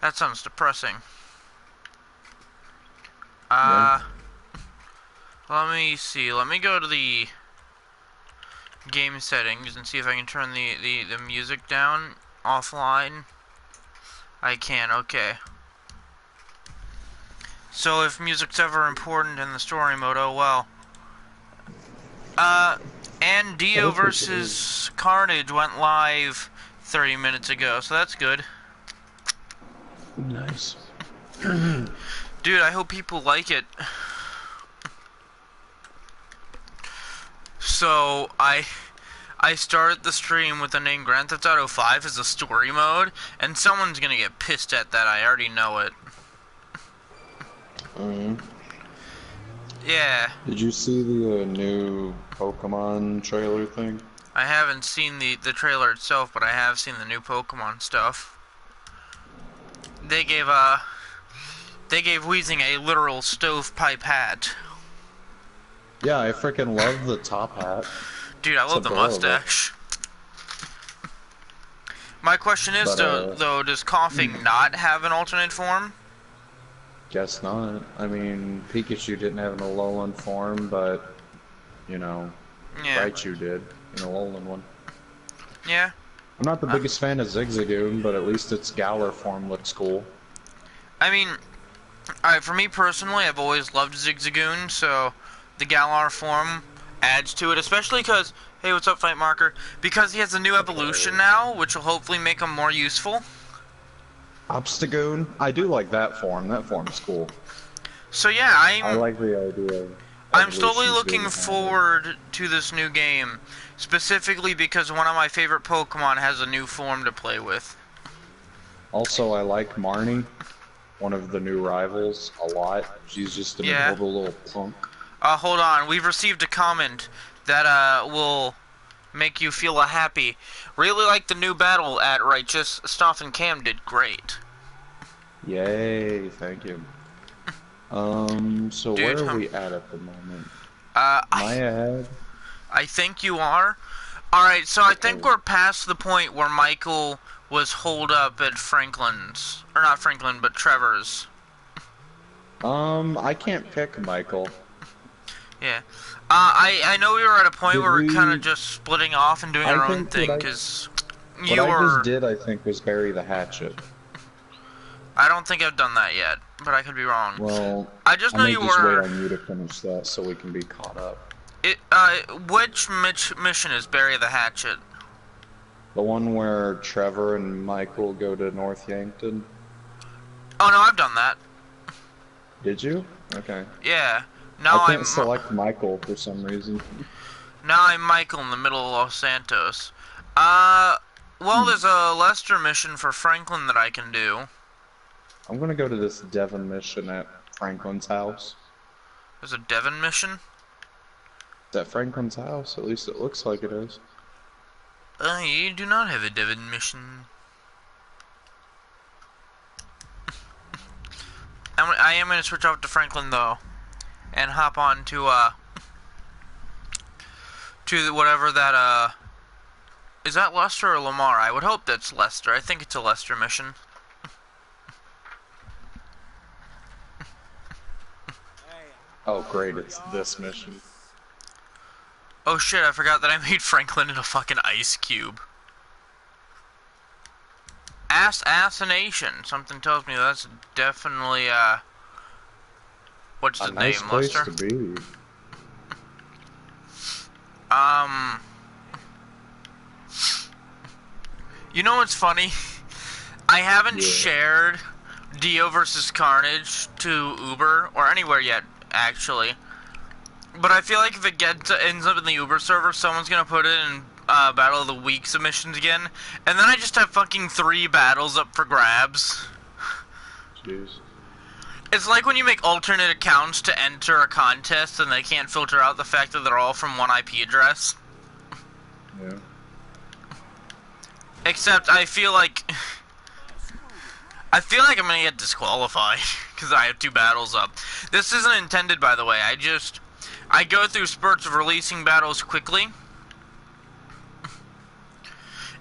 That sounds depressing. Yeah. Let me see. Let me go to the game settings and see if I can turn the music down offline. I can, okay. So if music's ever important in the story mode, oh well. And I Dio hope it is. versus Carnage went live 30 minutes ago, so that's good. Nice. Dude, I hope people like it. So, I started the stream with the name Grand Theft Auto 5 as a story mode, and someone's gonna get pissed at that, I already know it. Mm. Yeah. Did you see the new Pokemon trailer thing? I haven't seen the trailer itself, but I have seen the new Pokemon stuff. They gave Weezing a literal stovepipe hat. Yeah, I freaking love the top hat. Dude, I It's love the adorable. mustache. My question is, But though, does coughing not have an alternate form? guess not. I mean, Pikachu didn't have an Alolan form, but you know, Yeah. Raichu did an Alolan one. Yeah. I'm not the biggest fan of Zigzagoon, but at least its Galar form looks cool. I mean, alright, for me personally, I've always loved Zigzagoon, so the Galar form adds to it, especially because, hey, what's up, Fight Marker? Because he has a new evolution now, which will hopefully make him more useful. Obstagoon? I do like that form. That form's cool. So yeah, I like the idea of I'm slowly evolutions looking being added. forward to this new game, specifically because one of my favorite Pokemon has a new form to play with. Also, I like Marnie, one of the new rivals, a lot. She's just an Yeah. adorable little punk. Hold on. We've received a comment that will make you feel happy. Really like the new battle at Raichous. Stoff and Cam did great. Yay, thank you. So Dude, where are we at the moment? uh, Am I I, ahead? I think you are. Alright, so I think Okay. we're past the point where Michael was holed up at Franklin's. Or not Franklin, but Trevor's. I can't pick Michael. Yeah. I know we were at a point Did where we're kind of we... just splitting off and doing I our own think thing, because what you I just were... did, I think, was bury the hatchet. I don't think I've done that yet, but I could be wrong. Well, I just I know may you just wait were... on you to finish that so we can be caught up. Which mission is Bury the Hatchet? The one where Trevor and Michael go to North Yankton? Oh no, I've done that. Did you? Okay. Yeah. I Now can't select Michael for some reason. I'm Michael in the middle of Los Santos. Well, there's a Lester mission for Franklin that I can do. I'm gonna go to this Devon mission at Franklin's house. There's a Devon mission? Is that Franklin's house? At least it looks like it is. You do not have a Devon mission. I am gonna switch off to Franklin though, and hop on to whatever that is that Lester or Lamar? I would hope that's Lester. I think it's a Lester mission. Oh great, it's this mission. Oh shit, I forgot that I made Franklin into a fucking ice cube. Assassination. Something tells me that's definitely, what's his Nice name, place Lester? to be. You know what's funny? I haven't Yeah. shared Dio versus Carnage to Uber, or anywhere yet, actually. But I feel like if it ends up in the Uber server, someone's gonna put it in Battle of the Week submissions again, and then I just have fucking 3 battles up for grabs. Jeez. It's like when you make alternate accounts to enter a contest and they can't filter out the fact that they're all from one IP address. Yeah. Except I feel like I'm gonna get disqualified because I have 2 battles up. This isn't intended, by the way. I go through spurts of releasing battles quickly.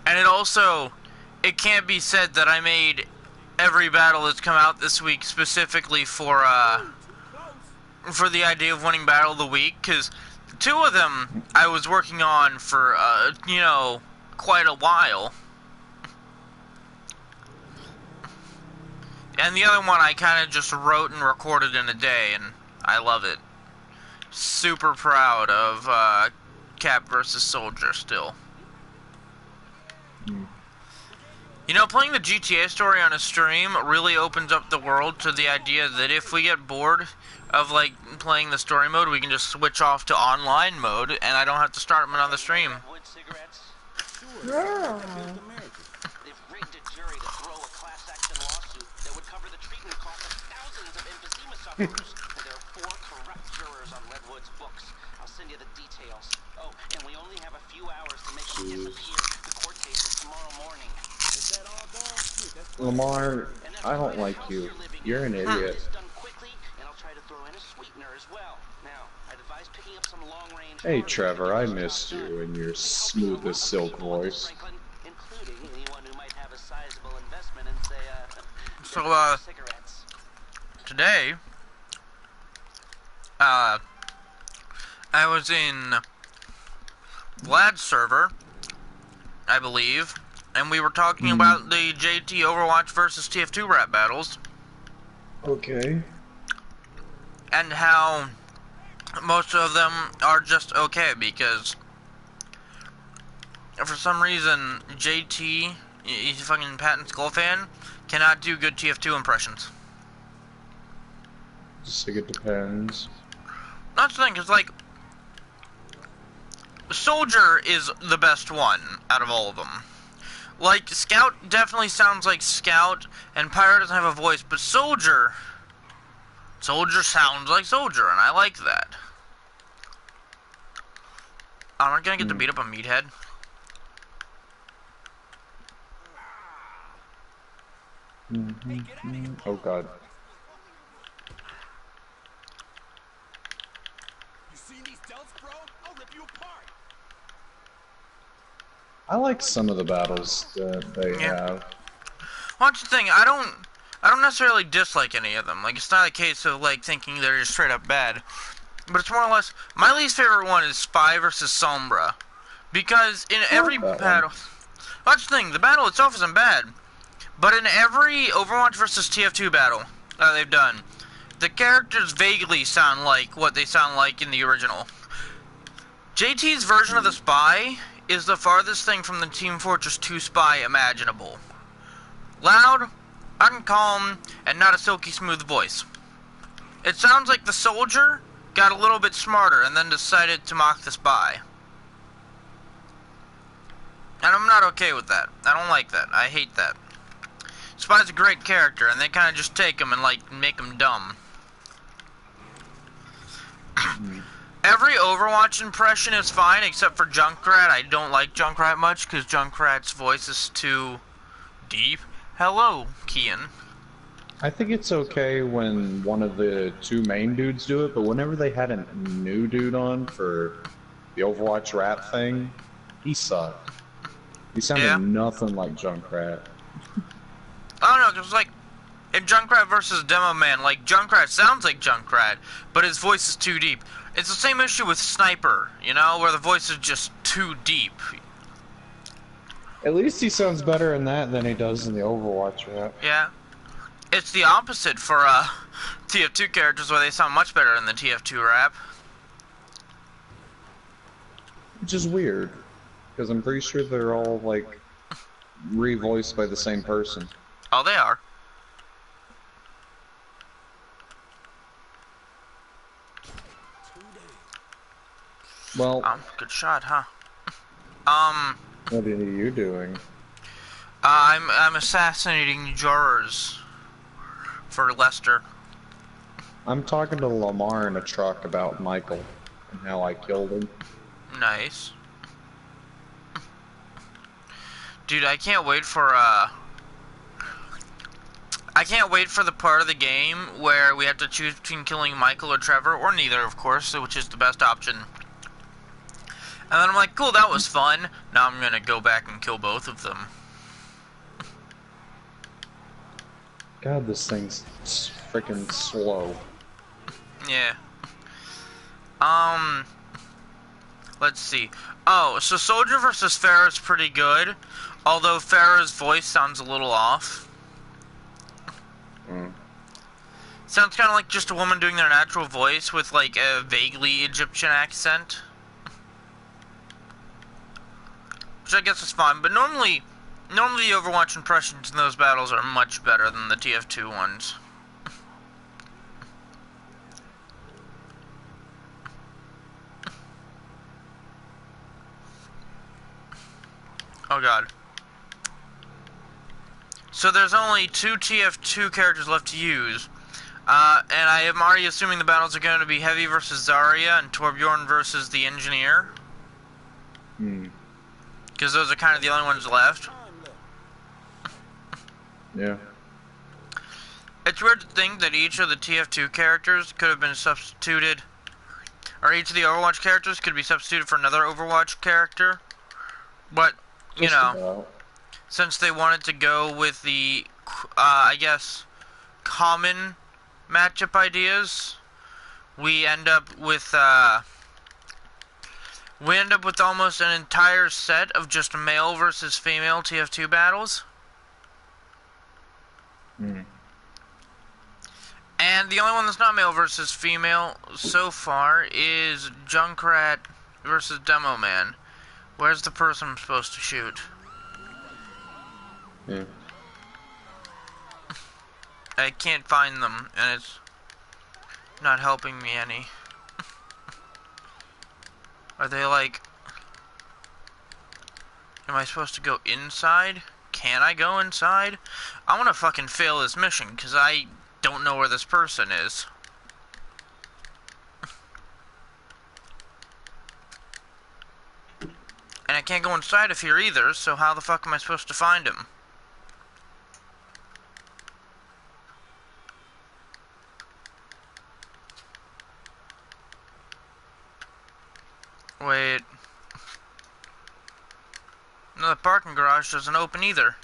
And it can't be said that I made every battle that's come out this week specifically for the idea of winning Battle of the Week, because 2 of them I was working on for, you know, quite a while. And the other one I kind of just wrote and recorded in a day, and I love it. Super proud of Cap versus Soldier still. You know, playing the GTA story on a stream really opens up the world to the idea that if we get bored of, like, playing the story mode, we can just switch off to online mode, and I don't have to start another stream. Yeah. Lamar, I don't like you. You're an idiot. Hey Trevor, I missed you and your smooth as silk voice. So, today, I was in Vlad's server, I believe, and we were talking about the JT Overwatch versus TF2 rap battles. Okay. And how most of them are just okay, because for some reason JT, he's a fucking Patton Skull fan, cannot do good TF2 impressions. Just think it depends. That's the thing, because, like, Soldier is the best one out of all of them. Like, Scout definitely sounds like Scout, and Pyro doesn't have a voice, but Soldier sounds like Soldier, and I like that. I'm not gonna get to beat up a meathead. Oh god. You seen these delts, bro? I'll rip you apart. I like some of the battles that they have. Well, that's the thing, I don't necessarily dislike any of them. Like, it's not a case of, like, thinking they're just straight up bad. But it's more or less, my least favorite one is Spy versus Sombra. Because in every battle, that's the thing, the battle itself isn't bad. But in every Overwatch versus TF2 battle that they've done, the characters vaguely sound like what they sound like in the original. JT's version of the Spy is the farthest thing from the Team Fortress 2 Spy imaginable. Loud, calm, and not a silky smooth voice. It sounds like the Soldier got a little bit smarter and then decided to mock the Spy. And I'm not okay with that. I don't like that. I hate that. Spy's a great character, and they kind of just take him and, like, make him dumb. Every Overwatch impression is fine, except for Junkrat. I don't like Junkrat much, because Junkrat's voice is too deep. Hello, Kian. I think it's okay when one of the 2 main dudes do it, but whenever they had a new dude on for the Overwatch rap thing, he sucked. He sounded nothing like Junkrat. I don't know, because, like, in Junkrat versus Demo Man, like, Junkrat sounds like Junkrat, but his voice is too deep. It's the same issue with Sniper, you know, where the voice is just too deep. At least he sounds better in that than he does in the Overwatch rap. Yeah. It's the opposite for, TF2 characters, where they sound much better in the TF2 rap. Which is weird, because I'm pretty sure they're all, like, re-voiced by the same person. Oh, they are. Well, good shot, huh? What are you doing? I'm assassinating jurors for Lester. I'm talking to Lamar in a truck about Michael and how I killed him. Nice. Dude, I can't wait for the part of the game where we have to choose between killing Michael or Trevor, or neither, of course, which is the best option. And then I'm like, cool, that was fun. Now I'm gonna go back and kill both of them. God, this thing's freaking slow. Yeah. Let's see. Oh, so Soldier versus Farrah is pretty good, although Farrah's voice sounds a little off. Sounds kind of like just a woman doing their natural voice with like a vaguely Egyptian accent. Which I guess is fine, but normally the Overwatch impressions in those battles are much better than the TF2 ones. Oh god. So there's only 2 TF2 characters left to use. And I am already assuming the battles are going to be Heavy versus Zarya and Torbjorn versus the Engineer. Because those are kind of the only ones left. Yeah. It's weird to think that each of the TF2 characters could have been substituted, or each of the Overwatch characters could be substituted for another Overwatch character. But, you know, since they wanted to go with the, I guess, common matchup ideas, we end up with almost an entire set of just male versus female TF2 battles. And the only one that's not male versus female so far is Junkrat versus Demo Man. Where's the person I'm supposed to shoot? Yeah. I can't find them, and it's not helping me any. Are they like... Am I supposed to go inside? Can I go inside? I want to fucking fail this mission, because I don't know where this person is. And I can't go inside of here either, so how the fuck am I supposed to find him? Wait. No, the parking garage doesn't open either.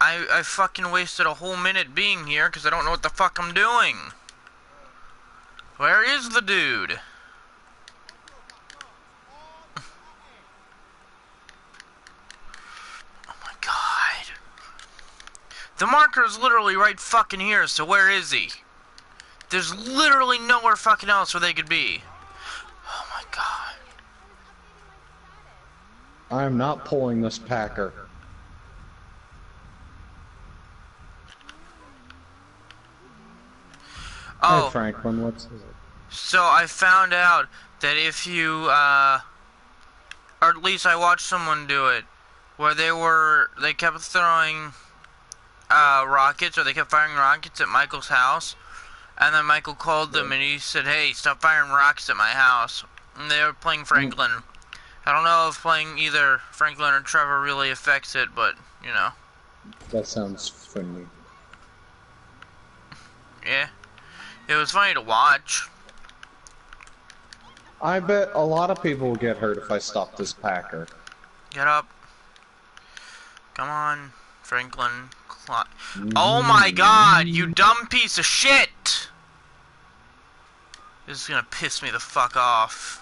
I fucking wasted a whole minute being here because I don't know what the fuck I'm doing. Where is the dude? Oh my god. The marker is literally right fucking here, so where is he? There's literally nowhere fucking else where they could be. Oh my god. I'm not pulling this Packer. Oh. Hey Franklin, what's it? So I found out that if you, or at least I watched someone do it, where they kept throwing, rockets, or they kept firing rockets at Michael's house, and then Michael called them and he said, hey, stop firing rockets at my house. And they were playing Franklin. I don't know if playing either Franklin or Trevor really affects it, but, you know. That sounds funny. Yeah. It was funny to watch. I bet a lot of people will get hurt if I stop this Packer. Get up. Come on, Franklin. Oh my god, you dumb piece of shit! This is gonna piss me the fuck off.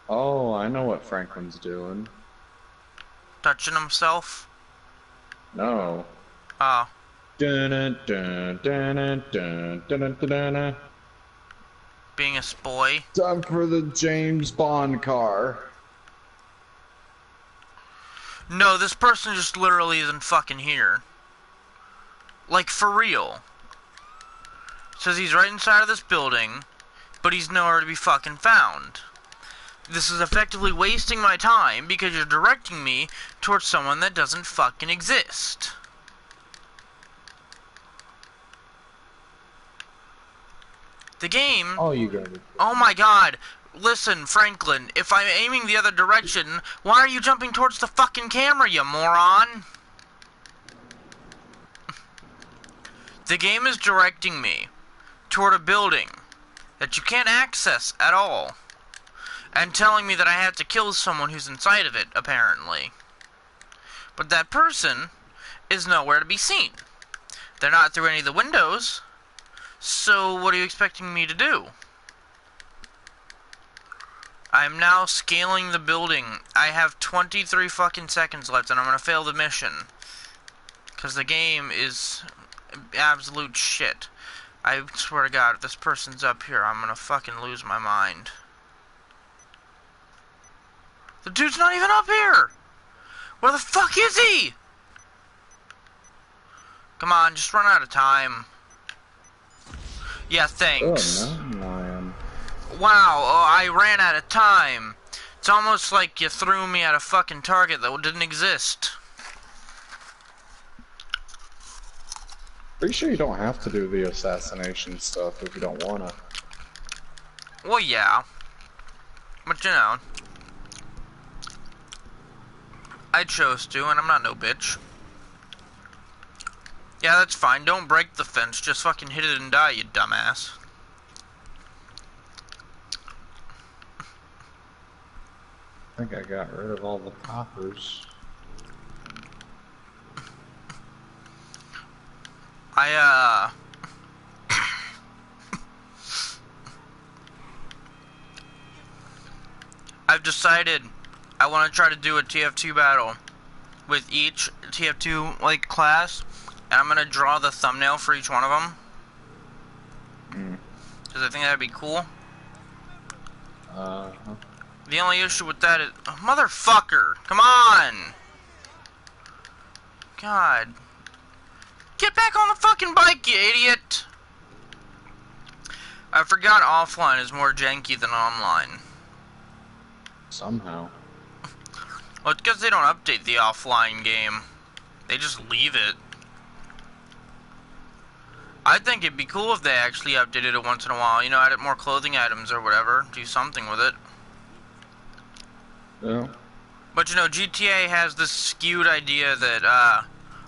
Oh, I know what Franklin's doing. Touching himself? No. Oh. Dun dun dun dun dun dun dun dun. Being a spoy. Time for the James Bond car. No, this person just literally isn't fucking here. Like, for real. Says he's right inside of this building, but he's nowhere to be fucking found. This is effectively wasting my time because you're directing me towards someone that doesn't fucking exist. The game... Oh, you got it. Oh my god. Listen, Franklin, if I'm aiming the other direction, why are you jumping towards the fucking camera, you moron? The game is directing me toward a building that you can't access at all, and telling me that I have to kill someone who's inside of it, apparently. But that person is nowhere to be seen. They're not through any of the windows. So what are you expecting me to do? I'm now scaling the building. I have 23 fucking seconds left and I'm gonna fail the mission. Because the game is absolute shit. I swear to God, if this person's up here, I'm gonna fucking lose my mind. The dude's not even up here! Where the fuck is he? Come on, just run out of time. Yeah, thanks. Oh, no, man. Wow, oh, I ran out of time. It's almost like you threw me at a fucking target that didn't exist. Pretty sure you don't have to do the assassination stuff if you don't wanna. Well, yeah. But you know, I chose to, and I'm not no bitch. Yeah, that's fine. Don't break the fence. Just fucking hit it and die, you dumbass. I think I got rid of all the poppers. I've decided I want to try to do a TF2 battle with each TF2 like class, and I'm gonna draw the thumbnail for each one of them. Because I think that'd be cool. The only issue with that is, oh, motherfucker, come on! God. Get back on the fucking bike, you idiot! I forgot offline is more janky than online. Somehow. Well, it's because they don't update the offline game. They just leave it. I think it'd be cool if they actually updated it once in a while. You know, added more clothing items or whatever. Do something with it. Yeah. But you know, GTA has this skewed idea that,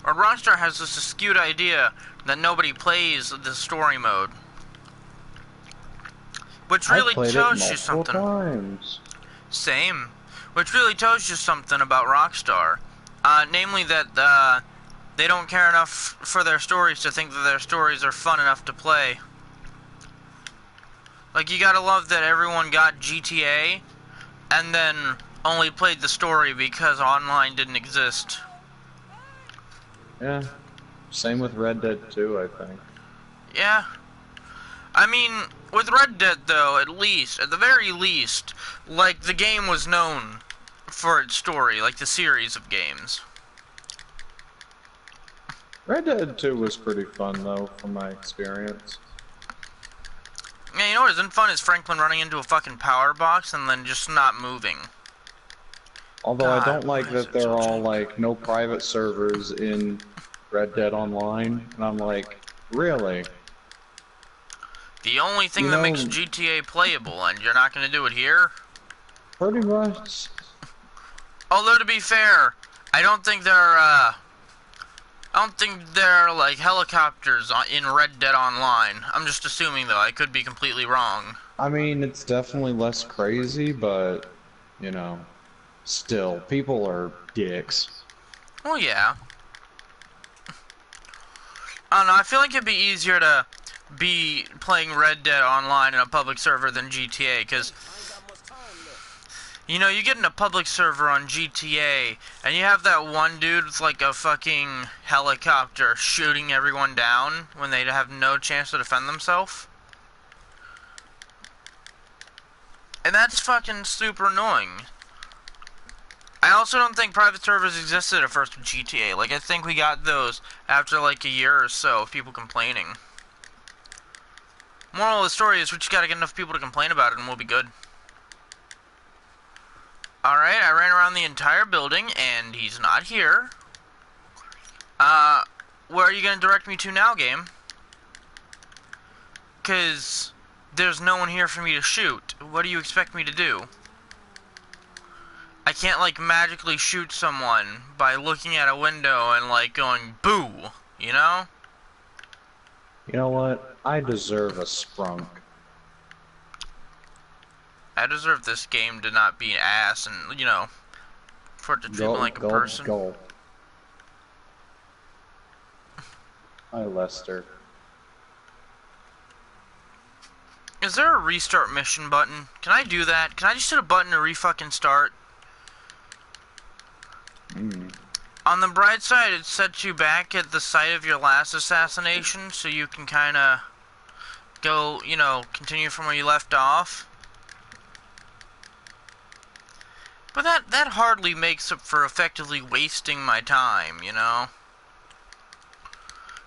or Rockstar has this skewed idea that nobody plays the story mode. Which really tells you something. Times. Same. Which really tells you something about Rockstar. Namely that, they don't care enough for their stories to think that their stories are fun enough to play. Like, you gotta love that everyone got GTA, and then only played the story because online didn't exist. Yeah. Same with Red Dead 2, I think. Yeah. I mean, with Red Dead, though, at the very least, like, the game was known for its story, like the series of games. Red Dead 2 was pretty fun, though, from my experience. Yeah, you know what isn't fun is Franklin running into a fucking power box and then just not moving. Although God, I don't like why is that it they're so all janky? like no private servers in Red Dead Online, and I'm like, really? The only thing You that know, makes GTA playable, and you're not gonna do it here? pretty much. Although, to be fair, I don't think there are, like, helicopters in Red Dead Online. I'm just assuming, though. I could be completely wrong. I mean, it's definitely less crazy, but, you know, still, people are dicks. Well, yeah. I don't know, I feel like it'd be easier to be playing Red Dead Online in a public server than GTA, because, you know, you get in a public server on GTA, and you have that one dude with, like, a fucking helicopter shooting everyone down when they have no chance to defend themselves. And that's fucking super annoying. I also don't think private servers existed at first with GTA. Like, I think we got those after, like, a year or so of people complaining. Moral of the story is we just gotta get enough people to complain about it and we'll be good. Alright, I ran around the entire building and he's not here. Where are you gonna direct me to now, game? 'Cause there's no one here for me to shoot. What do you expect me to do? I can't, like, magically shoot someone by looking at a window and, like, going, boo, you know? You know what? I deserve a sprunk. I deserve this game to not be ass and, you know, for it to treat me like a person. Go. Hi, Lester. Is there a restart mission button? Can I do that? Can I just hit a button to re-fucking start? On the bright side, it sets you back at the site of your last assassination, so you can kinda go, you know, continue from where you left off. But that hardly makes up for effectively wasting my time, you know?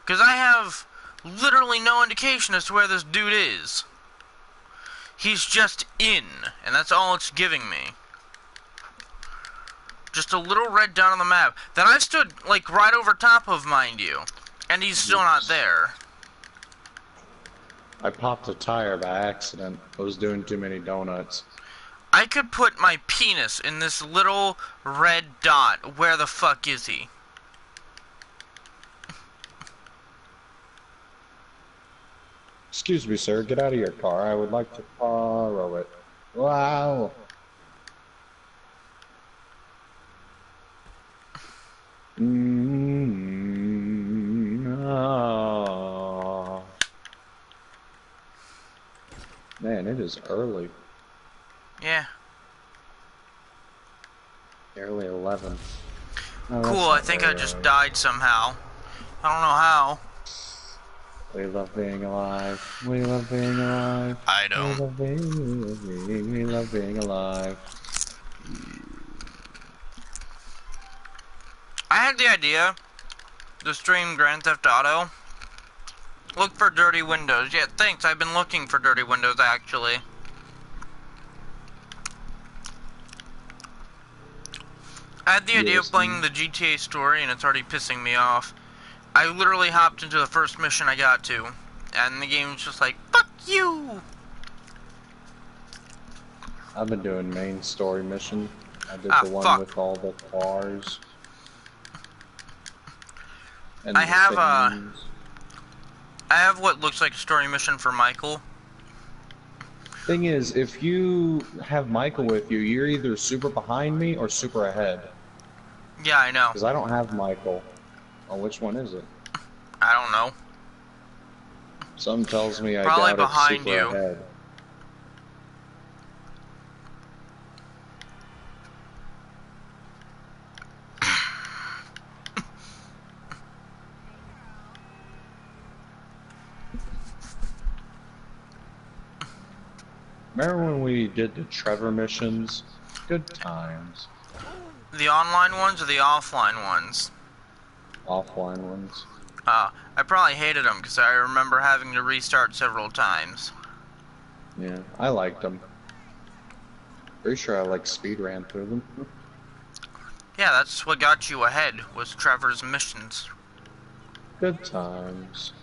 Because I have literally no indication as to where this dude is. He's just in, and that's all it's giving me. Just a little red dot on the map that I've stood, like, right over top of, mind you. And he's still not there. I popped a tire by accident. I was doing too many donuts. I could put my penis in this little red dot. Where the fuck is he? Excuse me, sir. Get out of your car. I would like to borrow it. Wow. Oh. Man, it is early. Yeah. Early 11. Oh, Cool, I think I just died somehow. I don't know how. We love being alive. We love being alive. I We don't. love we love being alive. I had the idea to stream Grand Theft Auto. Look for dirty windows. Yeah, thanks. I've been looking for dirty windows, actually. I had the idea of playing the GTA story, and it's already pissing me off. I literally hopped into the first mission I got to, and the game was just like, fuck you! I've been doing main story mission. I did the one fuck. with all the cars. And I have, things. I have what looks like a story mission for Michael. Thing is, if you have Michael with you, you're either super behind me or super ahead. Yeah, I know. Because I don't have Michael. Oh, which one is it? I don't know. Some tells me I Probably doubt behind it's super you. ahead. Remember when we did the Trevor missions? Good times. The online ones or the offline ones? Offline ones. I probably hated them because I remember having to restart several times. Yeah, I liked them. Pretty sure I like speed ran through them. Yeah, that's what got you ahead, was Trevor's missions. Good times.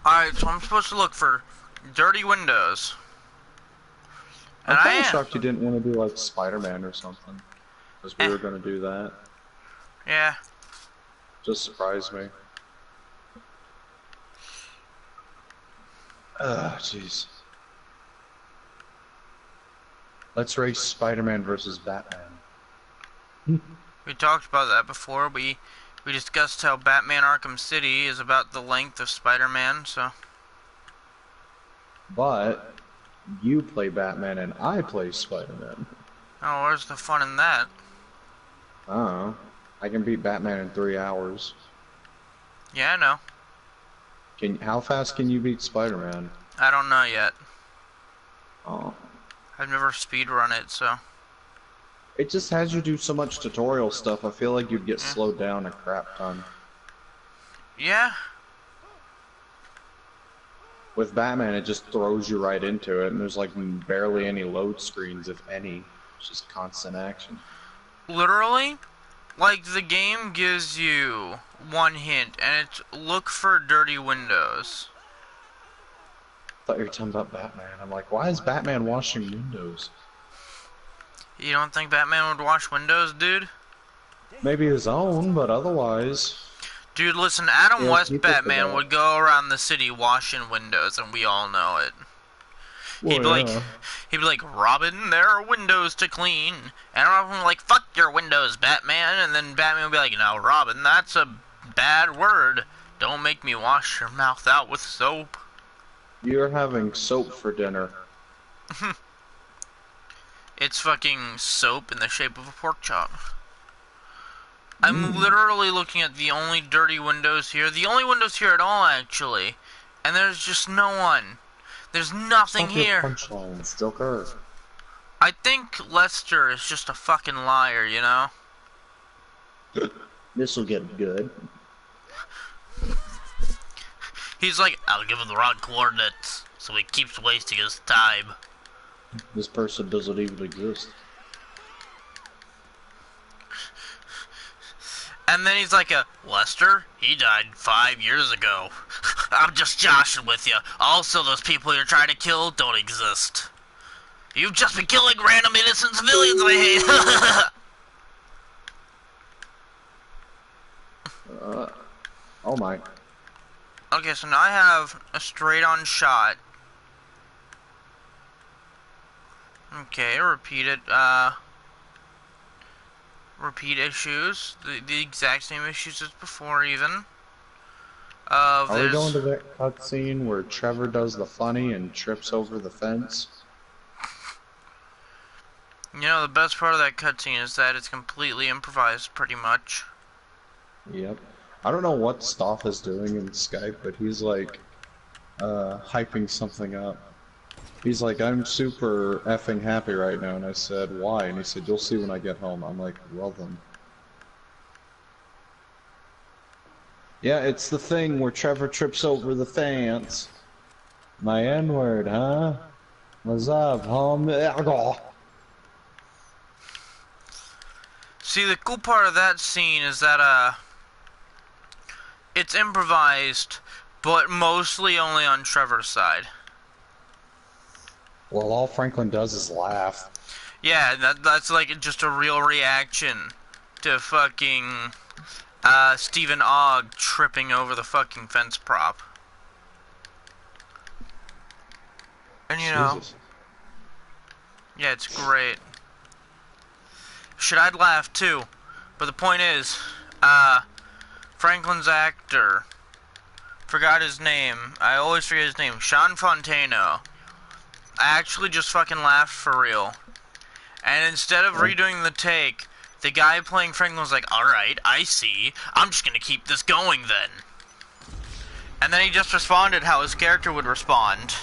Alright, so I'm supposed to look for dirty windows. And I'm I kind of am. shocked you didn't want to do like Spider-Man or something. Because we were going to do that. Yeah. Just surprised me. Ugh, jeez. Let's race Spider-Man versus Batman. We talked about that before. We discussed how Batman Arkham City is about the length of Spider-Man, so... But you play Batman and I play Spider-Man. Oh, where's the fun in that? I don't know. I can beat Batman in 3 hours. Yeah, I know. How fast can you beat Spider-Man? I don't know yet. Oh. I've never speedrun it, so... It just has you do so much tutorial stuff, I feel like you'd get slowed down a crap ton. Yeah. With Batman, it just throws you right into it, and there's like barely any load screens, if any. It's just constant action. Literally, like, the game gives you one hint, and it's look for dirty windows. I thought you were talking about Batman. I'm like, why is Batman washing windows? You don't think Batman would wash windows, dude? Maybe his own, but otherwise... Dude, listen, Adam Yeah, West people Batman forget. would go around the city washing windows, and we all know it. He'd be Well, like, yeah. Robin, there are windows to clean. And Robin would be like, fuck your windows, Batman. And then Batman would be like, no, Robin, that's a bad word. Don't make me wash your mouth out with soap. You're having soap for dinner. It's fucking soap in the shape of a pork chop. I'm literally looking at the only dirty windows here. The only windows here at all, actually. And there's just no one. There's nothing Fuck your here. punchlines, Joker. I think Lester is just a fucking liar, you know? This'll get good. He's like, I'll give him the wrong coordinates, so he keeps wasting his time. This person doesn't even exist. And then he's like, Lester? He died 5 years ago. I'm just joshing with you. Also, those people you're trying to kill don't exist. You've just been killing random innocent civilians I hate. Oh my. Okay, so now I have a straight-on shot. Okay, repeat it, repeat issues. The exact same issues as before, even. Are we going to that cutscene where Trevor does the funny and trips over the fence? You know, the best part of that cutscene is that it's completely improvised, pretty much. Yep. I don't know what Stoff is doing in Skype, but he's like, hyping something up. He's like, I'm super effing happy right now, and I said, why? And he said, you'll see when I get home. I'm like, well then. Yeah, it's the thing where Trevor trips over the fence. My N-word, huh? What's up, homie? See, the cool part of that scene is that, it's improvised, but mostly only on Trevor's side. Well, all Franklin does is laugh. Yeah, that's like just a real reaction to fucking Stephen Ogg tripping over the fucking fence prop. And you know, Jesus. yeah, it's great. Shit, I'd laugh too. But the point is, Franklin's actor, forgot his name. I always forget his name. Sean Fontano. I actually just fucking laughed for real. And instead of redoing the take, the guy playing Franklin was like, alright, I see. I'm just gonna keep this going then. And then he just responded how his character would respond.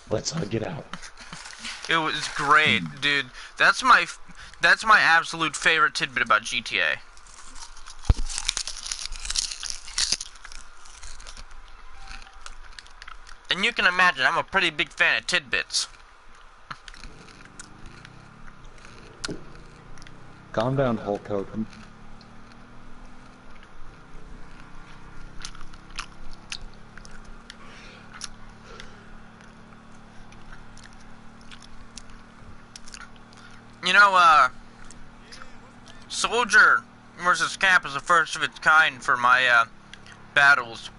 Let's hug it out. It was great, dude. That's my absolute favorite tidbit about GTA. And you can imagine, I'm a pretty big fan of tidbits. Calm down, Hulk Hogan. You know, Soldier versus Cap is the first of its kind for my, battles.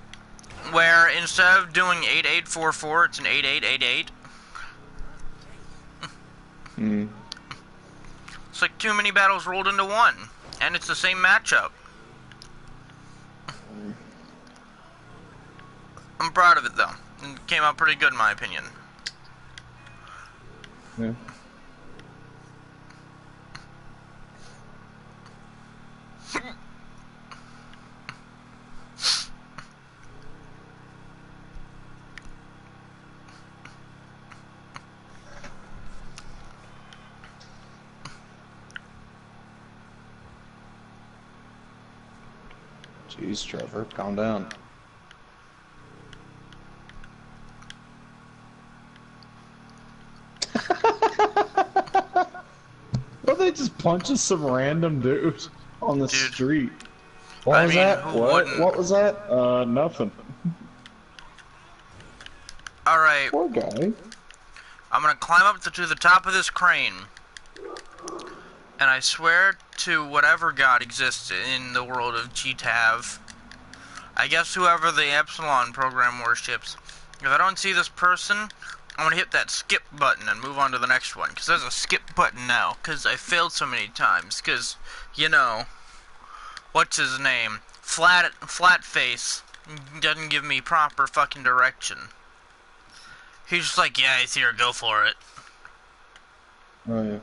Where instead of doing 8844, it's an 8888. It's like too many battles rolled into one. And it's the same matchup. I'm proud of it, though. It came out pretty good, in my opinion. Yeah. Jeez, Trevor, calm down. Or they just punches some random dude on the street. What was that? What was that? Nothing. Alright. Poor guy. I'm gonna climb up to the top of this crane. And I swear to whatever god exists in the world of GTAV, I guess whoever the Epsilon program worships, If I don't see this person, I'm gonna hit that skip button and move on to the next one. Because there's a skip button now. Because I failed so many times. Because, you know, what's his name? Flat face doesn't give me proper fucking direction. He's just like, yeah, he's here, go for it. Oh yeah.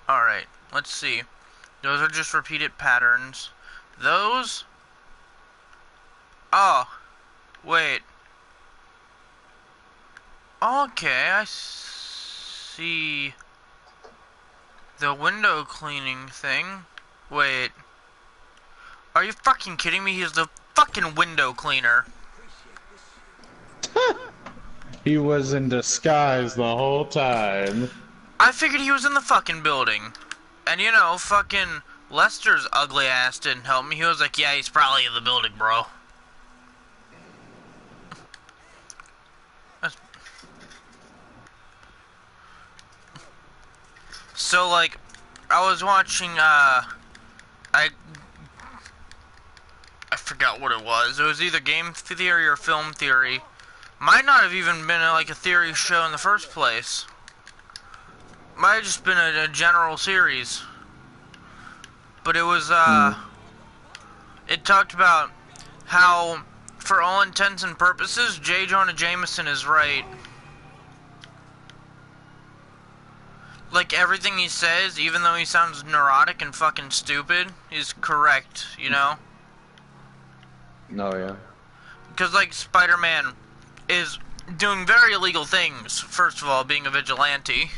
Alright, let's see. Those are just repeated patterns. Those? Oh, wait. Okay, I see the window cleaning thing. Wait. Are you fucking kidding me? He's the fucking window cleaner. He was in disguise the whole time. I figured he was in the fucking building. And you know, fucking Lester's ugly ass didn't help me. He was like, yeah, he's probably in the building, bro. So, like, I was watching, I forgot what it was. It was either game theory or film theory. Might not have even been, like, a theory show in the first place. Might have just been a general series. But it was, it talked about how, for all intents and purposes, J. Jonah Jameson is right. Like, everything he says, even though he sounds neurotic and fucking stupid, is correct, you know? No, yeah. Because, like, Spider-Man is doing very illegal things. First of all, being a vigilante.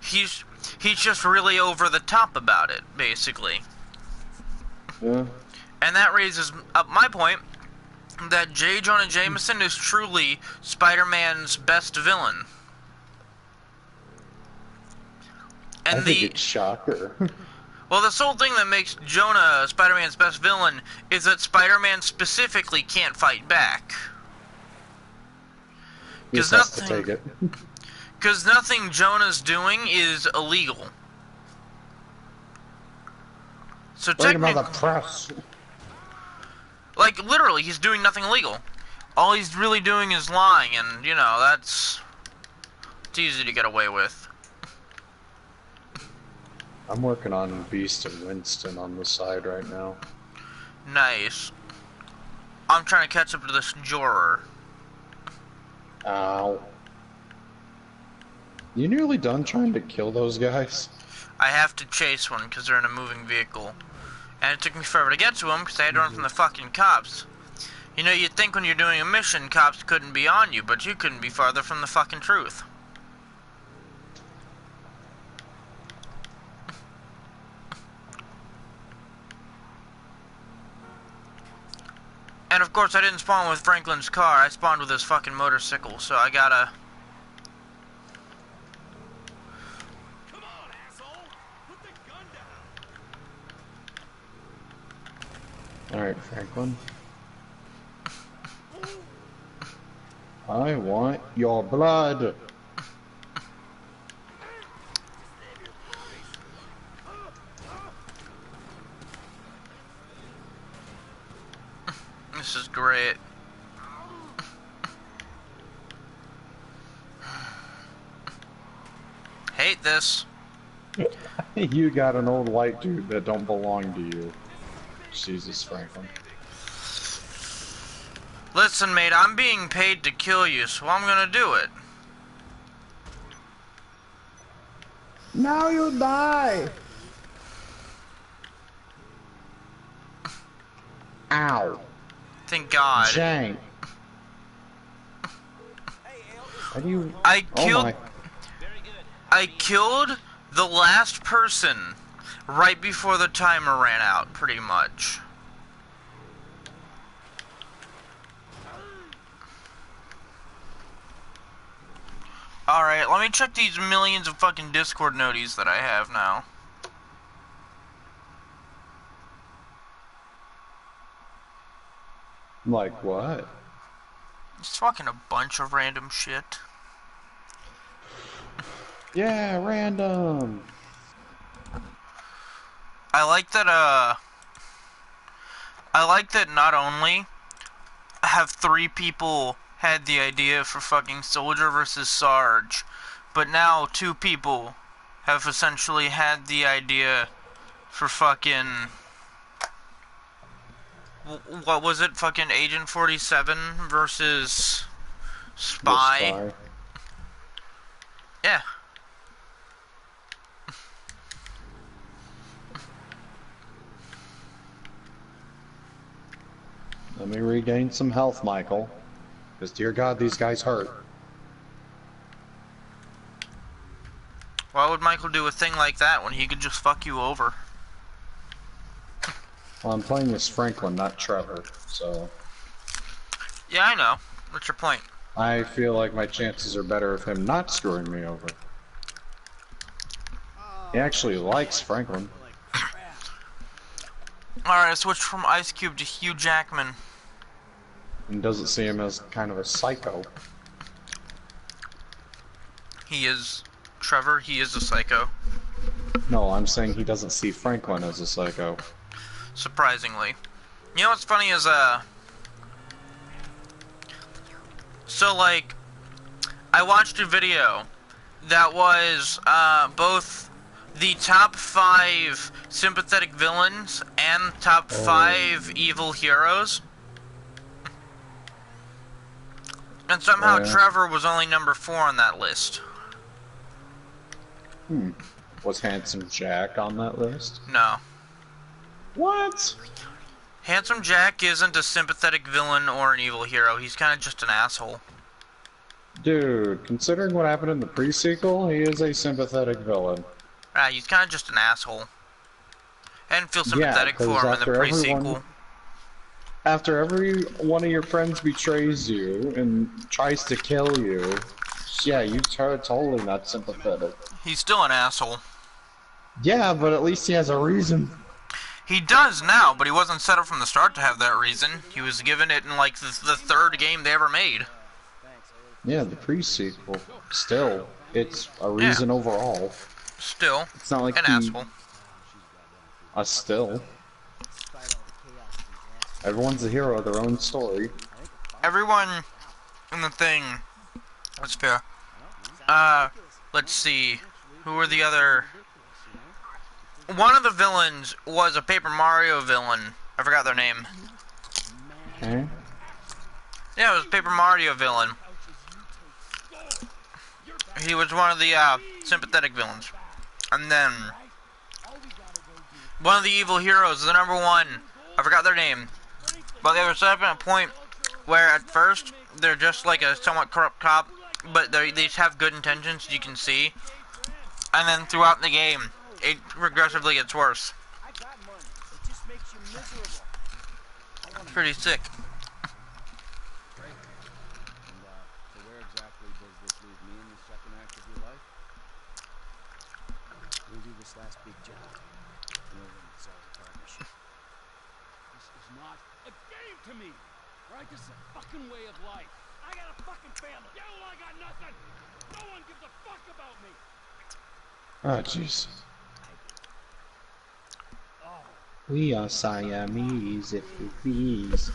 He's just really over the top about it, basically. Yeah. And that raises up my point that J. Jonah Jameson is truly Spider-Man's best villain. And I think it's Shocker. well, the sole thing that makes Jonah Spider-Man's best villain is that Spider-Man specifically can't fight back. Just has to take it. Because nothing Jonah's doing is illegal. So Talking about technically, the press. like, literally, he's doing nothing illegal. All he's really doing is lying, and, you know, it's easy to get away with. I'm working on Beast and Winston on the side right now. Nice. I'm trying to catch up to this juror. Ow. You nearly done trying to kill those guys? I have to chase one because they're in a moving vehicle. And it took me forever to get to them because I had to run from the fucking cops. You know, you'd think when you're doing a mission, cops couldn't be on you, but you couldn't be farther from the fucking truth. And of course, I didn't spawn with Franklin's car, I spawned with his fucking motorcycle, so I gotta... Come on, asshole! Put the gun down! Alright, Franklin. I want your blood. This is great. Hate this. You got an old white dude that don't belong to you. Jesus, Franklin. Listen, mate, I'm being paid to kill you, so I'm gonna do it. Now you die! Ow. Thank God. Jank. How do you... I Oh killed... my... I killed the last person right before the timer ran out, pretty much. Alright, let me check these millions of fucking Discord noties that I have now. Like what? It's fucking a bunch of random shit. Yeah, random. I like that, not only have 3 people had the idea for fucking Soldier versus Sarge, but now 2 people have essentially had the idea for fucking... What was it? Fucking Agent 47 versus Spy? The Spy. Yeah. Let me regain some health, Michael. Because, dear God, these guys hurt. Why would Michael do a thing like that when he could just fuck you over? Well, I'm playing as Franklin, not Trevor, so... Yeah, I know. What's your point? I feel like my chances are better of him not screwing me over. He actually likes Franklin. Alright, I switched from Ice Cube to Hugh Jackman. And doesn't see him as kind of a psycho. He is... Trevor, he is a psycho. No, I'm saying he doesn't see Franklin as a psycho. Surprisingly. You know what's funny is, so, like, I watched a video that was, both the top 5 sympathetic villains and top 5 evil heroes. And somehow Trevor was only number 4 on that list. Was Handsome Jack on that list? No. What? Handsome Jack isn't a sympathetic villain or an evil hero. He's kind of just an asshole. Dude, considering what happened in the pre-sequel, he is a sympathetic villain. He's kind of just an asshole. I didn't feel sympathetic for him in the pre-sequel. After every one of your friends betrays you and tries to kill you, yeah, you are totally not sympathetic. He's still an asshole. Yeah, but at least he has a reason. He does now, but he wasn't set up from the start to have that reason. He was given it in, like, the 3rd game they ever made. Yeah, the pre-sequel. Still, it's a reason overall. Still, it's not like an asshole. Still. Everyone's a hero of their own story. Everyone in the thing... That's fair. Let's see. Who were the other... One of the villains was a Paper Mario villain. I forgot their name. Okay. Yeah, it was a Paper Mario villain. He was one of the sympathetic villains. And then one of the evil heroes, the number 1, I forgot their name. But they were set up at a point where at first they're just like a somewhat corrupt cop, but they just have good intentions, you can see. And then throughout the game, it progressively gets worse. Pretty sick. So where exactly does this leave me in the second act of your life? We'll do this last big job. You know, when it's all a partnership. This is not a game to me. Right? This is a fucking way of life. I got a fucking family. Yeah, well, I got nothing. No one gives a fuck about me. Oh, jeez. We are Siamese, if you please.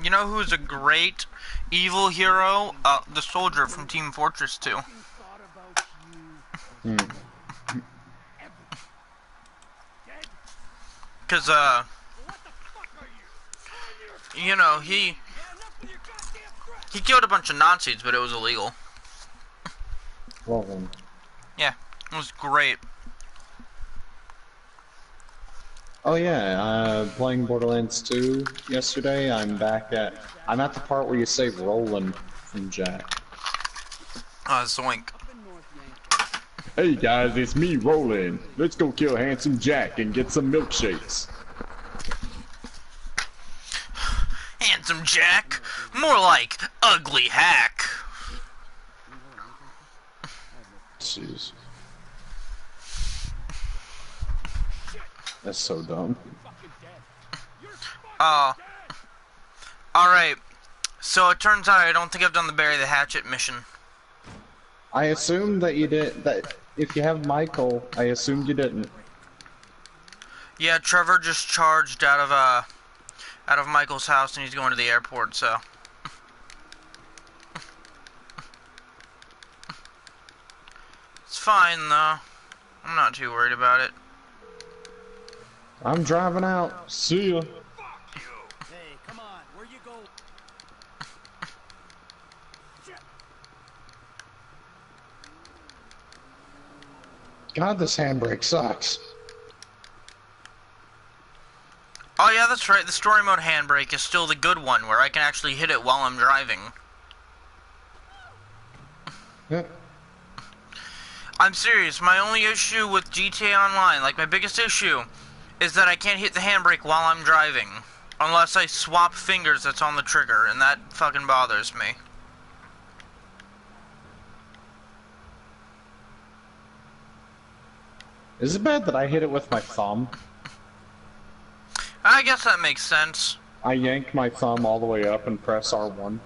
You know who's a great evil hero? The soldier from Team Fortress 2. Cause, you know, he killed a bunch of Nazis, but it was illegal. Well then. Yeah, it was great. Oh yeah, playing Borderlands 2 yesterday. I'm at the part where you save Roland from Jack. Zoink. Hey guys, it's me, Roland. Let's go kill Handsome Jack and get some milkshakes. Handsome Jack? More like ugly hack. Jeez. That's so dumb. Alright. So it turns out I don't think I've done the Bury the Hatchet mission. I assume that you did that. If you have Michael, I assumed you didn't. Yeah, Trevor just charged out of Michael's house and he's going to the airport, so. It's fine though. I'm not too worried about it. I'm driving out. See ya. Fuck you! Hey, come on, where you go? Shit! God, this handbrake sucks. Oh yeah, that's right. The story mode handbrake is still the good one, where I can actually hit it while I'm driving. Yeah. I'm serious. My only issue with GTA Online, like my biggest issue, is that I can't hit the handbrake while I'm driving. Unless I swap fingers that's on the trigger, and that fucking bothers me. Is it bad that I hit it with my thumb? I guess that makes sense. I yank my thumb all the way up and press R1.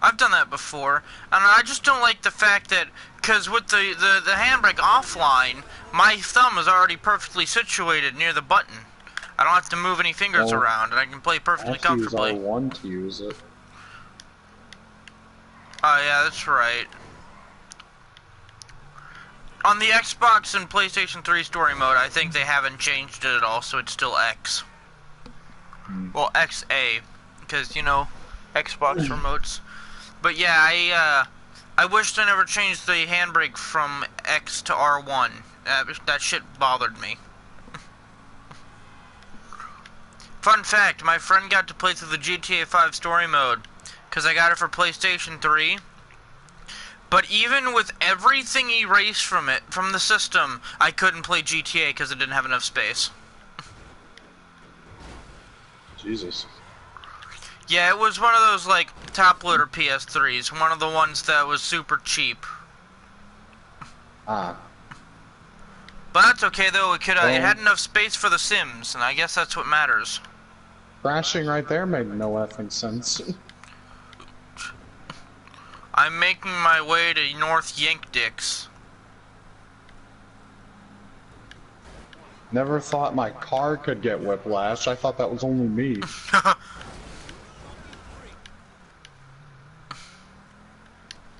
I've done that before, and I just don't like the fact that, because with the handbrake offline, my thumb is already perfectly situated near the button. I don't have to move any fingers around, and I can play perfectly comfortably. I use R1 to use it. Oh yeah, that's right. On the Xbox and PlayStation 3 story mode, I think they haven't changed it at all, so it's still X. Well, XA, because, you know, Xbox remotes. But yeah, I wished I never changed the handbrake from X to R1. That shit bothered me. Fun fact, my friend got to play through the GTA 5 story mode, because I got it for PlayStation 3. But even with everything erased from it, from the system, I couldn't play GTA because it didn't have enough space. Jesus. Yeah, it was one of those, like, top-loader PS3s. One of the ones that was super cheap. Ah. But that's okay, though. It had enough space for the Sims, and I guess that's what matters. Crashing right there made no effing sense. I'm making my way to North Yankdix. Never thought my car could get whiplash. I thought that was only me.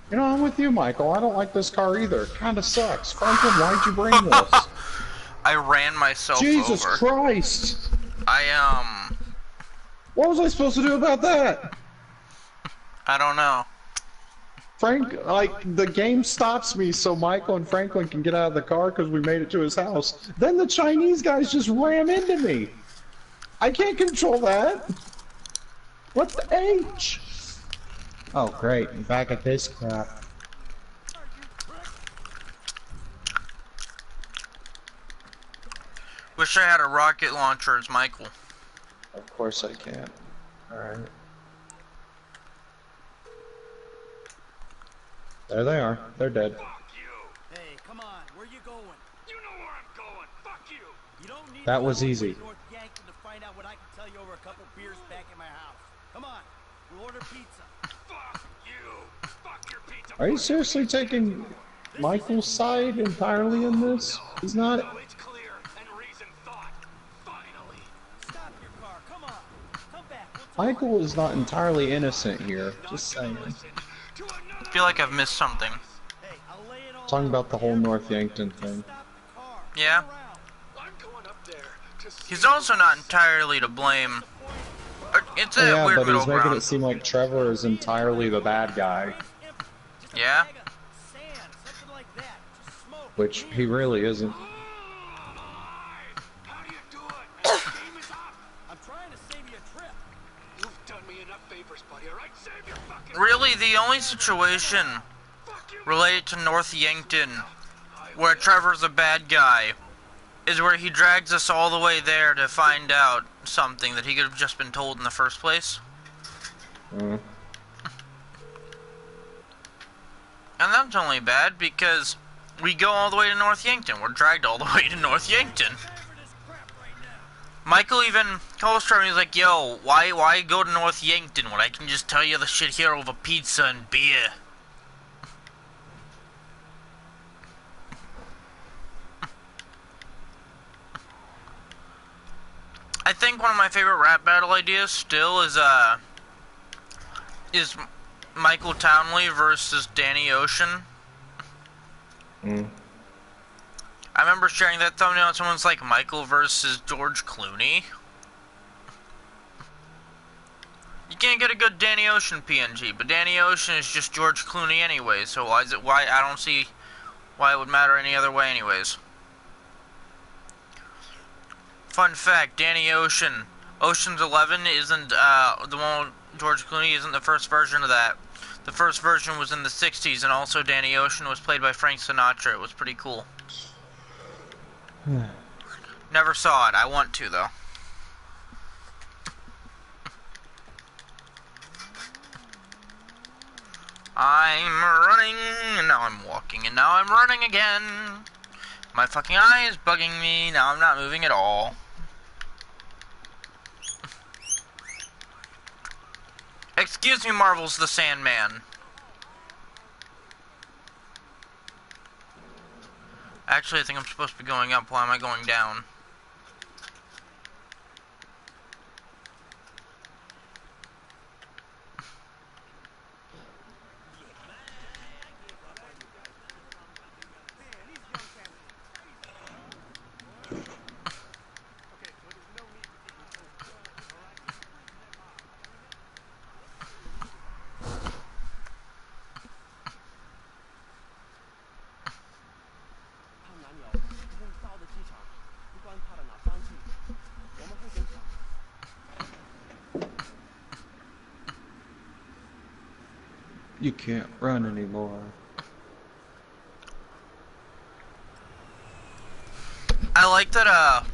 You know, I'm with you, Michael. I don't like this car either. It kinda sucks. Franklin, why'd you bring this? I ran myself Jesus over. Christ! What was I supposed to do about that? I don't know. The game stops me so Michael and Franklin can get out of the car because we made it to his house. Then the Chinese guys just ran into me. I can't control that. What the H? Oh, great. I'm back at this crap. Wish I had a rocket launcher as Michael. Of course I can. Alright. There they are. They're dead. Fuck you! Hey, come on, where you going? You know where I'm going. Fuck you! You don't need That was easy. North Yankton to find out what I can tell you over a couple beers back in my house. Come on, we'll order pizza. Fuck you! Fuck your pizza! Are you seriously taking Michael's side entirely in this? He's not. It's clear and reason thought. Finally. Stop your car. Come on. Come back. Michael is not entirely innocent here. Just saying. I feel like I've missed something. Hey, I'll lay it all Talking about the whole North Yankton thing. Stop the car. Yeah. I'm going up there to see He's also not entirely to blame. It's a Yeah, weird but middle he's making ground. it seem like Trevor is entirely the bad guy, Yeah? sand, something like that. Just smoke. which he really isn't. How do you do it? Man, the game is up. I'm trying to save you a trip. You've done me enough favors, buddy. All right, save your fucking. Really, the only situation related to North Yankton where Trevor's a bad guy is where he drags us all the way there to find out something that he could have just been told in the first place. Mm. And that's only bad because we go all the way to North Yankton. We're dragged all the way to North Yankton. Michael even calls Trevor and he's like, yo, why go to North Yankton when I can just tell you the shit here over pizza and beer? I think one of my favorite rap battle ideas still is Michael Townley versus Danny Ocean. Mm. I remember sharing that thumbnail and someone's like, Michael versus George Clooney. You can't get a good Danny Ocean PNG, but Danny Ocean is just George Clooney anyway, so why I don't see why it would matter any other way anyways. Fun fact, Danny Ocean, Ocean's 11 isn't, the one with George Clooney isn't the first version of that. The first version was in the 60s, and also Danny Ocean was played by Frank Sinatra. It was pretty cool. Never saw it. I want to, though. I'm running, and now I'm walking, and now I'm running again. My fucking eye is bugging me. Now I'm not moving at all. Excuse me, Marvel's the Sandman. Actually, I think I'm supposed to be going up. Why am I going down? You can't run anymore. I like that, out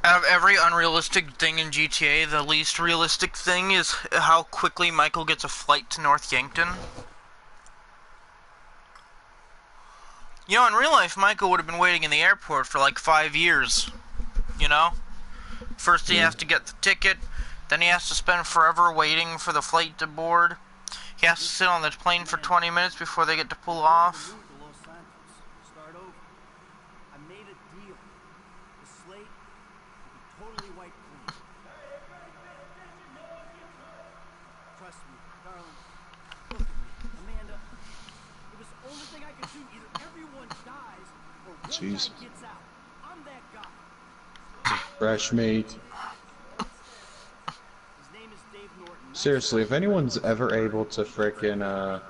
of every unrealistic thing in GTA, the least realistic thing is how quickly Michael gets a flight to North Yankton. You know, in real life, Michael would have been waiting in the airport for like 5 years. You know? First he has to get the ticket, then he has to spend forever waiting for the flight to board. He has to sit on the plane for 20 minutes before they get to pull off. Start over. I made a deal. The slate will be totally wiped clean. Trust me, darling. Look at me, Amanda. It was the only thing I could do. Either everyone dies or one Jeez. guy gets out. I'm that guy. Fresh meat. Seriously, if anyone's ever able to frickin'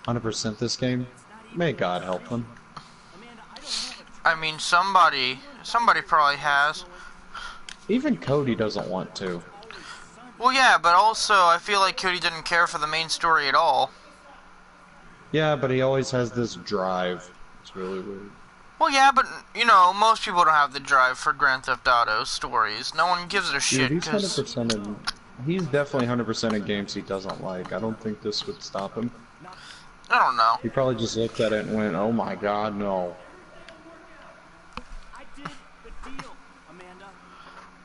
100% this game, may God help them. I mean, somebody probably has. Even Cody doesn't want to. Well, yeah, but also, I feel like Cody didn't care for the main story at all. Yeah, but he always has this drive. It's really weird. Well, yeah, but, you know, most people don't have the drive for Grand Theft Auto stories. No one gives a shit, Dude, he's because... 100% in... He's definitely 100% in games he doesn't like. I don't think this would stop him. I don't know. He probably just looked at it and went, oh my god, no. I did the deal, Amanda.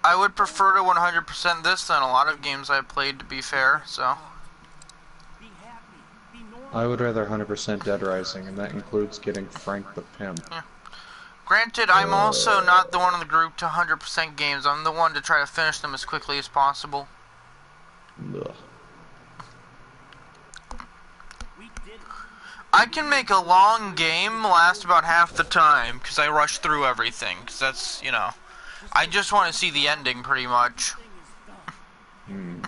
I would prefer to 100% this than a lot of games I've played, to be fair, so... Be happy. Be normal. I would rather 100% Dead Rising, and that includes getting Frank the Pimp. Yeah. Granted, I'm also not the one in the group to 100% games. I'm the one to try to finish them as quickly as possible. Ugh. I can make a long game last about half the time, because I rush through everything, because that's, you know, I just want to see the ending, pretty much. And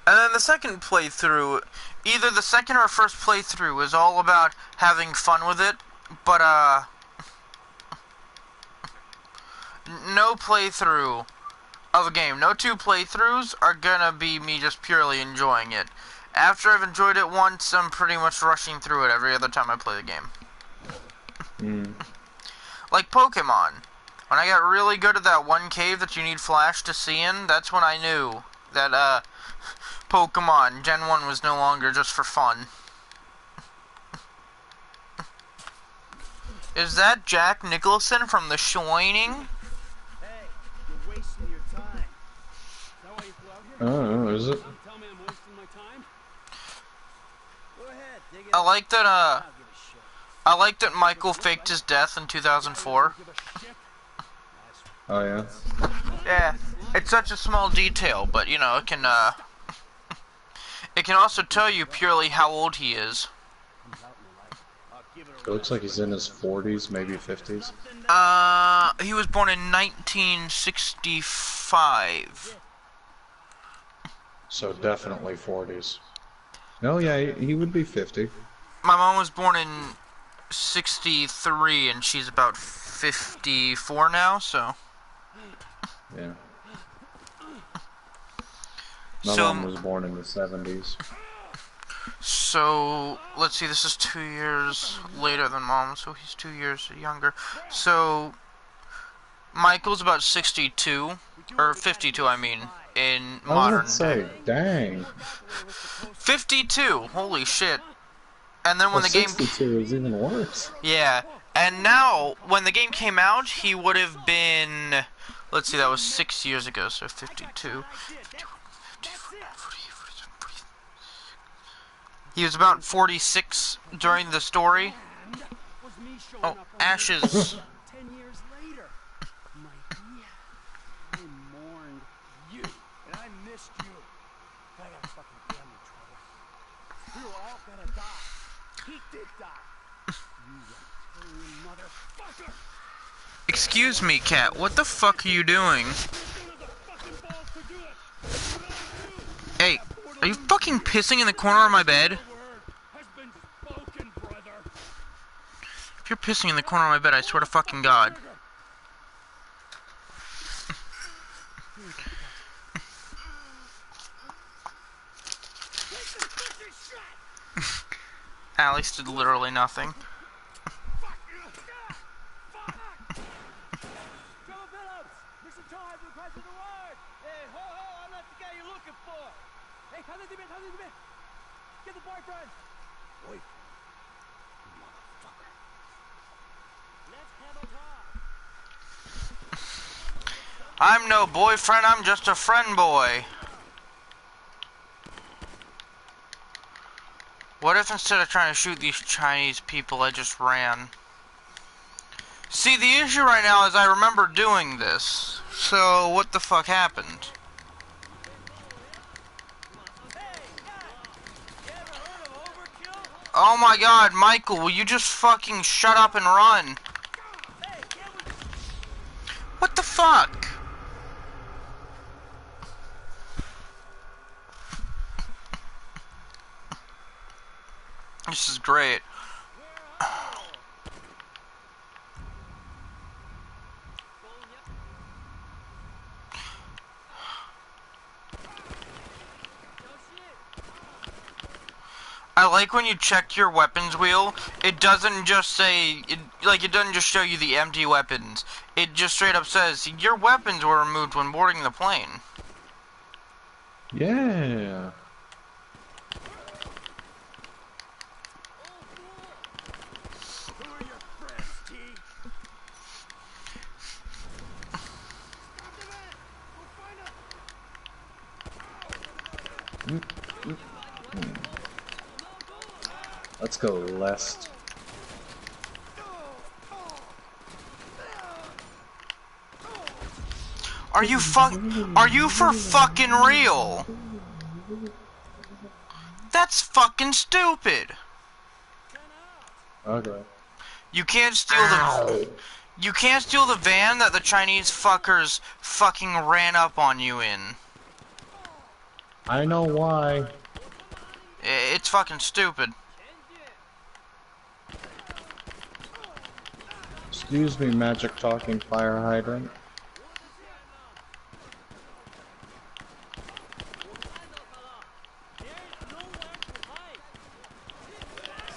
then the second playthrough, either the second or first playthrough is all about having fun with it, but, no playthrough of a game, no two playthroughs are gonna be me just purely enjoying it. After I've enjoyed it once, I'm pretty much rushing through it every other time I play the game. Like Pokemon. When I got really good at that one cave that you need Flash to see in, that's when I knew that, Pokemon Gen 1 was no longer just for fun. Is that Jack Nicholson from The Shining? Hey, you're wasting your time. Is that why you flew out here? Oh, is it? Tell me I'm wasting my time? Go ahead, dig it I out. like that, I don't give a shit. I like that Michael faked his death in 2004. Give a shit. Nice one. Oh yeah. Yeah, it's such a small detail, but you know, it can also tell you purely how old he is. It looks like he's in his 40s, maybe 50s. He was born in 1965. So definitely 40s. Oh yeah, he would be 50. My mom was born in 63, and she's about 54 now, so... Yeah. My So, mom was born in the 70s. so, let's see, this is 2 years later than mom, so he's 2 years younger. So, Michael's about 62, or 52, I mean, in I was about modern to day. say, dang. 52, holy shit. And then Well, when the game... 62 is even worse. Yeah, and now, when the game came out, he would have been... Let's see, that was 6 years ago, so 52... He was about 46 during the story. Oh, Ashes. 10 years later, Mikey, I mourned you, and I missed you. I got a fucking family, Trevor. We were all gonna die. He did die. You reptilian motherfucker! Excuse me, cat. What the fuck are you doing? Hey, are you fucking pissing in the corner of my bed? If you're pissing in the corner of my bed, I swear to fucking God. Alex did literally nothing. Get the boyfriend! Boyfriend? Motherfucker. Let's have a talk. I'm no boyfriend, I'm just a friend boy. What if instead of trying to shoot these Chinese people, I just ran? See, the issue right now is I remember doing this. So, what the fuck happened? Oh my God, Michael, will you just fucking shut up and run? What the fuck? This is great. I like when you check your weapons wheel, it doesn't just say, it doesn't just show you the empty weapons. It just straight up says, your weapons were removed when boarding the plane. Yeah. Who are your friends, T? Let's go lest. Are you for fucking real? That's fucking stupid. Okay. You can't steal the van that the Chinese fuckers fucking ran up on you in. I know why. It's fucking stupid. Excuse me, magic talking fire hydrant.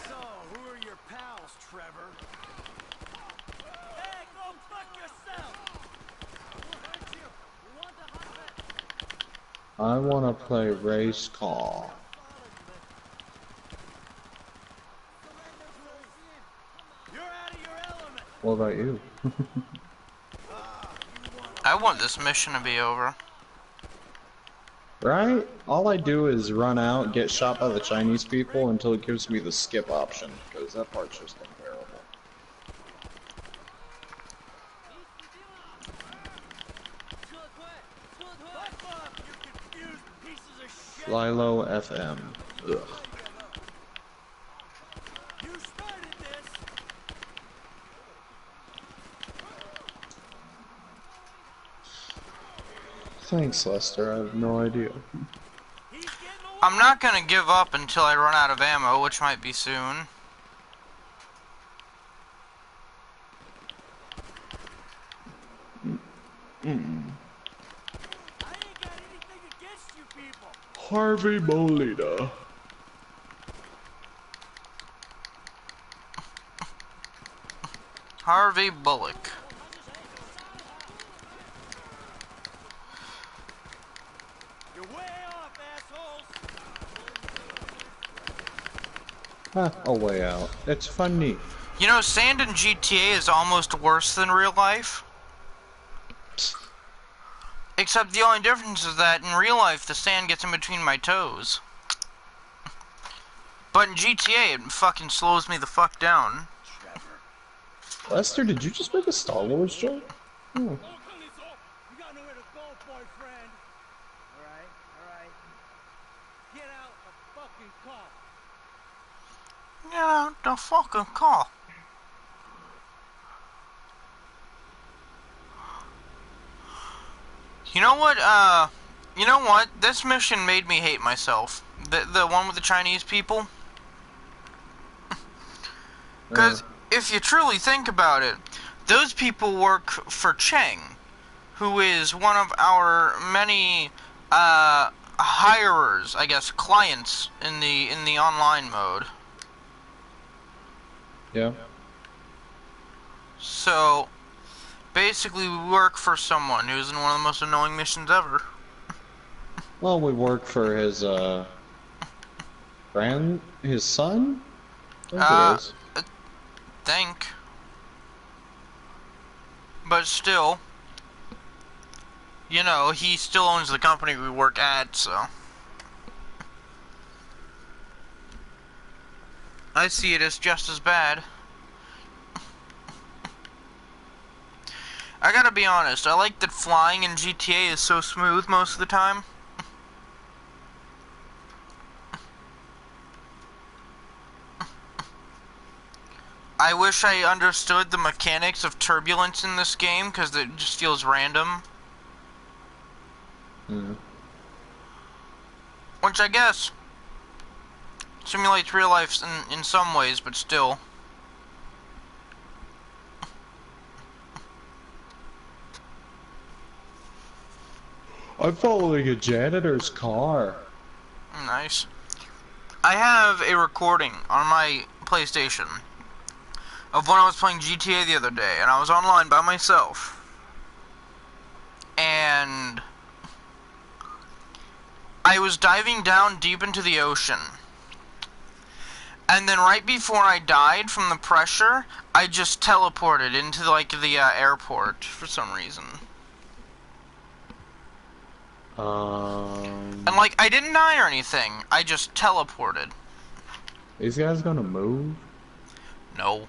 So, who are your pals, Trevor? Hey, go fuck yourself! I want to play race car. You're out of your element! What about you? I want this mission to be over. Right? All I do is run out, get shot by the Chinese people until it gives me the skip option, because that part's just unbearable. up, you confused pieces of shit! Lilo FM. Ugh. You started this! Thanks, Lester. I have no idea. He's getting away! I'm not gonna give up until I run out of ammo, which might be soon. I ain't got anything against you people! Harvey Molina. Harvey Bullock. You're way off, assholes! Ha, a way out. It's funny. You know, sand in GTA is almost worse than real life. Except the only difference is that in real life, the sand gets in between my toes. But in GTA, it fucking slows me the fuck down. Lester, did you just make a Star Wars joke? Oh, you got nowhere to go, boyfriend! Alright. Get out the fucking car! Yeah, the fucking car. You know what? This mission made me hate myself. The one with the Chinese people. Because if you truly think about it, those people work for Cheng, who is one of our many hirers, I guess, clients in the online mode. Yeah. So basically, we work for someone who's in one of the most annoying missions ever. Well, we work for his his son? I think it is. Think. But still, you know, he still owns the company we work at, so. I see it as just as bad. I gotta be honest, I like that flying in GTA is so smooth most of the time. I wish I understood the mechanics of turbulence in this game, because it just feels random. Which I guess simulates real life in some ways, but still. I'm following a janitor's car. Nice. I have a recording on my PlayStation of when I was playing GTA the other day, and I was online by myself. And I was diving down deep into the ocean. And then right before I died from the pressure, I just teleported into, like, the airport for some reason. And, like, I didn't die or anything. I just teleported. These guys gonna move? No.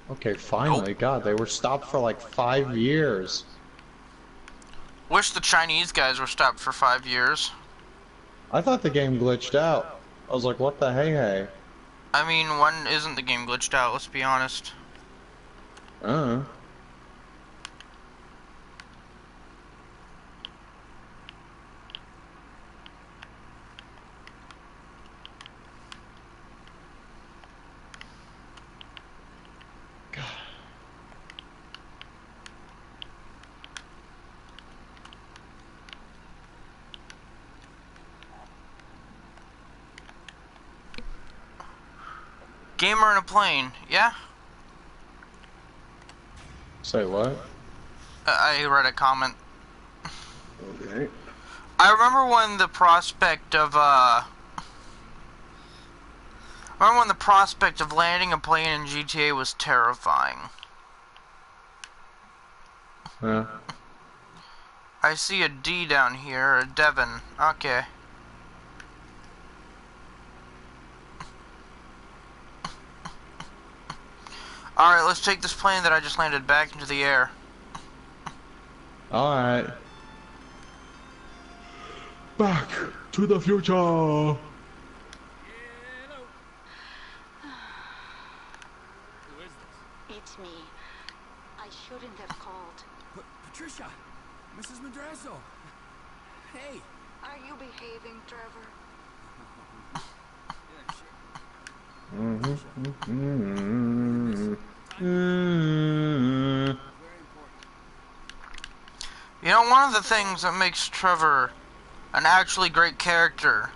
Okay, finally. Nope. God, they were stopped for like 5 years. Wish the Chinese guys were stopped for 5 years. I thought the game glitched out. I was like, what the hey? I mean, when isn't the game glitched out, let's be honest. Gamer in a plane, yeah? Say what? I read a comment. Okay. I remember when the prospect of landing a plane in GTA was terrifying. Yeah. I see a D down here, a Devon. Okay. Alright, let's take this plane that I just landed back into the air. Alright. Back to the future. Hello. Who is this? It's me. I shouldn't have called. Patricia, Mrs. Madrazo. Hey. Are you behaving, Trevor? Yeah, sure. Very important. You know, one of the things that makes Trevor an actually great character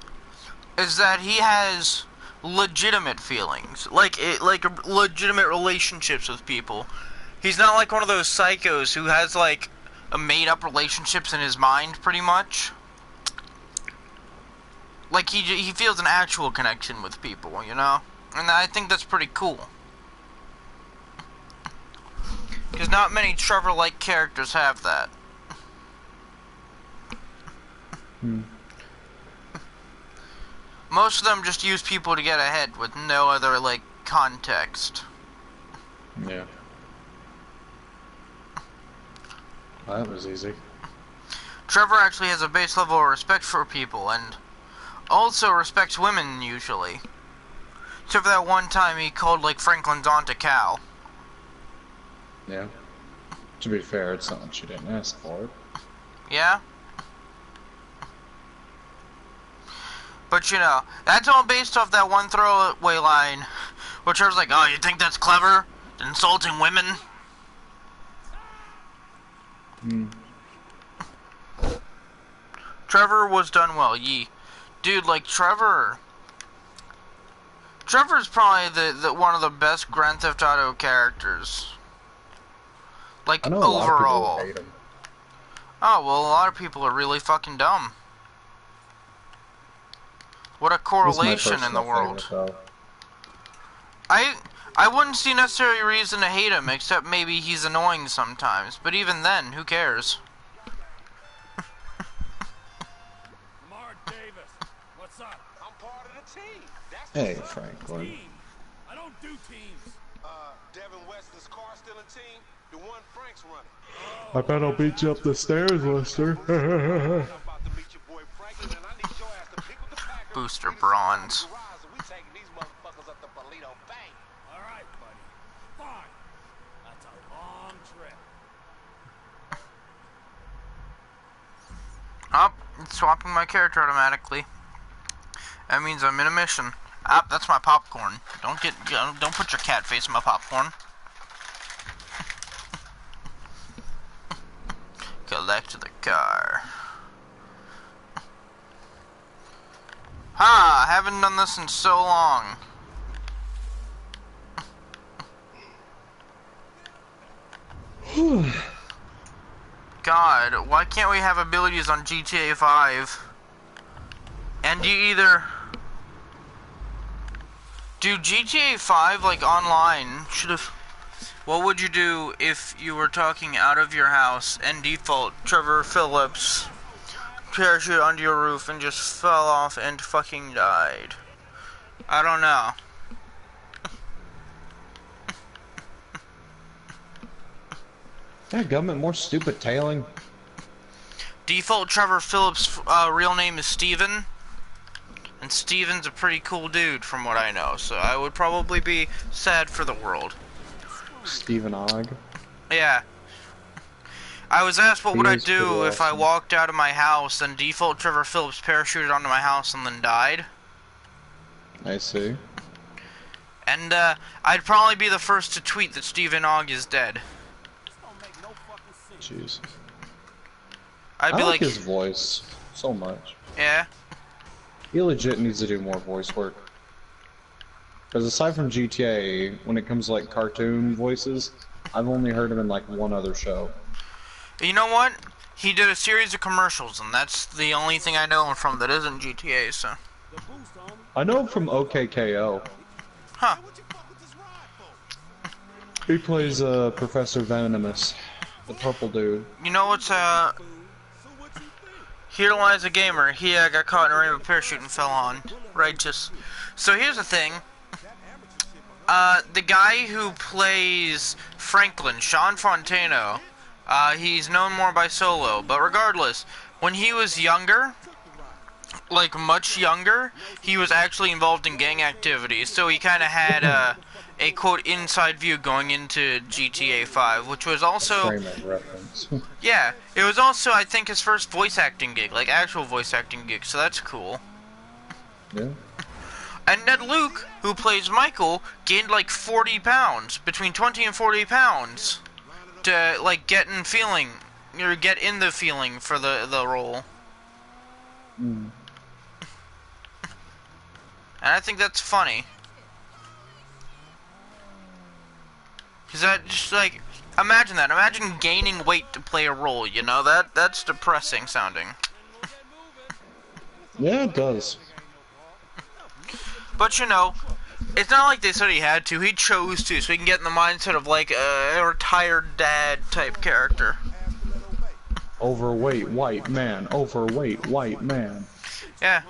is that he has legitimate feelings, like legitimate relationships with people. He's not like one of those psychos who has like a made-up relationships in his mind, pretty much. Like he feels an actual connection with people, you know, and I think that's pretty cool. Because not many Trevor-like characters have that. Most of them just use people to get ahead with no other, like, context. Yeah. Well, that was easy. Trevor actually has a base level of respect for people, and also respects women, usually. Except for that one time he called, like, Franklin's aunt a cow. Yeah. To be fair, it's not like she didn't ask for it. Yeah? But, you know, that's all based off that one throwaway line, where Trevor's like, oh, you think that's clever? Insulting women? Trevor was done well, yee. Dude, like, Trevor's probably the one of the best Grand Theft Auto characters. Like, I know overall. a lot of people hate him. Oh, well, a lot of people are really fucking dumb. What a correlation in the world. Favorite, I wouldn't see necessary reason to hate him, except maybe he's annoying sometimes. But even then, who cares? Lamar Davis, what's up? I'm part of the team. That's hey, what's up. Franklin. Team. I don't do teams. Devin Weston's car still a team? The one Frank's running. I bet I'll beat you up the stairs, Lester. I'm about to meet your boy Franklin, and I need your ass to pick up the Packers. Booster bronze. We taking these motherfuckers up to Polito Bay. All right, buddy. Fine. That's a long trip. Oh, it's swapping my character automatically. That means I'm in a mission. Ah, that's my popcorn. Don't put your cat face in my popcorn. Collect the car. Ha! Haven't done this in so long. God, why can't we have abilities on GTA 5? And you either... Dude, GTA 5, like, online, should've... What would you do if you were talking out of your house and default Trevor Phillips parachute onto your roof and just fell off and fucking died? I don't know. Yeah, government more stupid tailing. Default Trevor Phillips' real name is Steven. And Steven's a pretty cool dude from what I know, so I would probably be sad for the world. Stephen Ogg. Yeah. I was asked what would I He is do pretty if I awesome. walked out of my house and default Trevor Phillips parachuted onto my house and then died. I see. And I'd probably be the first to tweet that Stephen Ogg is dead. This don't make no fucking sense. Jeez. I'd I be like like, his voice so much. yeah. He legit needs to do more voice work. Because aside from GTA, when it comes to like cartoon voices, I've only heard him in like one other show. You know what? He did a series of commercials, and that's the only thing I know him from that isn't GTA, so. The boost, homie. I know him from OKKO. Huh. What you fuck with this ride for? He plays Professor Venomous, the purple dude. You know what's, So what you think? Here lies a gamer. He got caught in a rainbow parachute and fell on. Raichous. So here's the thing. The guy who plays Franklin, Sean Fontano, he's known more by Solo. But regardless, when he was younger, like much younger, he was actually involved in gang activities, so he kind of had a quote inside view going into GTA 5, which was also, Frame reference. yeah, it was also I think his first voice acting gig, like actual voice acting gig, so that's cool. Yeah. And Ned Luke, who plays Michael, gained like 40 pounds, between 20 and 40 pounds, to like get in the feeling for the role. Mm. And I think that's funny. Cause that just like, imagine that. Imagine gaining weight to play a role. You know that's depressing sounding. Yeah, it does. But you know, it's not like they said he had to. He chose to, so he can get in the mindset of like a retired dad type character. Overweight white man. Overweight white man. Yeah,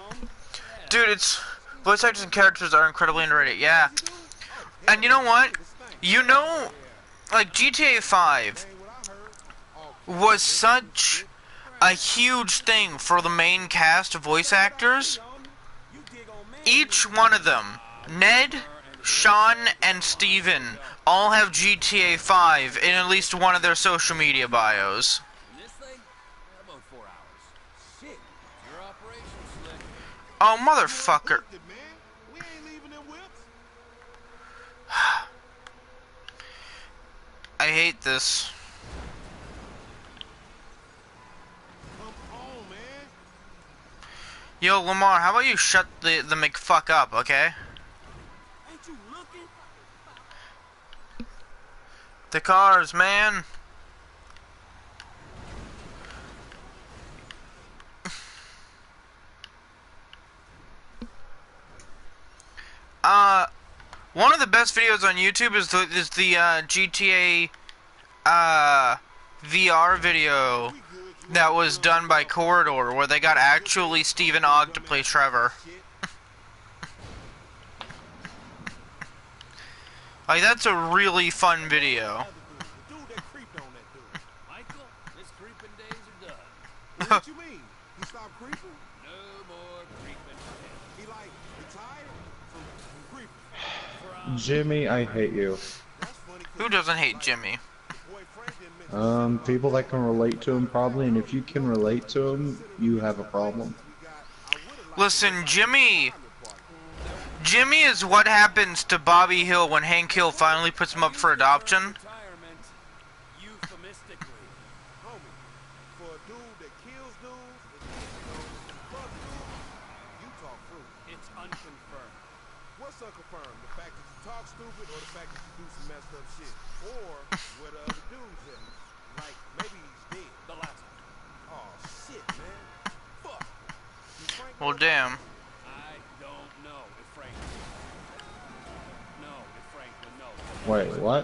dude, it's voice actors and characters are incredibly underrated. Yeah, and you know what? You know, like GTA 5 was such a huge thing for the main cast of voice actors. Each one of them, Ned, Sean, and Steven, all have GTA 5 in at least one of their social media bios. This thing? About 4 hours. Shit. Your operation, Slick. Oh, motherfucker. We ain't leaving them whips. I hate this. Come on, man. Yo, Lamar, how about you shut the McFuck up, okay? Ain't you looking? The cars, man. One of the best videos on YouTube is the GTA VR video that was done by Corridor, where they got actually Stephen Ogg to play Trevor. Like, that's a really fun video. The dude that creeped on that dude. Michael, his creeping days are done. What you mean? He stopped creeping? No more creeping. He like retired from creeping. Jimmy, I hate you. That's funny. 'Cause Who doesn't hate Jimmy? boy Frank didn't mention People that can relate to him probably, and if you can relate to him, you have a problem. Listen, Jimmy is what happens to Bobby Hill when Hank Hill finally puts him up for adoption. Retirement, euphemistically. homie. For a dude that kills dudes, and fuck dudes, you talk fruit. It's unconfirmed. What's unconfirmed? The fact that you talk stupid or the fact that you do some messed up shit? Or where the other dudes at? Like, maybe he's dead. The latter. Oh, shit, man. Fuck. Did Frank Well, know damn. I don't know if Frank. No, if Frank would know. Wait, what?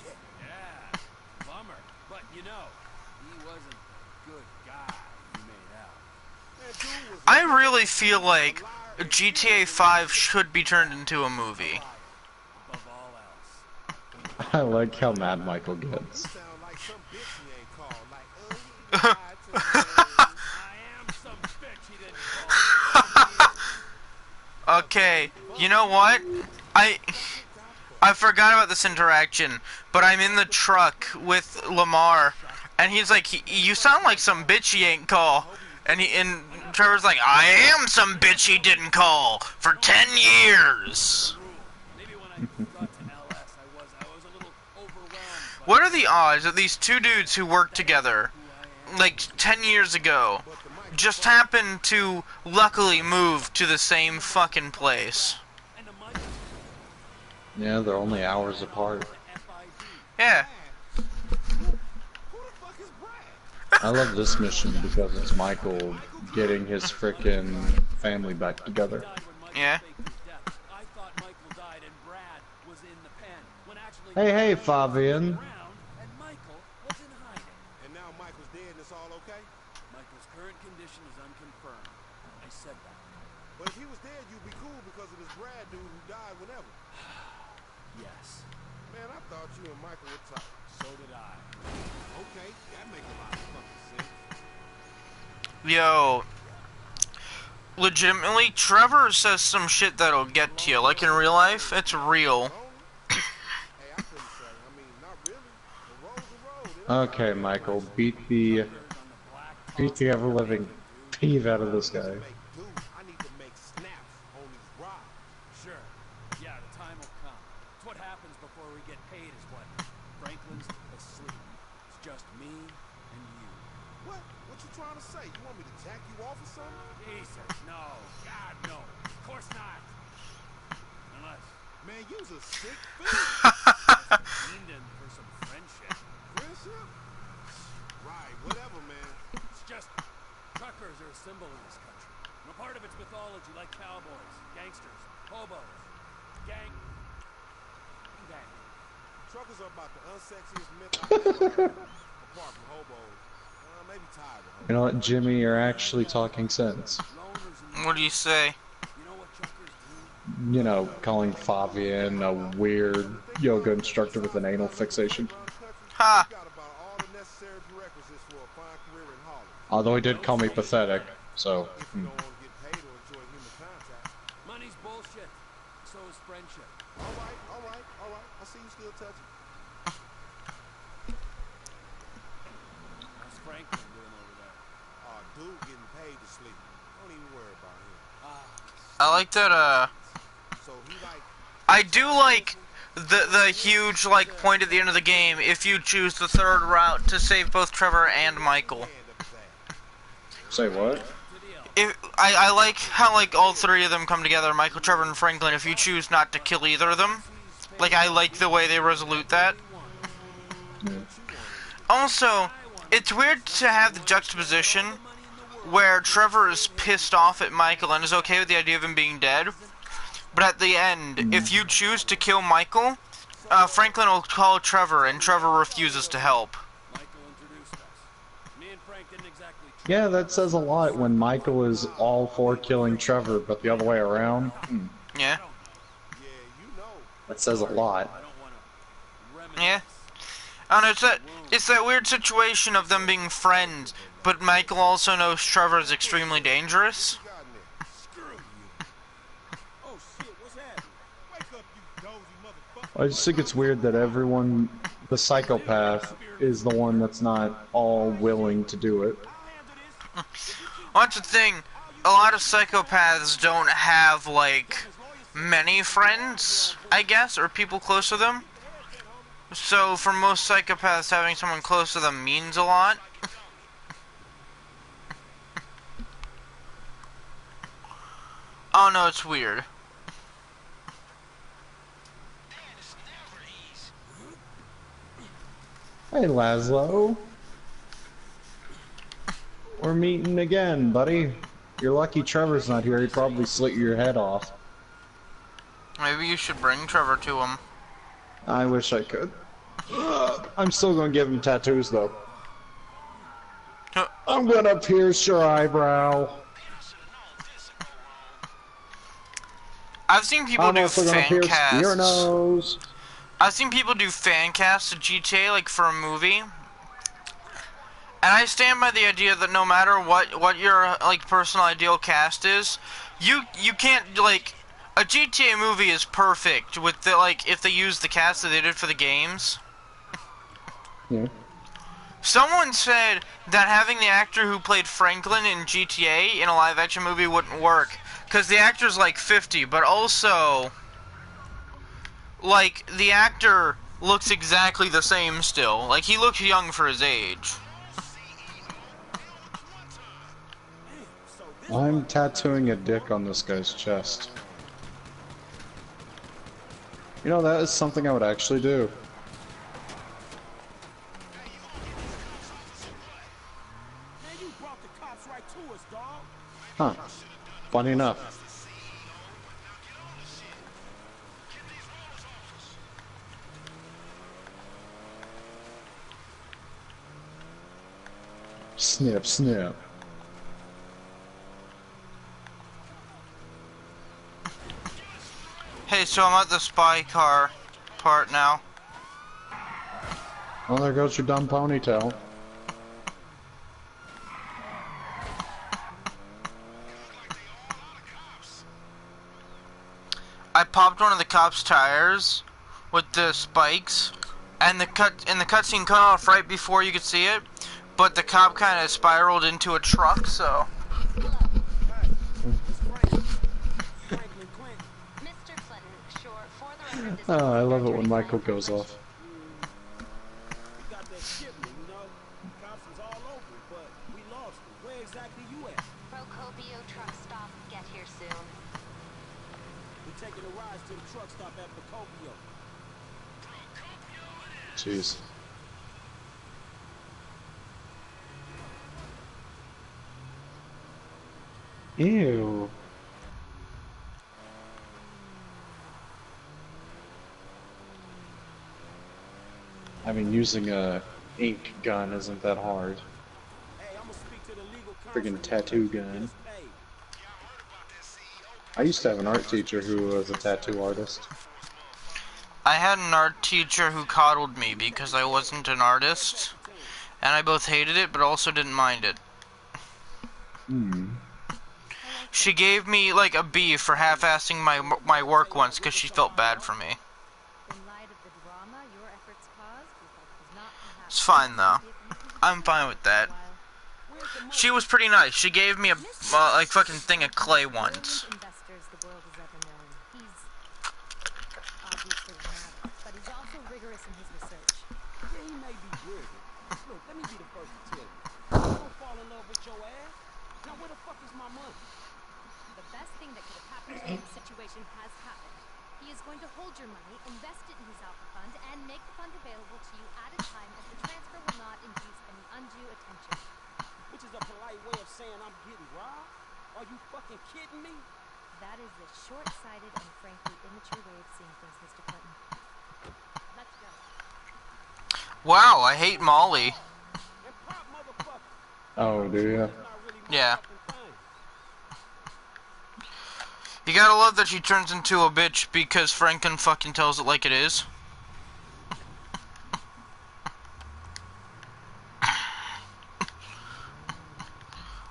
Shit. Yeah, bummer. But you know, he wasn't the good guy you made out. That dude was I really feel like GTA 5 should be turned into a movie. Above all else. I like how mad Michael gets. sound like some bitch he ain't called. Like, he lied to me. I am some bitch he didn't call. Okay, you know what? I forgot about this interaction, but I'm in the truck with Lamar, and he's like, "You sound like some bitch he ain't call," and Trevor's like, "I am some bitch he didn't call for 10 years." Maybe when I got to LS, I was a little overwhelmed. What are the odds that these two dudes who worked together, like 10 years ago, just happened to luckily move to the same fucking place? And the Michael Yeah, they're only hours apart. FID. Yeah. Who the fuck is Brad? I love this mission because it's Michael getting his frickin' family back together. Died when Michael Yeah. faked his death. I thought Michael died and Brad was in the pen. When actually Hey, Brad was Fabian. around and Michael was in hiding. And now Michael's dead and it's all okay? Michael's current condition is unconfirmed. I said that. But if he was dead, you'd be cool because of this Brad dude who died whenever. Yes. Man, I thought you and Michael were tight. So did I. Okay, that makes a lot of fucking sense. Yo, legitimately, Trevor says some shit that'll get to you. Like in real life, it's real. Hey, I couldn't say. I mean, not really. The road's a road. It ain't Okay, Michael, beat the ever-living peeve out of this guy. make do. I need to make snaps on these rides. Sure. Yeah, the time will come. It's what happens before we get paid is what? Franklin's asleep. It's just me and you. What? What you trying to say? You want me to jack you off or something? Jesus, no. God, no. Of course not. Unless Man, you's a sick fiend. Linden for some friendship. Friendship? Right, whatever, man. It's just truckers are a symbol in this country. And a part of its mythology, like cowboys, gangsters, hobos, gang. Truckers are about the unsexiest myth I've ever heard. Apart from hobos. Maybe tired of hobos. You know what, Jimmy, you're actually talking sense. Loners and What do you say? you know what truckers do? You know, calling Fabian a weird yoga instructor with an anal fixation. Ha! Got about all the necessary prerequisites for a fine career in Holland. Although he did call me pathetic, so... If you don't want to get paid or enjoy human contact. Money's bullshit. So is friendship. All right. I see you still touching. How's Franklin doing over there? Dude getting paid to sleep. Don't even worry about him. I like that, So he like, I do like the huge, like, point at the end of the game if you choose the third route to save both Trevor and Michael. hand up his ass. Say what? I like how, like, all three of them come together, Michael, Trevor, and Franklin, if you choose not to kill either of them. Like, I like the way they resolute that. Also, it's weird to have the juxtaposition where Trevor is pissed off at Michael and is okay with the idea of him being dead. But at the end, if you choose to kill Michael, Franklin will call Trevor, and Trevor refuses to help. Michael introduced us. Me and Frank didn't exactly Yeah, that says a lot when Michael is all for killing Trevor, but the other way around. Yeah? Yeah, you know. That says a lot. I don't want to reminisce. Yeah? I don't know, it's that weird situation of them being friends, but Michael also knows Trevor is extremely dangerous. Got in there. Screw you. Oh shit, what's happening? Wake up, you dozy motherfucker. I just think it's weird that everyone, the psychopath, is the one that's not all willing to do it. Well, that's the thing, a lot of psychopaths don't have, like, many friends, I guess, or people close to them. So, for most psychopaths, having someone close to them means a lot. Oh no, it's weird. Hey, Laszlo. We're meeting again, buddy. You're lucky Trevor's not here. He'd probably slit your head off. Maybe you should bring Trevor to him. I wish I could. I'm still gonna give him tattoos, though. I'm gonna pierce your eyebrow. I've seen people I'm do also gonna fan pierce casts. your nose. I've seen people do fan casts of GTA, like, for a movie. And I stand by the idea that no matter what your, like, personal ideal cast is, you can't, like, a GTA movie is perfect with the, like, if they use the cast that they did for the games. Yeah. Someone said that having the actor who played Franklin in GTA in a live-action movie wouldn't work, because the actor's, like, 50, but also, like, the actor looks exactly the same still. Like, he looks young for his age. I'm tattooing a dick on this guy's chest. You know, that is something I would actually do. Man, you brought the cops right to us, dog. Huh. Funny enough. Snip, snip. Hey, so I'm at the spy car part now. Well, there goes your dumb ponytail. popped one of the cops' tires with the spikes, and the cutscene cut off right before you could see it, but the cop kind of spiraled into a truck, so. Franklin Clinton. Mr. Clinton, sure, for the record, this Oh, I is love it when surgery Michael plan goes off. We got that shipment, you know. Cops was all over it, but we lost it. Where exactly you at? Procopio truck stop. Get here soon. We're taking a ride to the truck stop at Procopio. Jeez. Ew. I mean, using a ink gun isn't that hard. Hey, I'm gonna speak to the legal Friggin' counsel. tattoo gun. I used to have an art teacher who was a tattoo artist. I had an art teacher who coddled me because I wasn't an artist, and I both hated it but also didn't mind it. She gave me like a B for half-assing my work once because she felt bad for me. In light of the drama your efforts caused, we felt it was not perhaps It's fine though. I'm fine with that. She was pretty nice. She gave me a like fucking thing of clay once. investors the world has ever known. He's obviously an addict, but he's also rigorous in his research. Yeah, he may be brilliant. Look, let me be the first to tell you. I don't fall in love with your ass. Now where the fuck is my money? The best thing that could have happened to this situation has happened. He is going to hold your money, invest it in his alpha fund, and make the fund available to you at a time as the transfer will not induce any undue attention. Which is a polite way of saying I'm getting robbed? Are you fucking kidding me? That is a short-sighted and frankly immature way of seeing things, Mr. Clinton. Let's go. Wow, I hate Molly. And pop motherfucker. Oh, do ya? That's not really my Yeah. fucking thing. You gotta love that she turns into a bitch because Franklin fucking tells it like it is.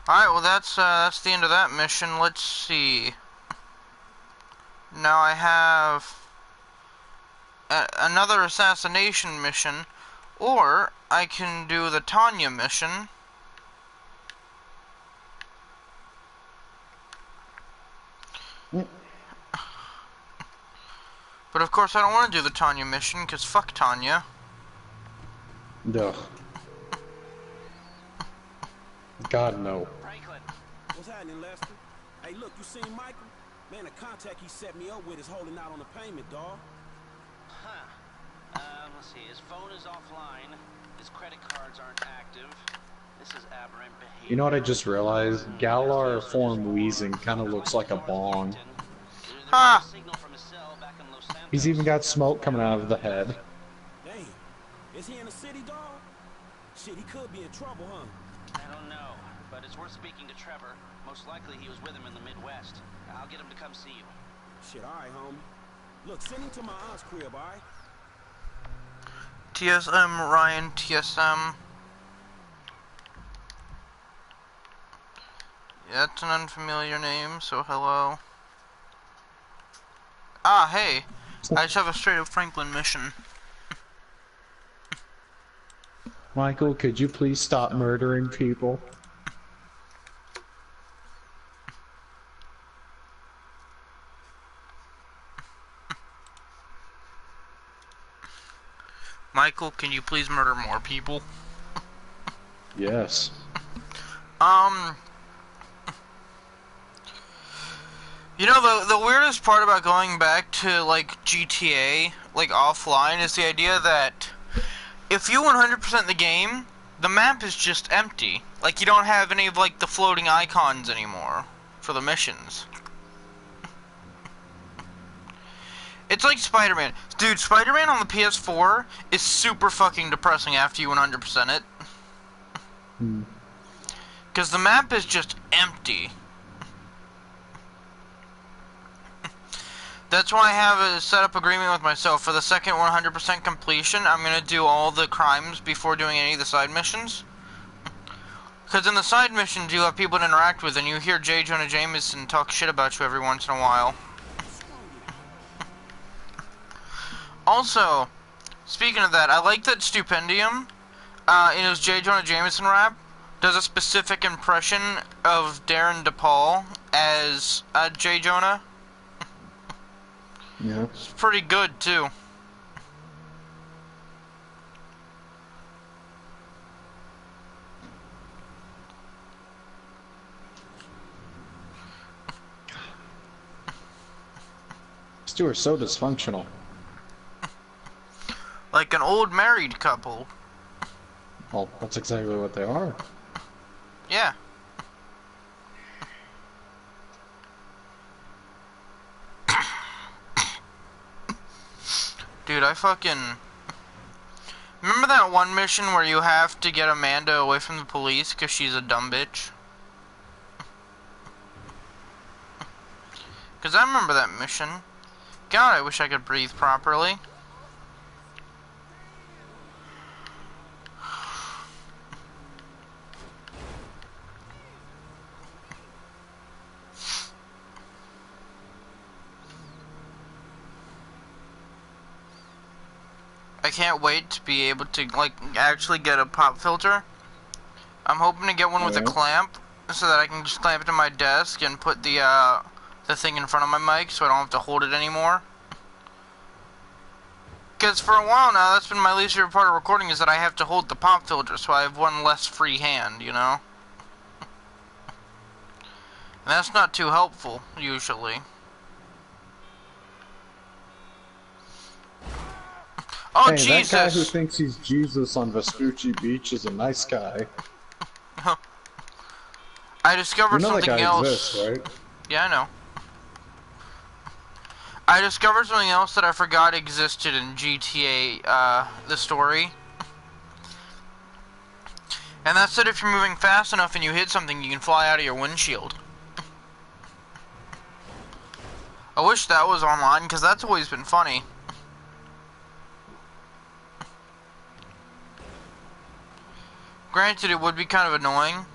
Alright, well that's the end of that mission. Let's see. Now I have another assassination mission, or I can do the Tanya mission. But of course I don't want to do the Tanya mission, because fuck Tanya. Ugh. God, no. Franklin. What's happening, Lester? Hey, look, you seen Michael? Man, the contact he set me up with is holding out on the payment, dawg. Huh. Let's see. His phone is offline. His credit cards aren't active. This is aberrant behavior. You know what I just realized? Galar form wheezing kind of looks like a bong. Ha! He's even got smoke coming out of the head. Damn. Is he in the city, dawg? Shit, he could be in trouble, huh? I don't know, but it's worth speaking to Trevor. Most likely he was with him in the Midwest. I'll get him to come see you. Shit, alright, homie. Look, send him to my aunt's crib, alright? TSM, Ryan, TSM. Yeah, that's an unfamiliar name, so hello. Ah, hey. I just have a straight up Franklin mission. Michael, could you please stop murdering people? Michael, can you please murder more people? Yes. You know, the weirdest part about going back to, like, GTA, like, offline, is the idea that if you 100% the game, the map is just empty. Like, you don't have any of, like, the floating icons anymore for the missions. It's like Spider-Man. Dude, Spider-Man on the PS4 is super fucking depressing after you 100% it. Because the map is just empty. That's why I have a set-up agreement with myself. For the second 100% completion, I'm going to do all the crimes before doing any of the side missions. Because in the side missions, you have people to interact with, and you hear J. Jonah Jameson talk shit about you every once in a while. Also, speaking of that, I like that Stupendium, in his J. Jonah Jameson rap, does a specific impression of Darren DePaul as J. Jonah. Yeah. It's pretty good, too. These two are so dysfunctional. Like an old married couple. Well, that's exactly what they are. Yeah. Dude, I fucking... Remember that one mission where you have to get Amanda away from the police because she's a dumb bitch? Because I remember that mission. God, I wish I could breathe properly. I can't wait to be able to, like, actually get a pop filter. I'm hoping to get one with a clamp, so that I can just clamp it to my desk and put the thing in front of my mic, so I don't have to hold it anymore. Because for a while now, that's been my least favorite part of recording, is that I have to hold the pop filter, so I have one less free hand, you know? And that's not too helpful, usually. Oh, hey, Jesus! That guy who thinks he's Jesus on Vespucci Beach is a nice guy. I discovered You know something that guy else. exists, right? Yeah, I know. I discovered something else that I forgot existed in GTA, the story. And that's that if you're moving fast enough and you hit something, you can fly out of your windshield. I wish that was online, because that's always been funny. Granted, it would be kind of annoying.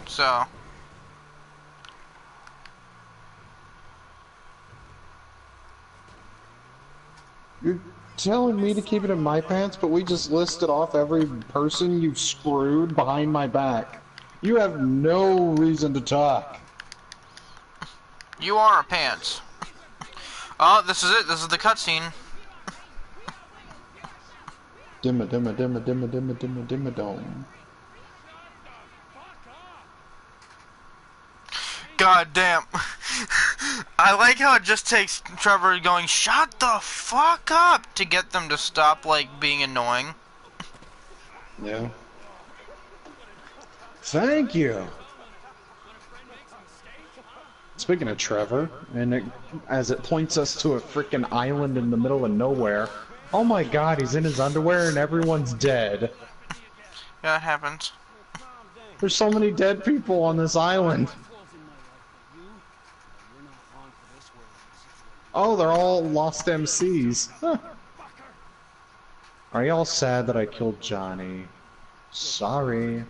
So... You're telling me to keep it in my pants, but we just listed off every person you've screwed behind my back. You have no reason to talk. You are a pants. Oh, this is it. This is the cutscene. Dimma dimma dimma dimma dimma dimma dimma dome. God damn. I like how it just takes Trevor going, "Shut the fuck up," to get them to stop, like, being annoying. Yeah. Thank you. Speaking of Trevor, and as it points us to a freaking island in the middle of nowhere. Oh my god, he's in his underwear and everyone's dead. Yeah, it happens. There's so many dead people on this island. Oh, they're all lost MCs. Huh. Are y'all sad that I killed Johnny? Sorry.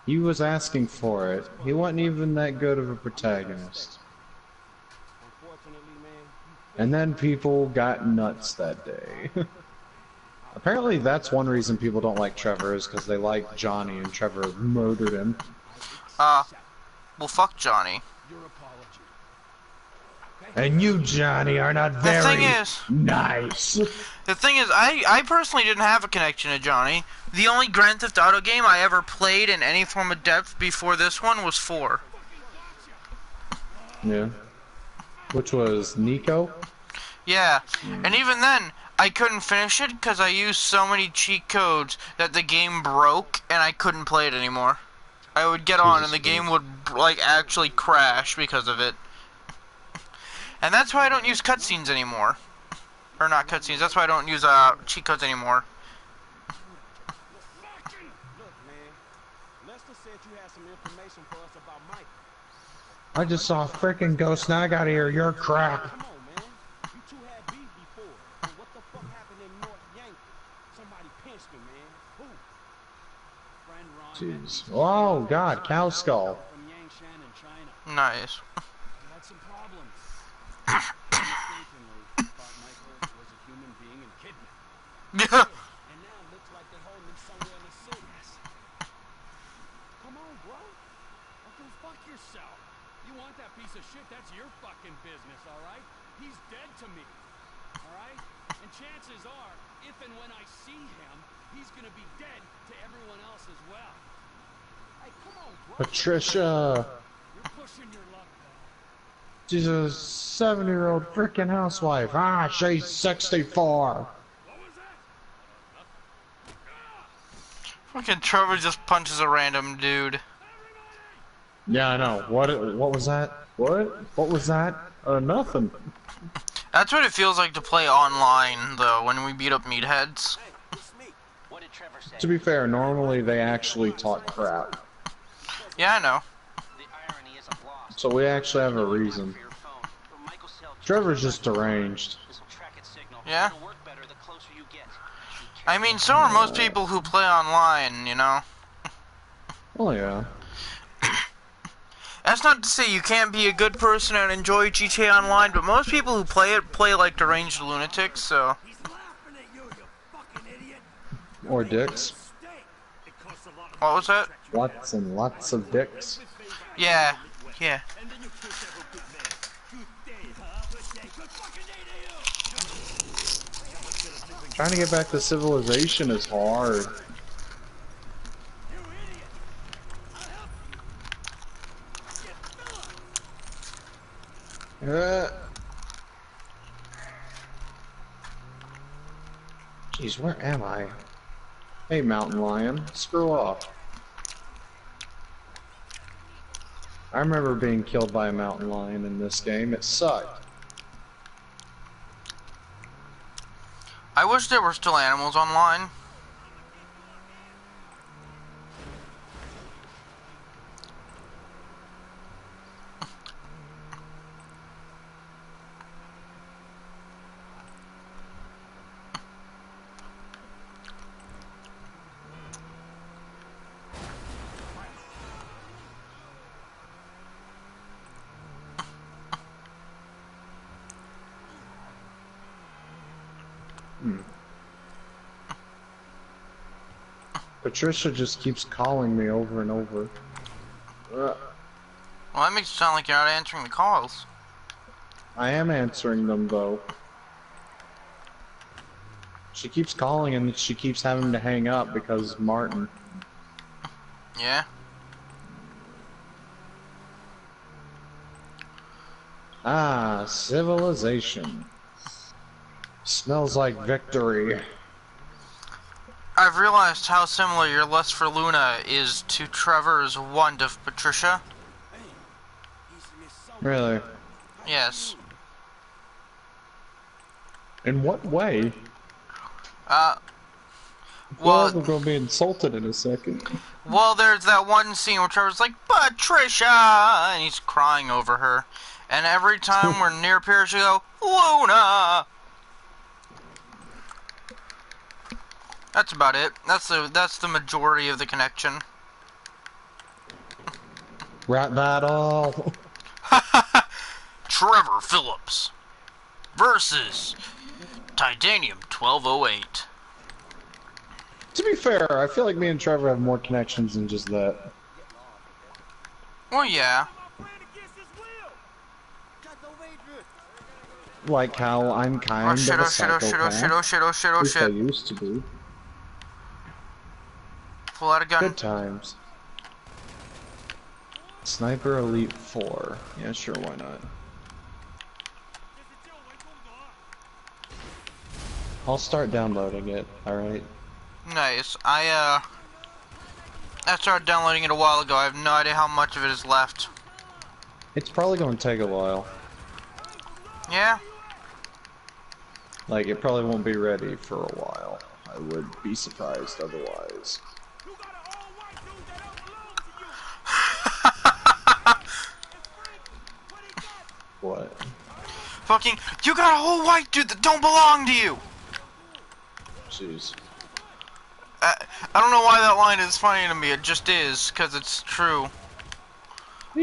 He was asking for it. He wasn't even that good of a protagonist. And then people got nuts that day. Apparently that's one reason people don't like Trevor, is because they like Johnny and Trevor murdered him. Well, fuck Johnny. And you, Johnny, are not very nice. The thing is, I personally didn't have a connection to Johnny. The only Grand Theft Auto game I ever played in any form of depth before this one was 4. Yeah. Which was Nico? Yeah, and even then, I couldn't finish it because I used so many cheat codes that the game broke and I couldn't play it anymore. I would get on and the game would, like, actually crash because of it. And that's why I don't use cutscenes anymore. Or not cutscenes, that's why I don't use cheat codes anymore. I just saw a freaking ghost snag out of here, you're crap. Jeez. Oh god, cow skull. Nice. Yeah. And now it looks like they're holding him somewhere in the city. Come on, bro. Well, go fuck yourself. You want that piece of shit, that's your fucking business, alright? He's dead to me. Alright? And chances are, if and when I see him, he's gonna be dead to everyone else as well. Hey, come on, bro. Patricia! You're pushing your luck, though. She's a 7-year-old freaking housewife. Ah, she's 64. What was that? Fucking Trevor just punches a random dude. Yeah, I know. What was that? What was that? Nothing. That's what it feels like to play online, though, when we beat up meatheads. Hey, it's me. What did Trevor say? To be fair, normally they actually talk crap. Yeah, I know. The irony isn't lost. So we actually have a reason. For your phone. But Michael Cell Trevor's just deranged. This'll track its signal. Yeah. It'll work better the closer you get. I mean, so are most people who play online, you know? Oh yeah. That's not to say you can't be a good person and enjoy GTA Online, but most people who play it play like deranged lunatics, so... He's laughing at you, you fucking idiot. Or dicks. It costs a lot of What was that? Lots and lots of dicks. Yeah, yeah. And then you kiss every good man. Good day, huh? Good day. Good fucking day to you. Trying to get back to civilization is hard. You idiot. I'll help you. Jeez, where am I? Hey, mountain lion, screw off. I remember being killed by a mountain lion in this game. It sucked. I wish there were still animals online. Patricia just keeps calling me over and over. Well, that makes it sound like you're not answering the calls. I am answering them though. She keeps calling and she keeps having to hang up because Martin. Yeah? Ah, civilization. Smells like victory. I've realized how similar your lust for Luna is to Trevor's want of Patricia. Really? Yes. In what way? Well, I'm gonna be insulted in a second. well, there's that one scene where Trevor's like, Patricia! And he's crying over her. And every time we're near Pierce, you go, Luna! That's about it. That's the majority of the connection. Rat battle. Trevor Phillips versus Titanium 1208. To be fair, I feel like me and Trevor have more connections than just that. Well, yeah. Like how I'm kind of a psychopath. At least I used to be. Pull out a gun. Good times. Sniper Elite 4. Yeah, sure, why not? I'll start downloading it, alright? Nice. I started downloading it a while ago. I have no idea how much of it is left. It's probably gonna take a while. Yeah? Like, it probably won't be ready for a while. I would be surprised otherwise. What? Fucking, you got a whole white dude that don't belong to you! Jeez. I don't know why that line is funny to me, it just is, because it's true.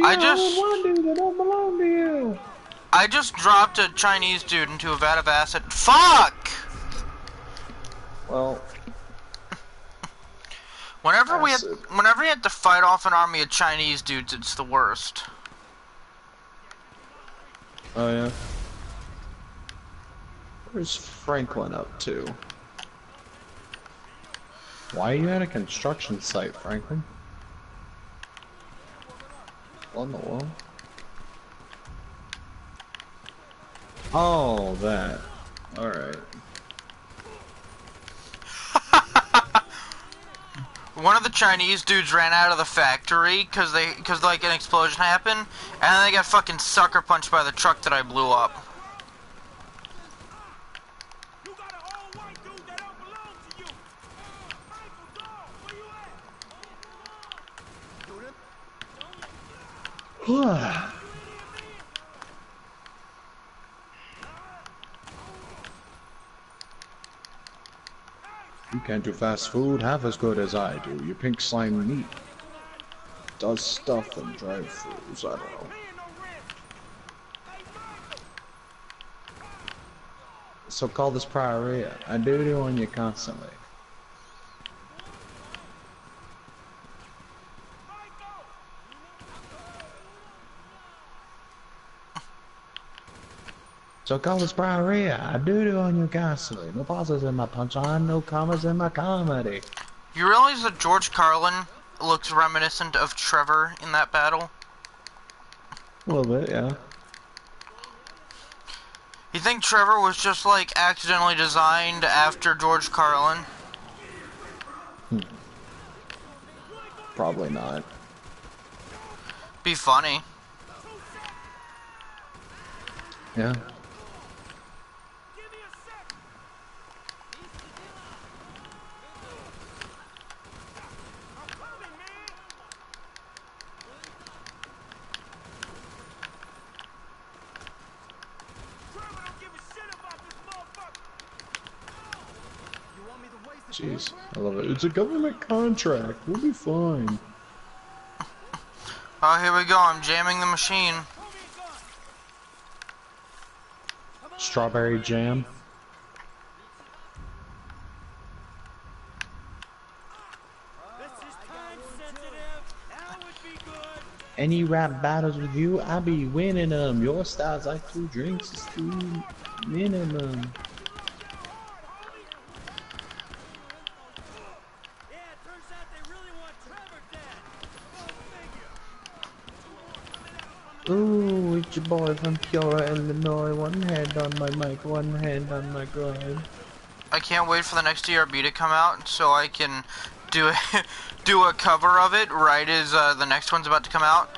I just dropped a Chinese dude into a vat of acid. Fuck! Well, Whenever acid. whenever you have to fight off an army of Chinese dudes, it's the worst. Oh yeah. Where's Franklin up to? Why are you at a construction site, Franklin? What in the world? Oh, that. Alright. One of the Chinese dudes ran out of the factory because like an explosion happened, and then they got fucking sucker punched by the truck that I blew up. You got an old white dude that don't belong to you. Michael, dog, where you at? You can't do fast food half as good as I do. Your pink slime meat does stuff and drive-thrus. I don't know. So call this Prioria. I do on you constantly. So call this Prioria. I do on you constantly. No pauses in my punchline, no commas in my comedy. You realize that George Carlin looks reminiscent of Trevor in that battle? A little bit, yeah. You think Trevor was just like accidentally designed after George Carlin? Probably not. Be funny. Yeah. Jeez, I love it. It's a government contract. We'll be fine. Oh, here we go. I'm jamming the machine. Strawberry jam. Any rap battles with you, I be winning them. Your style's like 2 drinks is 2 minimum. Ooh, it's your boy from Peoria, Illinois. One hand on my mic, one hand on my grind. I can't wait for the next DRB to come out so I can do a, do a cover of it right as the next one's about to come out.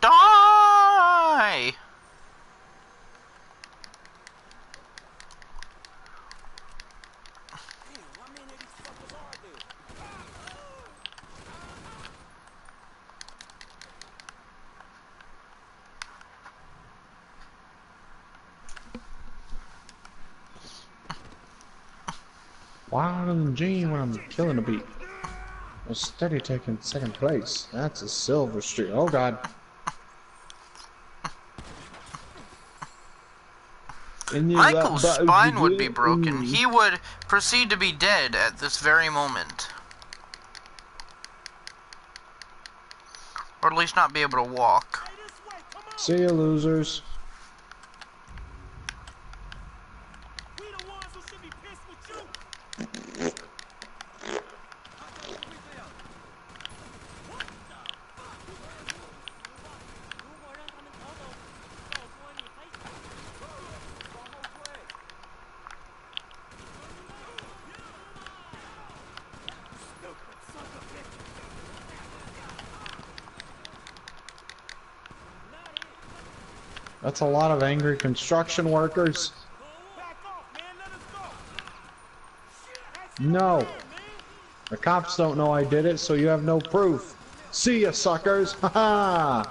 Die! Wild and Gene when I'm killing a beat. A steady taking 2nd place. That's a silver streak. Oh god. Michael's spine would be broken. He would proceed to be dead at this very moment. Or at least not be able to walk. See ya, losers. That's a lot of angry construction workers. No. The cops don't know I did it, so you have no proof. See ya, suckers. Haha.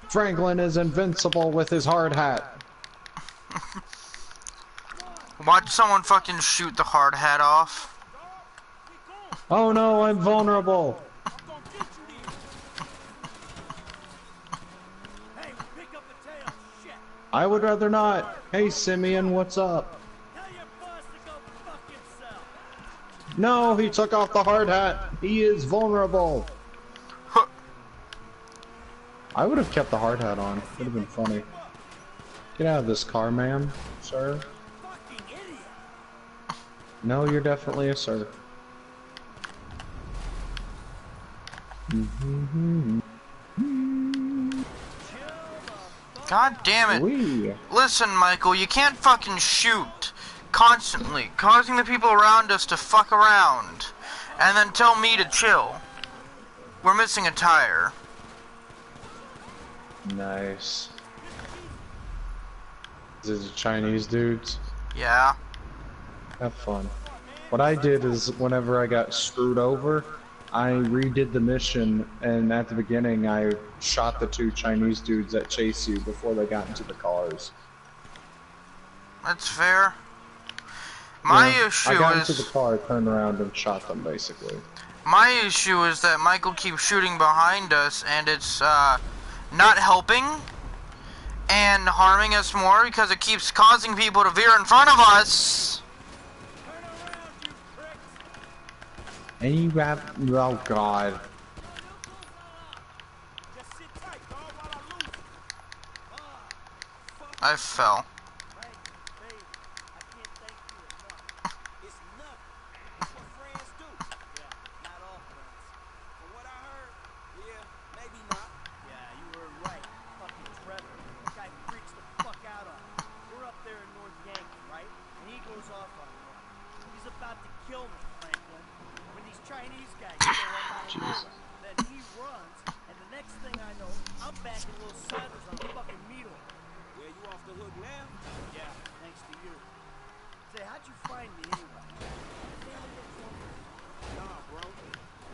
Franklin is invincible with his hard hat. Watch someone fucking shoot the hard hat off. Oh no, I'm vulnerable. I'm gonna get you then. Hey, pick up the tail. Shit. I would rather not. Hey, Simeon, what's up? Tell your boss to go fuck himself. No, he took off the hard hat. He is vulnerable. I would have kept the hard hat on. Would have been funny. Get out of this car, ma'am, sir. Fucking idiot. No, you're definitely a sir. God damn it. Wee. Listen, Michael, you can't fucking shoot constantly, causing the people around us to fuck around, and then tell me to chill. We're missing a tire. Nice. Is it Chinese dudes? Yeah. Have fun. What I did is, whenever I got screwed over, I redid the mission, and at the beginning I shot the 2 Chinese dudes that chase you before they got into the cars. That's fair. My Yeah, issue I got is... into the car, turned around, and shot them, basically. My issue is that Michael keeps shooting behind us, and it's, not helping, and harming us more, because it keeps causing people to veer in front of us. Any rap? Oh god. Just sit tight, dog, while I lose it. I fell. It's nothing. It's what friends do. Yeah, not all friends. From what I heard, yeah, maybe not. Yeah, you were right. Fucking Trevor. That guy freaks the fuck out on me. We're up there in North Yankee, right? And he goes off on me. He's about to kill me, Franklin. When these Chinese guys show up out of nowhere, then he runs, and the next thing I know, I'm back in Little Sanders on a fucking meter. Yeah, you off the hook now? Yeah, thanks to you. Say, how'd you find me anyway? Nah, bro.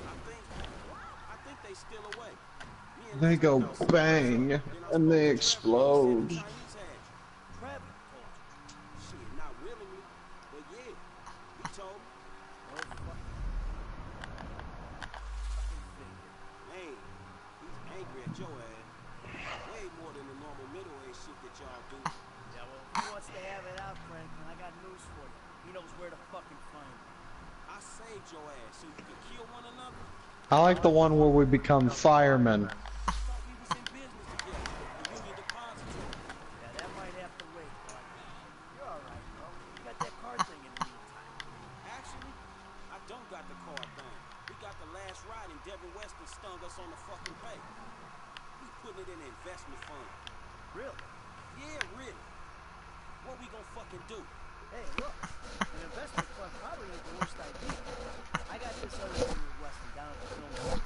I think they still away. Me and They Lisa go know some bang, stuff. Then I and they spoke to Trevor, explode. he said the Chinese had you. Trevor told you. Shit, not willingly, but yeah, he told me. Oh, fuck. Man, he's angry at your ass. Way more than the normal middle-aged shit that y'all do. Yeah, well, if he wants to have it out, Franklin, I got news for you. He knows where to fucking find me. I saved your ass so you could kill one another. I like the one where we become firemen. Thought we was in business together. The Union Depository. Yeah, that might have to wait, but you're alright, bro. You got that card thing in the meantime. Actually, I don't got the card thing. We got the last ride and Devin Weston stung us on the fucking pay. He's putting it in an investment fund. Really? Yeah, really. What we gonna fucking do? Hey, look. An investment fund probably ain't the worst idea. I got this other thing with Weston down at the film school.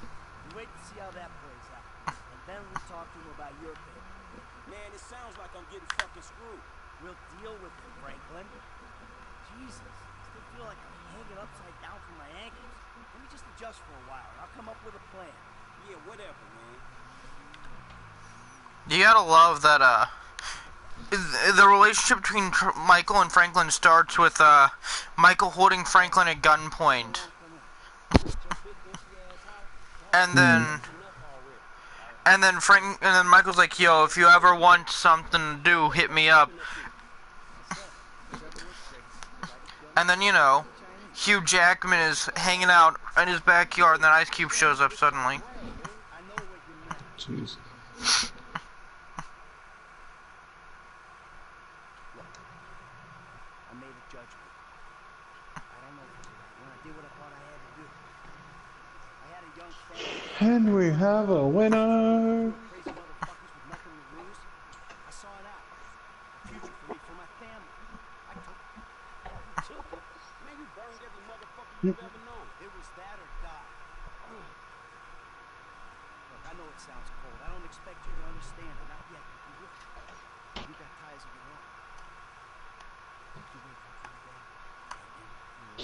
We wait to see how that plays out. And then we talk to him about your paper. Man, it sounds like I'm getting fucking screwed. We'll deal with it, Franklin. Jesus, I still feel like I'm hanging upside down from my ankles. Let me just adjust for a while, and I'll come up with a plan. Yeah, whatever, man. You gotta love that, the relationship between Michael and Franklin starts with, Michael holding Franklin at gunpoint. And then... And then Michael's like, yo, if you ever want something to do, hit me up. And then, you know, Hugh Jackman is hanging out in his backyard, and then Ice Cube shows up suddenly. Jeez. I made a judgment. I don't know when I did what I thought I had to do. I had a young friend. And we have a winner. Crazy motherfuckers with nothing to lose. I saw it out. A future for me, for my family. I took it. Man, you burned every motherfucker you've ever known. It was that or die. Look, I know it sounds cold. I don't expect you to understand it. Not yet. You will. You got ties of your own. You wait for one day,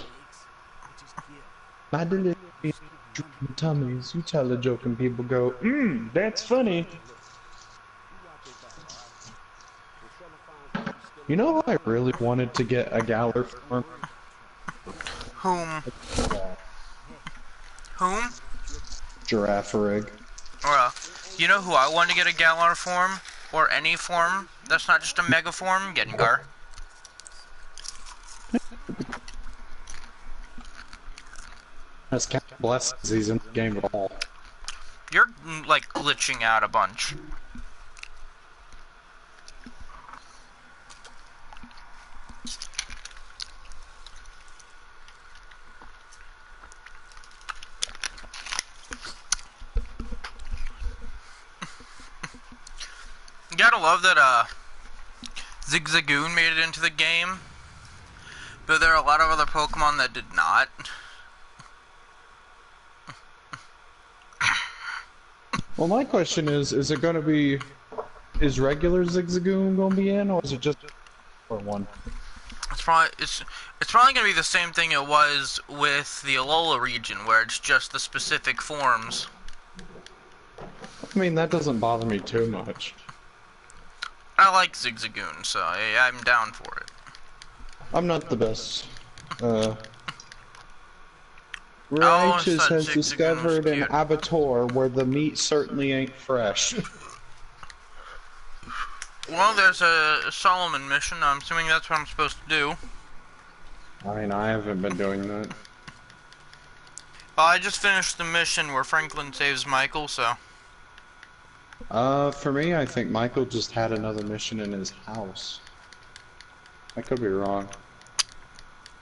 and your legs, they just give. My delivery tummies. You tell the joke and people go, that's funny. You know, I really wanted to get a Galler farm. Whom? Whom? Giraffe rig. You know who I want to get a Galar form? Or any form? That's not just a mega form? Gengar. That's kind of blessings he's in the game at all. You're, like, glitching out a bunch. You gotta love that, Zigzagoon made it into the game. But there are a lot of other Pokemon that did not. Well, my question is it gonna be... Is regular Zigzagoon gonna be in, or is it just for one? It's probably gonna be the same thing it was with the Alola region, where it's just the specific forms. I mean, that doesn't bother me too much. I like Zigzagoon, so I'm down for it. I'm not the best. I Raichous thought has Zigzagoon was discovered an cute. abattoir where the meat certainly ain't fresh. Well, there's a Solomon mission. I'm assuming that's what I'm supposed to do. I mean, I haven't been doing that. Well, I just finished the mission where Franklin saves Michael, so... For me, I think Michael just had another mission in his house. I could be wrong.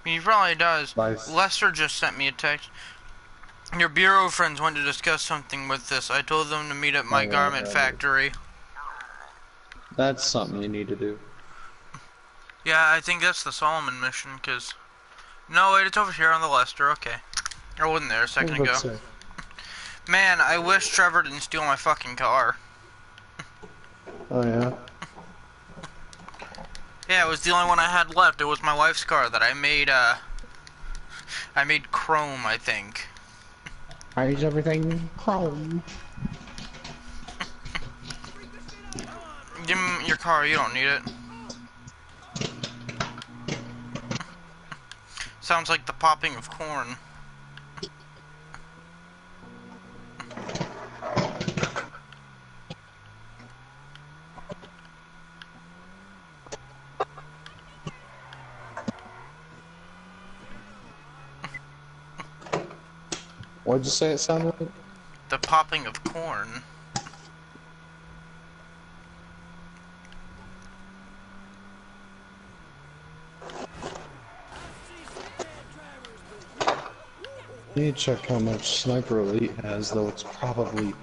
He probably does. Nice. Lester just sent me a text. Your bureau friends want to discuss something with this. I told them to meet at my Oh, garment yeah. factory. That's something you need to do. Yeah, I think that's the Solomon mission, because... No, wait, it's over here on the Lester, okay. I wasn't there a second ago. Man, I wish Trevor didn't steal my fucking car. Oh, yeah? Yeah, it was the only one I had left. It was my wife's car that I made chrome, I think. Why is everything chrome? Give me your car, you don't need it. Sounds like the popping of corn. What'd you say it sounded like? The popping of corn. I need to check how much Sniper Elite has, though it's probably...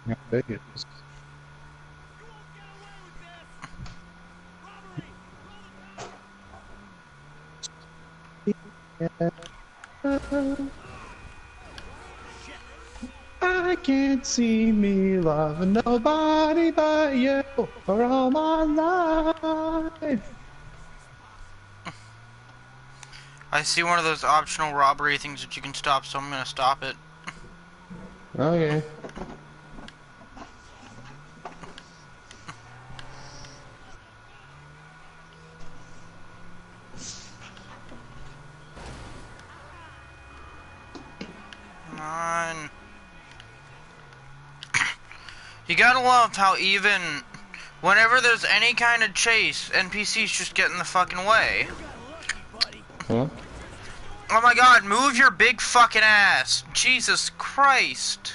How big it is. I can't see me loving nobody but you for all my life. I see one of those optional robbery things that you can stop, so I'm gonna stop it. Okay. Come on. You gotta love how even whenever there's any kind of chase, NPCs just get in the fucking way. Huh? Oh my god, move your big fucking ass. Jesus Christ.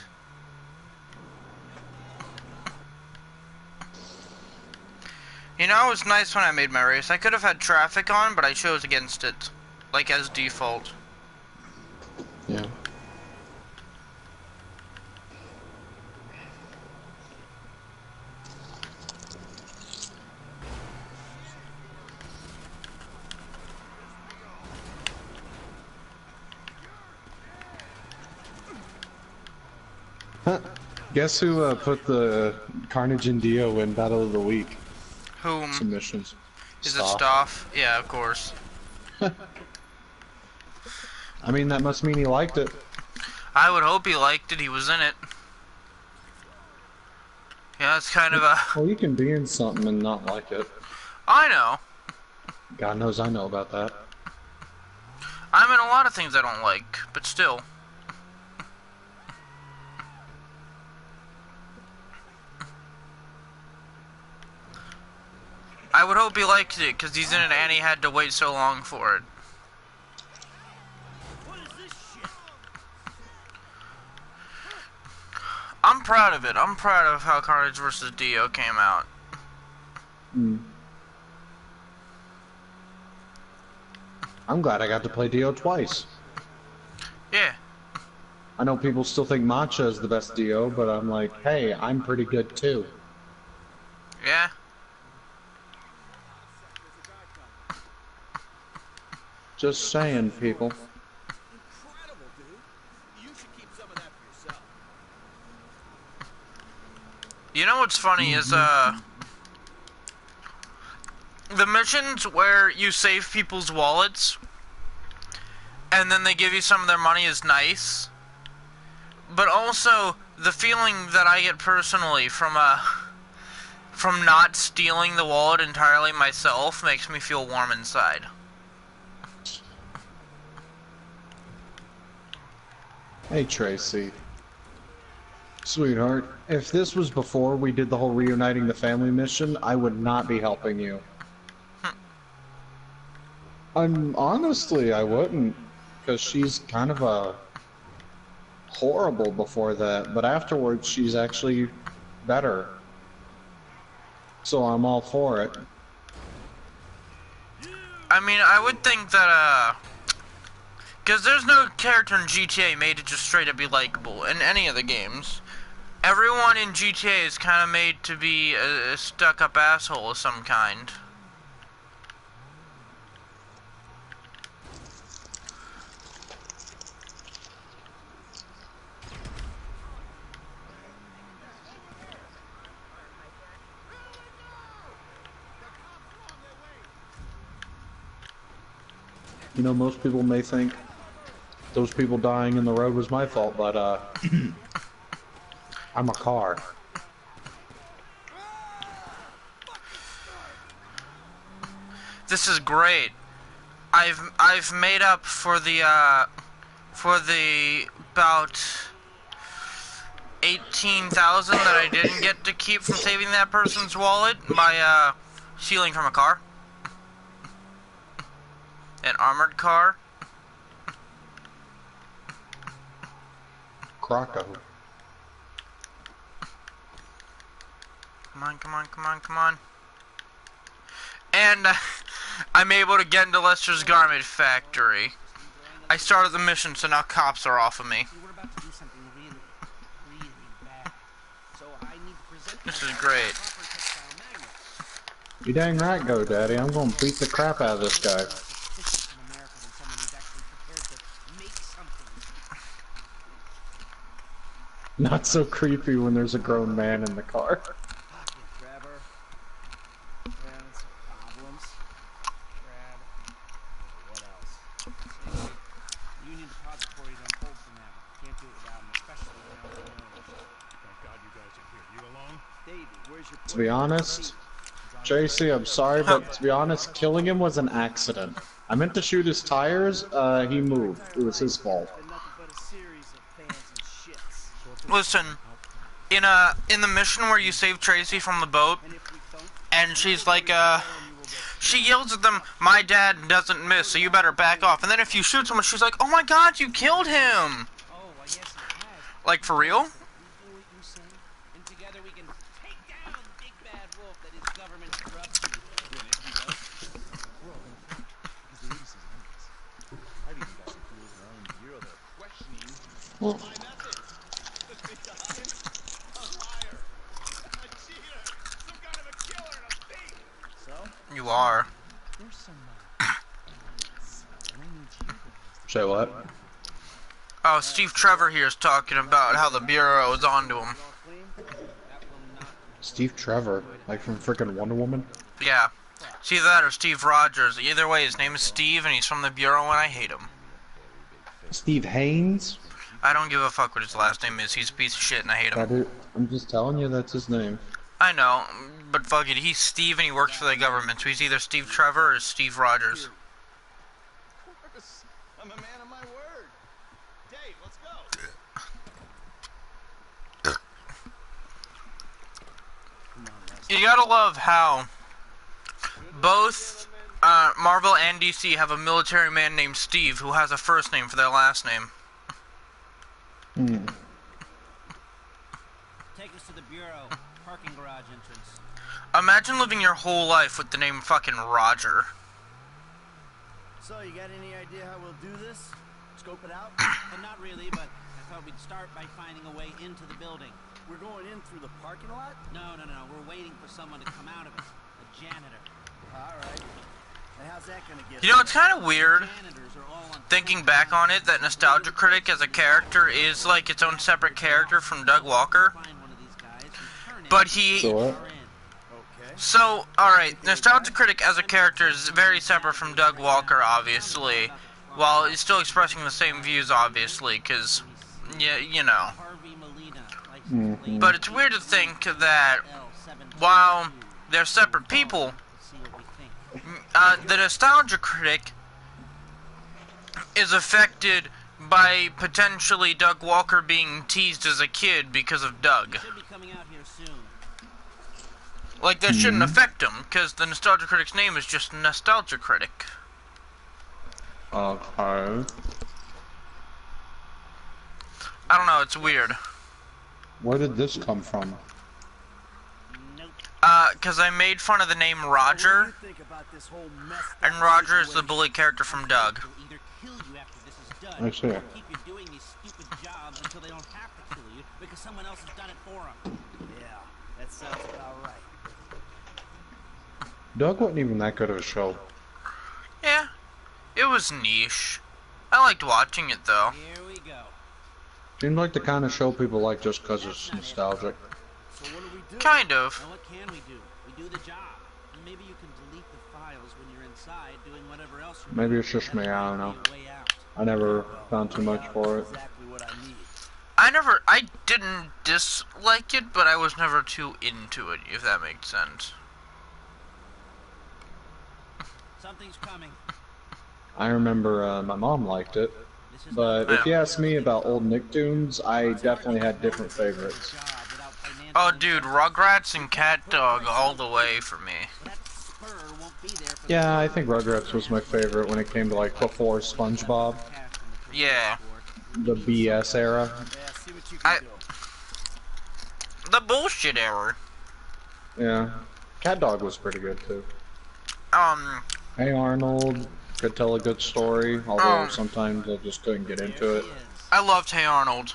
You know, it was nice when I made my race. I could have had traffic on, but I chose against it. Like, as default. Yeah. Huh. Guess who put the Carnage and Dio in Battle of the Week Whom? submissions? Is it Stoff? Yeah, of course. I mean, that must mean he liked it. I would hope he liked it. He was in it. Yeah, it's kind of a... Well, you can be in something and not like it. I know. God knows I know about that. I'm in a lot of things I don't like, but still. I would hope he liked it, because he's in it and he had to wait so long for it. What is this shit? I'm proud of it. I'm proud of how Carnage vs. Dio came out. I'm glad I got to play Dio twice. Yeah. I know people still think Matcha is the best Dio, but I'm like, hey, I'm pretty good too. Yeah. Just saying, people. Incredible, dude. You should keep some of that for yourself. You know what's funny is, the missions where you save people's wallets and then they give you some of their money is nice. But also, the feeling that I get personally from not stealing the wallet entirely myself makes me feel warm inside. Hey, Tracy. Sweetheart, if this was before we did the whole reuniting the family mission, I would not be helping you. Honestly, I wouldn't, because she's kind of a horrible before that, but afterwards she's actually better. So I'm all for it. I mean, I would think that, because there's no character in GTA made to just straight up be likable in any of the games. Everyone in GTA is kind of made to be a stuck-up asshole of some kind. You know, most people may think those people dying in the road was my fault, but, I'm a car. This is great. I've made up for the about 18,000 that I didn't get to keep from saving that person's wallet by stealing from a car. An armored car. Croco. Come on, come on, come on, come on. And I'm able to get into Lester's garment factory. I started the mission, so now cops are off of me. We're about to do something really, really bad. So I need to present This is great. proper textile magnet. You dang right, go, Daddy. I'm gonna beat the crap out of this guy. Suspicious in America than someone who's actually prepared to make something. Not so creepy when there's a grown man in the car. Trevor. Friends, problems. Brad. What else? Union Depository's on hold for now. Can't do it without him, especially now we're in. Thank God you guys are here. You alone? Davey, where's your To be honest, JC, I'm sorry, but to be honest, killing him was an accident. I meant to shoot his tires, he moved. It was his fault. been nothing but a series of fans and shits. Listen, in the mission where you save Tracy from the boat, And if we don't, and she's like, she yells at them, "My dad doesn't miss, so you better back off." And then if you shoot someone, she's like, "Oh my God, you killed him!" oh, I guess he has. Like, for real? We do what you say, and together we can take down the big bad wolf that is government corruption. I've even got some tools in our own bureau that are questioning Well, my methods. A liar, a cheater, some kind of a killer and a thief. So, You are. there's some, and I need you guys to say what? Oh, Steve Trevor here is talking about how the Bureau is onto him. all clean. That will not Steve Trevor, like from frickin' Wonder Woman? Yeah. It's either that or Steve Rogers. Either way, his name is Steve, and he's from the Bureau, and I hate him. Steve Haynes? I don't give a fuck what his last name is. He's a piece of shit, and I hate him. I'm just telling you that's his name. I know. but fuck it, he's Steve and he works for the government, so he's either Steve Trevor or Steve Rogers. Of course. I'm a man of my word. Dave, let's go. You gotta love how both Marvel and DC have a military man named Steve who has a first name for their last name. Take us to the bureau. Parking garage entrance. Imagine living your whole life with the name fucking Roger. So, you got any idea how we'll do this? Scope it out? Not really, but I thought we'd start by finding a way into the building. We're going in through the parking lot? No. We're waiting for someone to come out of it. A janitor. Alright. And how's that gonna get You know, it's kind of weird, Janitors are all on thinking back on it, that Nostalgia Critic as a character is like its own separate character from Doug Walker. find one of these guys and turn it But he... So what? in. Okay. So, alright, Nostalgia Critic as a character is very separate from Doug Walker, obviously. While he's still expressing the same views, obviously, because, yeah, you know. Harvey Molina likes to play But it's weird to think that L722. while they're separate people, See what we think. the Nostalgia Critic is affected by potentially Doug Walker being teased as a kid because of Doug. Should be coming out here soon. Like, that shouldn't affect him, because the Nostalgia Critic's name is just Nostalgia Critic. Okay. I don't know, it's weird. Where did this come from? Nope. Because I made fun of the name What Roger, do you think about this whole messed and up Roger is the situation? bully character from Doug. They'll either kill you after this is done, I see. or keep you doing these stupid jobs until they don't have to kill you because someone else has done it for them. Yeah, that sounds about right. Doug wasn't even that good of a show. Yeah, it was niche. I liked watching it, though. Here we go. Seemed like the kind of show people like just because it's nostalgic. So what do we do? Kind of. Now what can we do? We do the job. And maybe you can delete the files when you're inside doing whatever else you're Maybe doing. it's just me, That I don't might know. be a way out. I never found too much for it. Exactly what I need. I didn't dislike it, but I was never too into it, if that makes sense. Something's coming. I remember my mom liked it, This is but Yeah. if you ask me about old Nicktoons, I definitely had different favorites. job without financial Oh, dude, Rugrats and Cat Dog all the way for me. That spur won't be there for Yeah, I think Rugrats was my favorite when it came to like before SpongeBob, cash from the Yeah. the BS era. Yeah, see what you can do. The bullshit era. Yeah, Cat Dog was pretty good too. Hey Arnold, could tell a good story, although sometimes I just couldn't get into it. I loved Hey Arnold.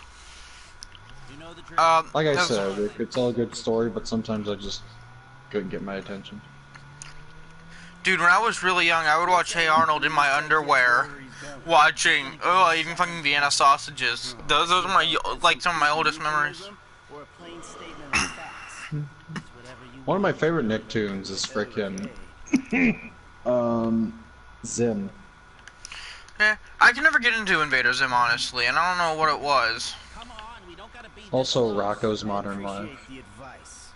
You know the drill. Like I that's- said, it could tell a good story, but sometimes I just couldn't get my attention. Dude, when I was really young, I would watch Hey Arnold in my underwear, watching, even fucking Vienna sausages. Those are my, like, some of my oldest memories. Or a plain statement of facts. It's whatever you One of my favorite Nicktoons is frickin' Zim. Yeah, I can never get into Invader Zim, honestly, and I don't know what it was. Come on, we don't gotta be this Also, close. Rocco's Modern Life. Appreciate the advice.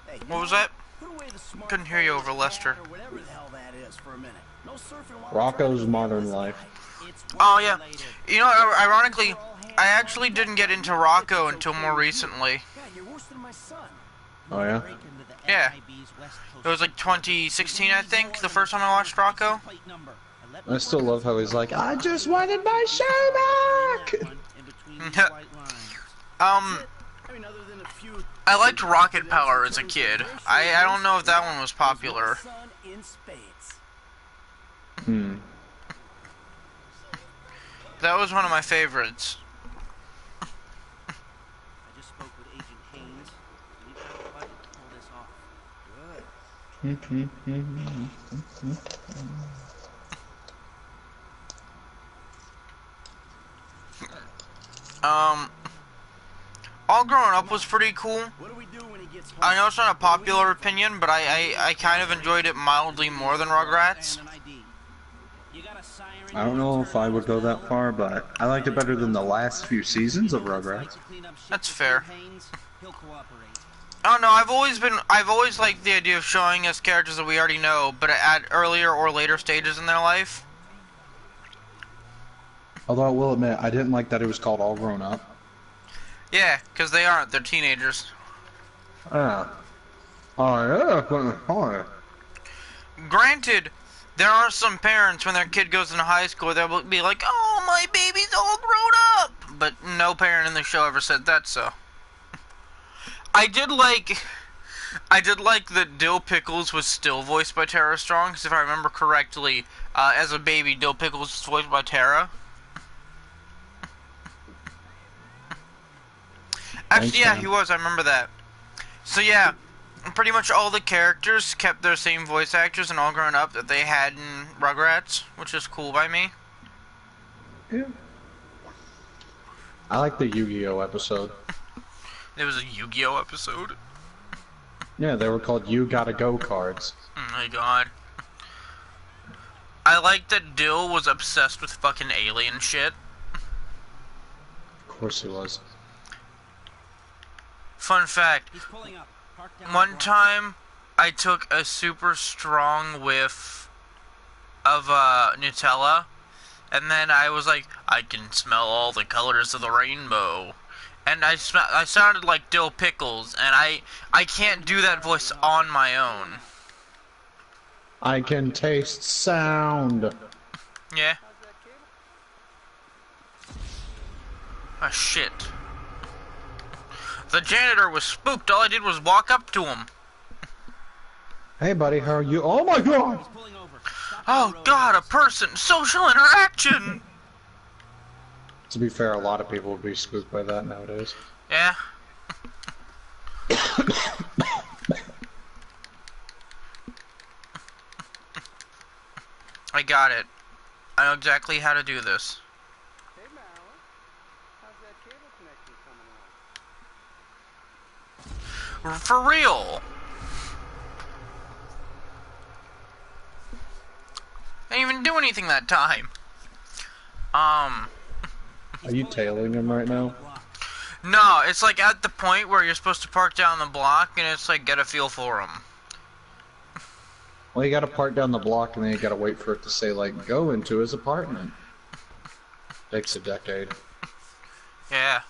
Hey, What was that? put away the Couldn't hear you over smartphone, Lester. or whatever the hell that is for a minute. No surfing while Rocco's driving. Modern Life. It's Oh, yeah. work-related. You know, ironically, I actually didn't get into Rocco until more recently. God, you're worse than my son. Oh yeah? Break into the Yeah. FIB's West Coast It was like 2016, I think, the first time I watched Rocco. plate number. And let I me still work love how he's like, I just wanted my show back! that one in between these white lines. Um, I mean, other than a few I liked Rocket Power as a kid. I don't know if that one was popular. son in spades. That was one of my favorites. I just spoke with Agent Haynes. We've got the budget to pull this off. All Growing Up was pretty cool. What do we do when he gets home? I know it's not a popular opinion, but I kind of enjoyed it mildly more than Rugrats. And an ID. You got a siren I don't know if I would go that far, but I liked it better than the last few seasons of Rugrats. to clean up shit That's with fair. Haynes, he'll cooperate. Oh no, I've always liked the idea of showing us characters that we already know, but at earlier or later stages in their life. Although I will admit, I didn't like that it was called All Grown Up. Yeah, because they aren't. They're teenagers. Ah. Oh yeah, hi. Granted, there are some parents when their kid goes into high school, they'll be like, "Oh, my baby's all grown up," but no parent in the show ever said that. So, I did like that Dill Pickles was still voiced by Tara Strong, because if I remember correctly, as a baby, Dill Pickles was voiced by Tara. Actually, Thanks, yeah, man. he was. I remember that. So yeah, pretty much all the characters kept their same voice actors and all grown up that they had in Rugrats, which is cool by me. Yeah. I like the Yu-Gi-Oh episode. There was a Yu-Gi-Oh episode. Yeah, they were called You Gotta Go cards. Oh my god. I like that Dill was obsessed with fucking alien shit. Of course he was. Fun fact, He's pulling up. Park down one the block. time I took a super strong whiff of Nutella, and then I was like, I can smell all the colors of the rainbow. And I sounded like Dill Pickles, and I can't do that voice on my own. I can taste sound. Yeah. Ah, shit. The janitor was spooked. All I did was walk up to him. Hey buddy, how are you? Oh my god! He's pulling over. Stop Oh the road. god, a person! Social interaction! To be fair, a lot of people would be spooked by that nowadays. Yeah. I got it. I know exactly how to do this. Hey, Mallory. How's that cable connection coming on? For real. I didn't even do anything that time. Are you tailing him right now? No, it's like at the point where you're supposed to park down the block, and it's like get a feel for him. Well, you gotta park down the block and then you gotta wait for it to say, like, go into his apartment. Takes a decade. Yeah.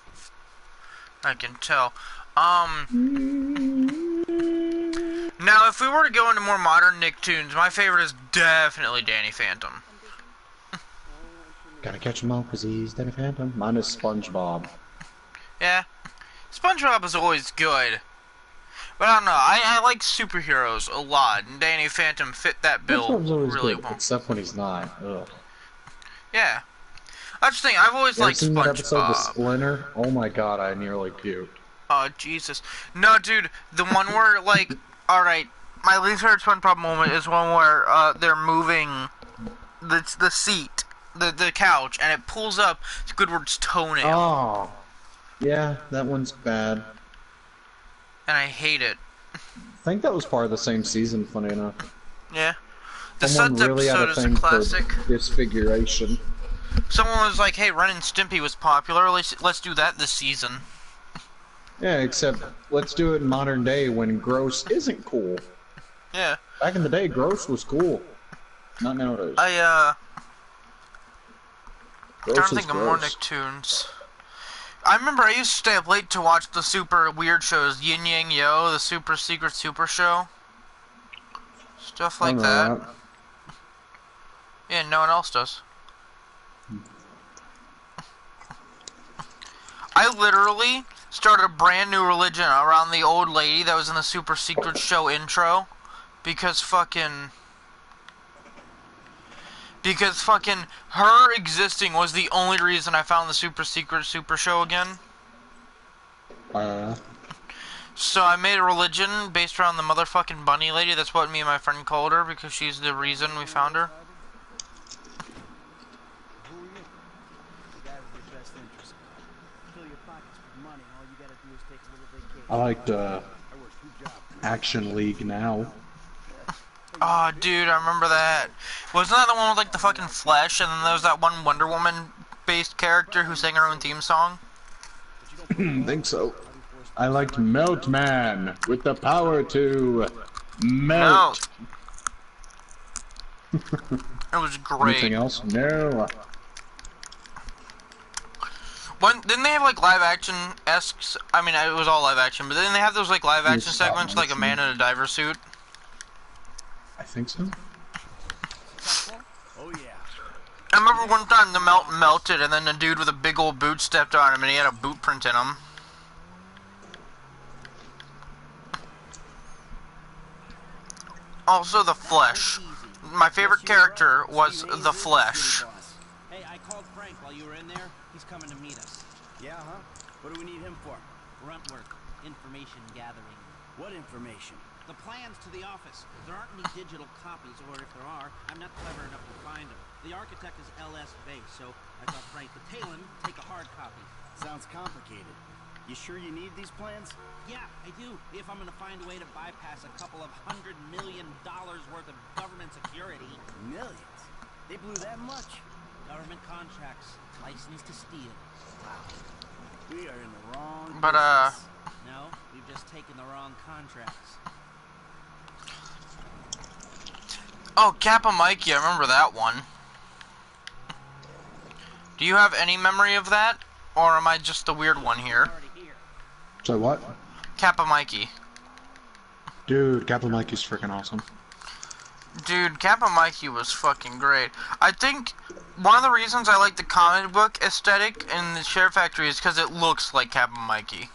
I can tell. Now, if we were to go into more modern Nicktoons, my favorite is definitely Danny Phantom. Gotta catch him all because he's Danny Phantom. Mine is SpongeBob. Yeah. SpongeBob is always good. But I don't know, I like superheroes a lot, and Danny Phantom fit that bill SpongeBob's always really good, well. except when he's not. Ugh. Yeah. That's the thing, I've always You ever liked seen that episode with SpongeBob. Splinter? Oh my god, I nearly puked. Oh, Jesus. No, dude, the one where, like, alright, my least favorite SpongeBob moment is one where, they're moving the seat, the couch, and it pulls up Squidward's toenail. Oh. Yeah, that one's bad. And I hate it. I think that was part of the same season, funny enough. Yeah. The Someone Suds really had episode a is a thing classic. for disfiguration. Someone was like, hey, Ren and Stimpy was popular, let's do that this season. Yeah, except let's do it in modern day when gross isn't cool. Yeah. Back in the day, gross was cool. Not nowadays. I'm Gross trying is to think of more gross. Nicktoons. I remember I used to stay up late to watch the super weird shows, Yin Yang Yo, the super secret super show. Stuff like that. Yeah, no one else does. I literally started a brand new religion around the old lady that was in the super secret show intro. Because fucking her existing was the only reason I found the super secret super show again. So I made a religion based around the motherfucking bunny lady. That's what me and my friend called her because she's the reason we found her. Who are you? The guy with your best interest. Fill your pockets with money, and all you gotta do is take a little vacation. I liked Action League now. Oh, dude, I remember that. Wasn't that the one with like the fucking flesh, and then there was that one Wonder Woman based character who sang her own theme song? Think so. I liked Melt Man with the power to Melt. melt. It was great. Anything else? No. Didn't they have like live action esques? I mean, it was all live action, but didn't they have those like live action Stop segments, like a motion. man in a diver suit? I think so. Oh yeah. I remember one time the melt melted, and then the dude with a big old boot stepped on him, and he had a boot print in him. Also, the Flesh. My favorite character was the Flesh. Hey, I called Frank while you were in there. He's coming to meet us. Yeah, huh? What do we need him for? Grunt work, information gathering. What information? The plans to the office. There aren't any digital copies, or if there are, I'm not clever enough to find them. The architect is LS based, so I thought Frank could tail him, take a hard copy. Sounds complicated. You sure you need these plans? Yeah, I do. If I'm gonna find a way to bypass a couple of $100 million worth of government security. Millions? They blew that much? Government contracts, license to steal. Wow. We are in the wrong But, business. No, we've just taken the wrong contracts. Oh, Kappa Mikey, I remember that one. Do you have any memory of that? Or am I just the weird one here? So what? Kappa Mikey. Dude, Captain Mikey's freaking awesome. Dude, Kappa Mikey was fucking great. I think one of the reasons I like the comic book aesthetic in the Share Factory is because it looks like Kappa Mikey.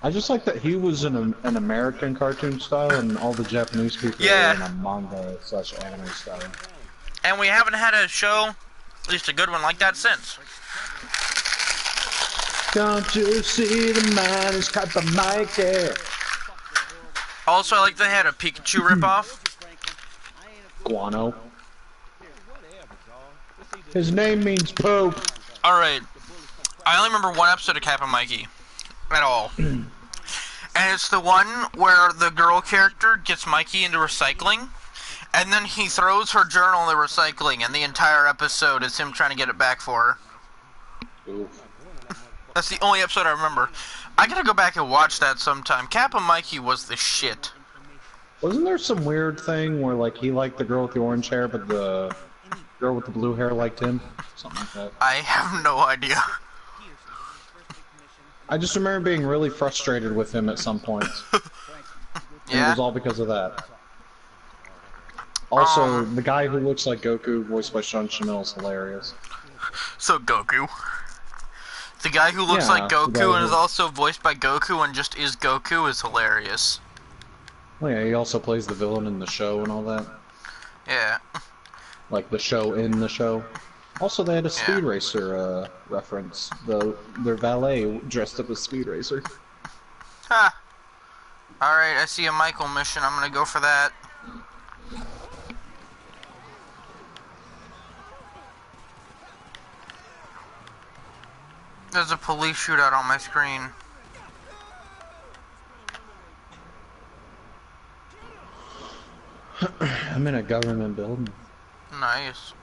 I just like that he was in an American cartoon style and all the Japanese people Yeah. were in a manga/anime style. And we haven't had a show, at least a good one like that, since. Don't you see the man is Kappa Mikey? Also, I like they had a Pikachu ripoff. Guano. His name means poop. Alright. I only remember one episode of Kappa Mikey. At all. And it's the one where the girl character gets Mikey into recycling, and then he throws her journal in the recycling, and the entire episode is him trying to get it back for her. Oof. That's the only episode I remember. I gotta go back and watch that sometime. Kappa Mikey was the shit. Wasn't there some weird thing where like he liked the girl with the orange hair, but the girl with the blue hair liked him? Something like that. I have no idea. I just remember being really frustrated with him at some points. And it Yeah? was all because of that. Also, the guy who looks like Goku, voiced by Sean Shamil, is hilarious. So Goku. The guy who looks Yeah, like the guy Goku and is who- also voiced by Goku and just is Goku is hilarious. Well, yeah, he also plays the villain in the show and all that. Yeah. Like the show in the show. Also, they had a Speed Racer reference. Their valet dressed up as Speed Racer. Ha. Alright, I see a Michael mission. I'm gonna go for that. There's a police shootout on my screen. I'm in a government building. Nice.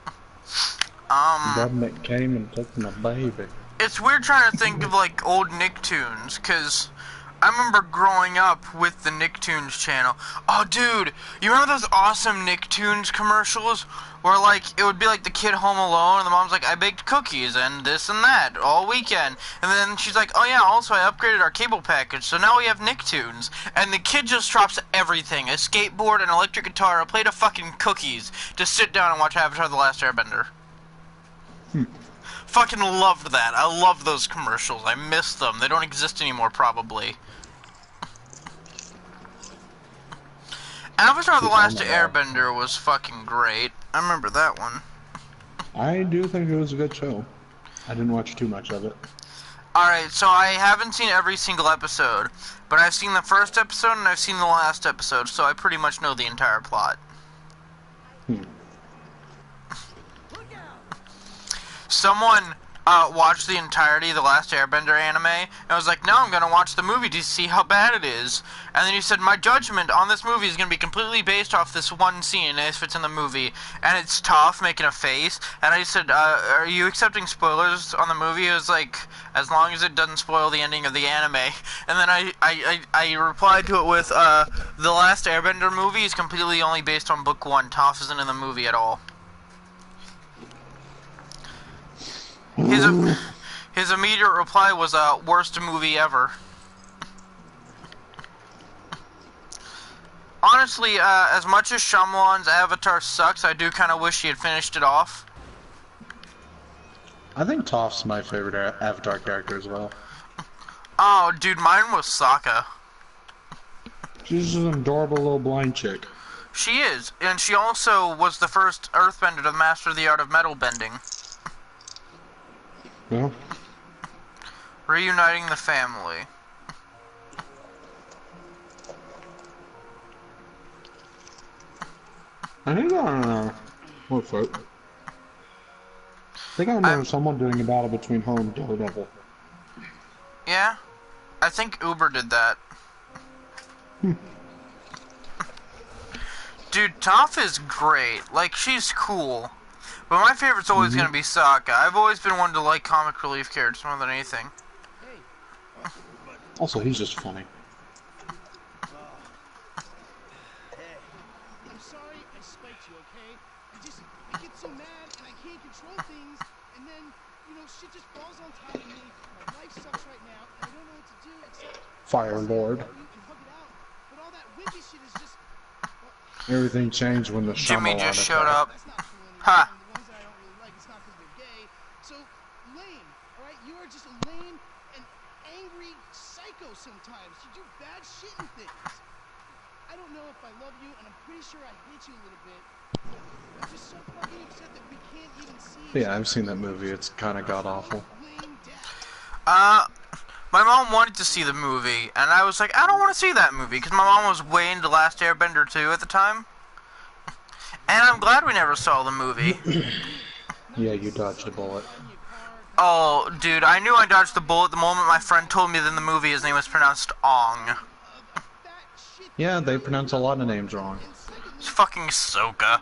Government came and took my baby. It's weird trying to think of like old Nicktoons, cause I remember growing up with the Nicktoons channel. Oh dude, you remember those awesome Nicktoons commercials? Where like, it would be like the kid home alone and the mom's like, I baked cookies and this and that all weekend. And then she's like, oh yeah, also I upgraded our cable package, so now we have Nicktoons. And the kid just drops everything, a skateboard, an electric guitar, a plate of fucking cookies, to sit down and watch Avatar The Last Airbender. Fucking loved that. I love those commercials. I miss them. They don't exist anymore, probably. Avatar The Last Airbender was fucking great. I remember that one. I do think it was a good show. I didn't watch too much of it. Alright, so I haven't seen every single episode, but I've seen the first episode and I've seen the last episode, so I pretty much know the entire plot. Someone watched the entirety of the Last Airbender anime, and I was like, now I'm gonna watch the movie to see how bad it is. And then he said, my judgment on this movie is gonna be completely based off this one scene, if it's in the movie. And it's Toph making a face, and I said, are you accepting spoilers on the movie? It was like, as long as it doesn't spoil the ending of the anime. And then I replied to it with, the Last Airbender movie is completely only based on book 1. Toph isn't in the movie at all. His immediate reply was, worst movie ever. Honestly, as much as Shyamalan's Avatar sucks, I do kind of wish he had finished it off. I think Toph's my favorite Avatar character as well. Oh, dude, mine was Sokka. She's an adorable little blind chick. She is, and she also was the first earthbender to master the art of metal bending. Yeah. Reuniting the family. I think what's it? I think I remember someone doing a battle between her and Daredevil. Yeah? I think Uber did that. Dude, Toph is great. Like, she's cool. But my favorite's always gonna be Sokka. I've always been one to like comic relief characters more than anything. Also, he's just funny. I'm sorry I spiked you, okay? I get so mad and I can't control things, and then, you know, shit just falls on top of me. My life sucks right now, and I don't know what to do except Fire Lord. you and hug it out. But all that wimpy shit is just Everything changed when the Jimmy Shyamalan just showed attack. up. that's not cool anymore. Ha! And the ones that I don't really like, it's not because they're gay. So lame, alright? You are just a lame and angry psycho sometimes. You do bad shit and things. I don't know if I love you, and I'm pretty sure I hate you a little bit. I'm just so fucking upset that we can't even see each Yeah, I've other. seen that movie. It's kind of god awful. Lame death. My mom wanted to see the movie, and I was like, I don't want to see that movie, because my mom was way into Last Airbender 2 at the time. And I'm glad we never saw the movie. Yeah, you dodged a bullet. Oh, dude, I knew I dodged the bullet the moment my friend told me that in the movie his name was pronounced Ong. Yeah, they pronounce a lot of names wrong. It's fucking Sokka.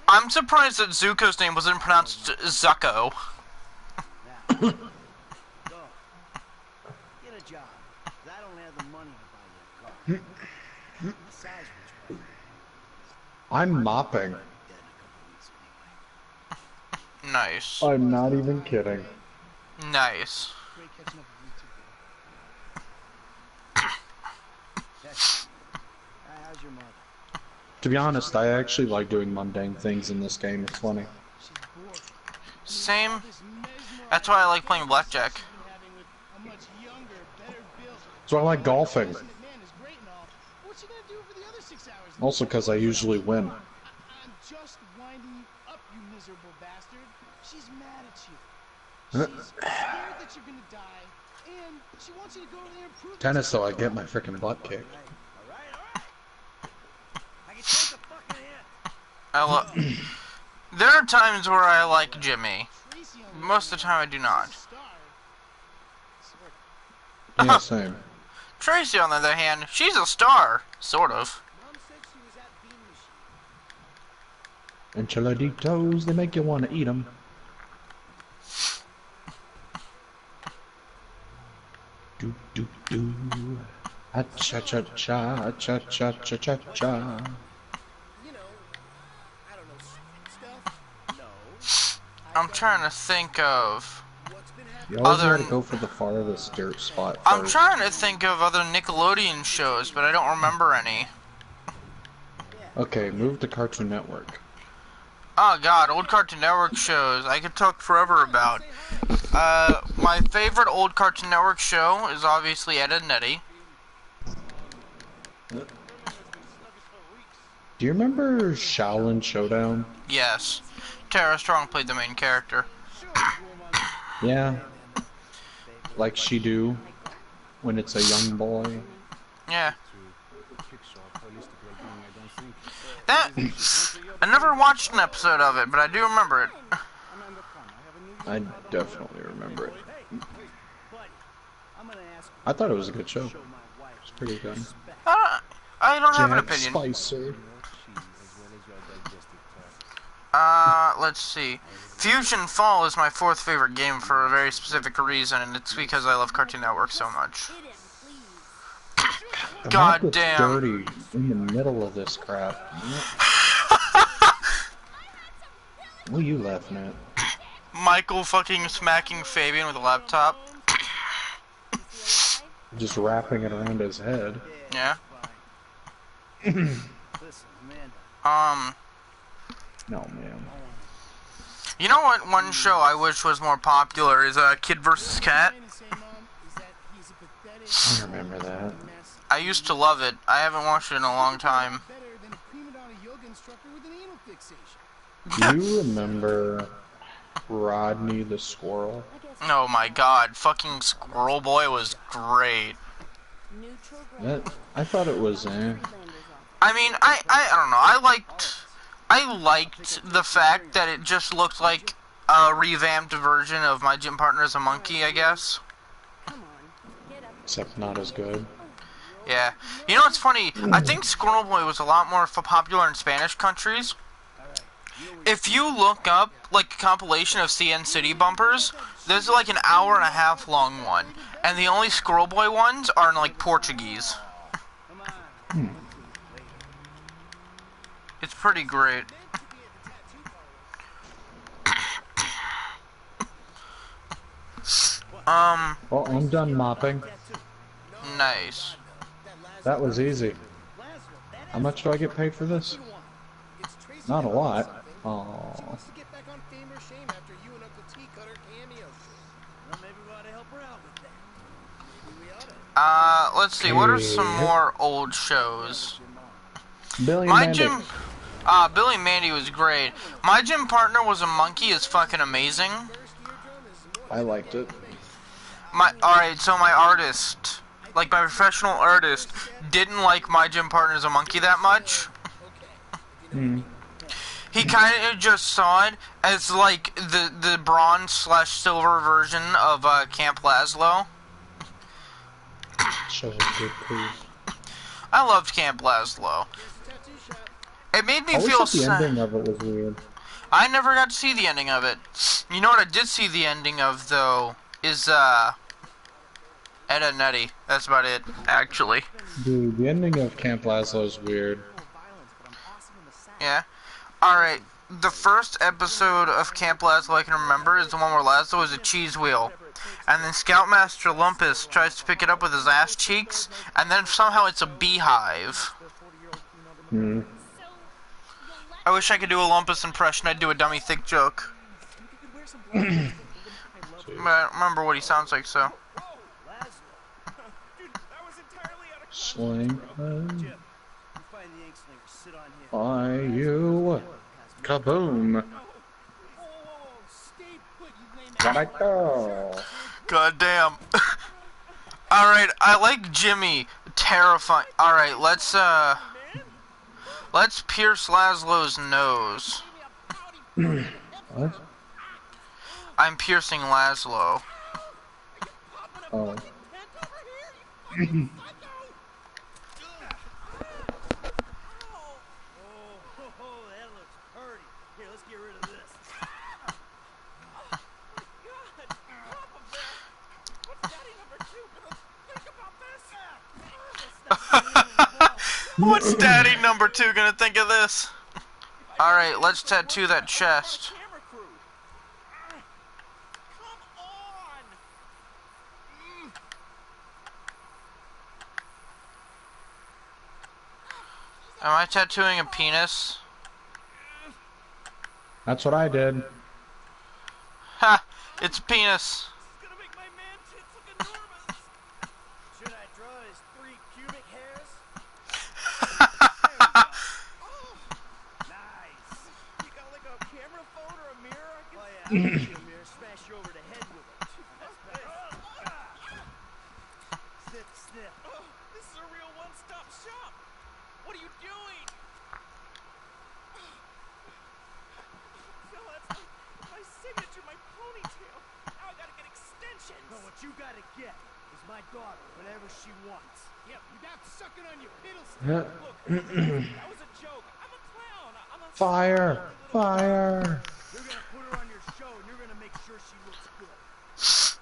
I'm surprised that Zuko's name wasn't pronounced Zucko. Now, go. Get a job. 'Cause I don't have the money to buy you a car. Besides which, I'm mopping. dead in a couple weeks anyway. Nice. I'm not even kidding. Nice. Great catching up with you two. Hey, how's your mother? To be honest, I actually like doing mundane things in this game. It's funny. She's bored. Same. This mesmerizing That's why I like playing blackjack. she's been having with a much younger, better built So I like golfing. man is great and all. What's she gonna do for the other 6 hours? Also because I usually win. I'm just winding you up, you miserable bastard. She's mad at you. She's scared that you're gonna die, and she wants you to go over there and prove Tennis, though, I get my freaking butt kicked. Alright. I can take a fucking hit. There are times where I like Jimmy. Tracy on the Most of the time I do not. star. Yeah, same. Tracy, on the other hand, she's a star. Sort of. Mom said she was at Bean Machine. Enchiladitos, they make you want to eat them. Do do do. Ah cha cha cha cha cha cha cha cha. You know, I don't know, stuff. No. I'm trying to think of... What's been happening? You always Other- gotta go for the farthest dirt spot I'm first. trying to think of other Nickelodeon shows, but I don't remember any. Okay, move to Cartoon Network. Oh god, old Cartoon Network shows I could talk forever about. My favorite old Cartoon Network show is obviously Ed, Edd n Eddy. Do you remember Shaolin Showdown? Yes. Tara Strong played the main character. Yeah. Like she do when it's a young boy. Yeah. I never watched an episode of it, but I do remember it. Amanda, come. I have a new I definitely remember it. Hey, buddy. I'm gonna ask you I thought it was a good show. to show my wife It's pretty good. respect. I don't have an Jack opinion. Spicer. Let's see. Fusion Fall is my 4th favorite game for a very specific reason, and it's because I love Cartoon Network so much. Hit him, please. God The mic looks damn. dirty in the middle of this crap. What are you laughing at? Michael fucking smacking Fabian with a laptop. Just wrapping it around his head. Yeah. Listen, Amanda. No, man. You know what? One show I wish was more popular is Kid vs. Cat. I remember that. I used to love it. I haven't watched it in a long time. Do you remember Rodney the Squirrel? Oh my god, fucking Squirrel Boy was great. I thought it was, I mean, I don't know. I liked the fact that it just looked like a revamped version of My Gym Partner as a Monkey, I guess. Except not as good. Yeah. You know what's funny? I think Squirrel Boy was a lot more popular in Spanish countries. If you look up, like, a compilation of CN City bumpers, there's like an hour-and-a-half long one. And the only Squirrel Boy ones are in, like, Portuguese. It's pretty great. Well, I'm done mopping. Nice. That was easy. How much do I get paid for this? Not a lot. Aww. Let's see, what are some more old shows? Billy My Mandy. Gym... Billy and Mandy was great. My Gym Partner was a Monkey is fucking amazing. I liked it. Alright, so my artist, like my professional artist, didn't like My Gym Partner as a Monkey that much. He kind of just saw it as like the bronze/silver version of Camp Lazlo. Show was good too. I loved Camp Lazlo. It made me I always feel thought the sad. ending of it was weird. I never got to see the ending of it. You know what I did see the ending of, though, is, Ed and Nettie. That's about it, actually. Dude, the ending of Camp Lazlo is weird. Yeah. Alright, the first episode of Camp Lazlo I can remember is the one where Lazlo is a cheese wheel. And then Scoutmaster Lumpus tries to pick it up with his ass cheeks, and then somehow it's a beehive. I wish I could do a Lumpus impression. I'd do a dummy thick joke. But I don't remember what he sounds like, so. Sling. Are you? Kaboom. Right there. God damn. Alright, I like Jimmy. Terrifying. Alright, let's pierce Laszlo's nose. What? I'm piercing Laszlo. Oh. What's Daddy number 2 gonna think of this? Alright, let's tattoo that chest. Am I tattooing a penis? That's what I did. Ha! It's a penis. Should I draw his 3 pubic hairs? Nice. You got like a camera phone or a mirror? Oh yeah, I'll give you a mirror, smash you over the head with it. Sniff, sniff. Oh, this is a real one-stop shop. What are you doing? No, what you gotta get is my daughter whatever she wants. Yeah, without sucking on your piddle stick. Yeah. That was a joke. I'm a clown. I'm a Fire! Fire! You're gonna put her on your show and you're gonna make sure she looks good.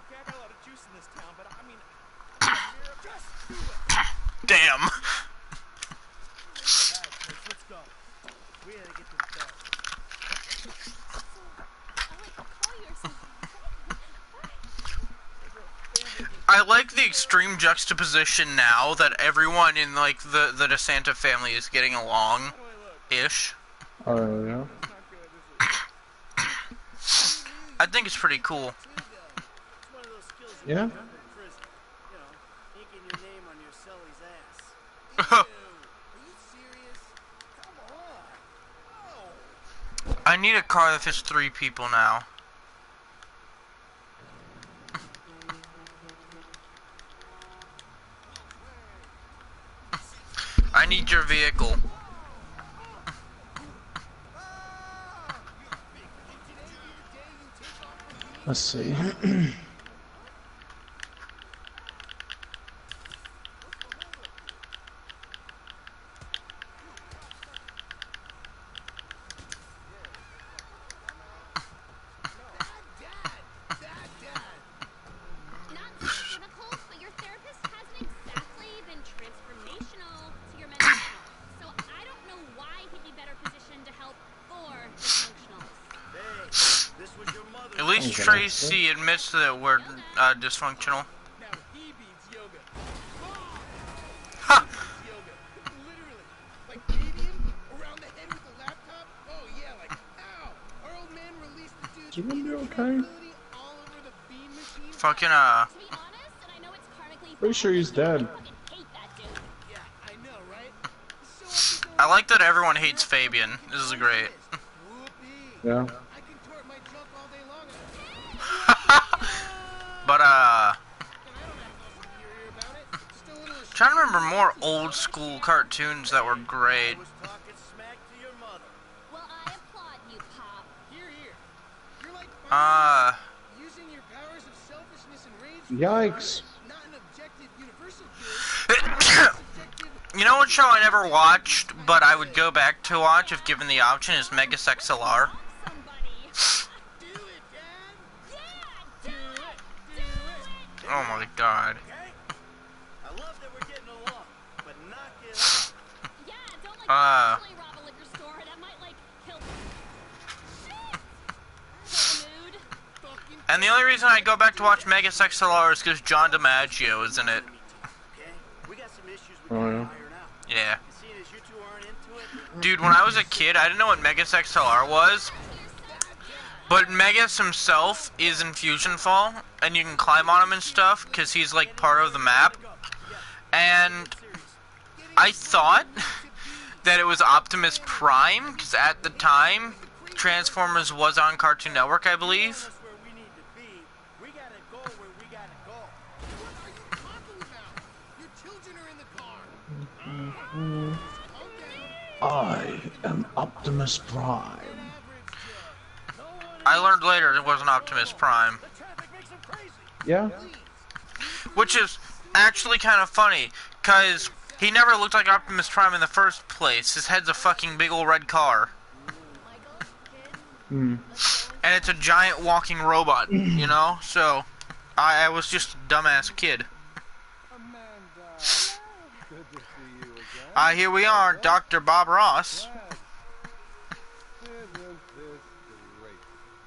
Okay, I got a lot of juice in this town, but I mean, Just do it! Damn. Alright, kids, let's go. We gotta get to the bed. I like the extreme juxtaposition now that everyone in like the DeSanta family is getting along, ish. Oh yeah. I think it's pretty cool. It's one of those skills you Yeah. learn in prison. You know, inking your name on your celly's ass. Are you serious? Come on. I need a car that fits 3 people now. I need your vehicle. Let's see. Not clinical, but your therapist hasn't exactly been transformational to your mental health. So I don't know why he'd be better positioned to help Thor dysfunctionals. Hey, this was your mother. At least Okay. Tracy admits that we're dysfunctional. Now he beats yoga. Ha! Yoga. Literally. Like beating him around the head with a laptop? Oh yeah, like ow! Our old man released the dude's You gonna be infinite okay? ability all over the beam machine. Fucking To be honest, and I know it's karmically Pretty sure he's dead. I fucking hate that dude. Yeah, I know, right? So up his I own like that everyone hates Fabian. This is great. Whoopee. Yeah. I can tort my junk all day long. But And I don't have no superior about it. Just a little trying to remember more old school cartoons that were great. I was talking smack to your mother. Well, I applaud you, Pop. Here. You're like using your powers of selfishness and rage. for Yikes. Not an objective universal good. You know what show I never watched, but I would go back to watch if given the option is Megas XLR. Somebody. Do it, Dad. Yeah, do it. Do it. Oh my god. Okay? I love that we're getting along, but knock it off. Yeah, don't like Uh. actually rob a liquor store. That might like kill. Shit. Kill the mood. Fucking And the only reason I go back to watch Megas XLR is because John DiMaggio is in it. Okay? We got some issues we Oh, can yeah. iron out. Yeah. And seeing as you two aren't into it, Dude, when I was a kid, I didn't know what Megas XLR was. But Megas himself is in Fusion Fall, and you can climb on him and stuff, because he's like part of the map. And I thought that it was Optimus Prime, because at the time, Transformers was on Cartoon Network, I believe. that's where we need to be. We gotta go where we gotta go. What are you talking about? Your children are in the car. Calm down. I am Optimus Prime. I learned later it wasn't Optimus Prime. The traffic makes them crazy. Yeah. Which is actually kind of funny, because he never looked like Optimus Prime in the first place. His head's a fucking big ol' red car. Hmm. And it's a giant walking robot, you know? So, I was just a dumbass kid. Good to see you again. Here we are, Dr. Bob Ross. Isn't this great?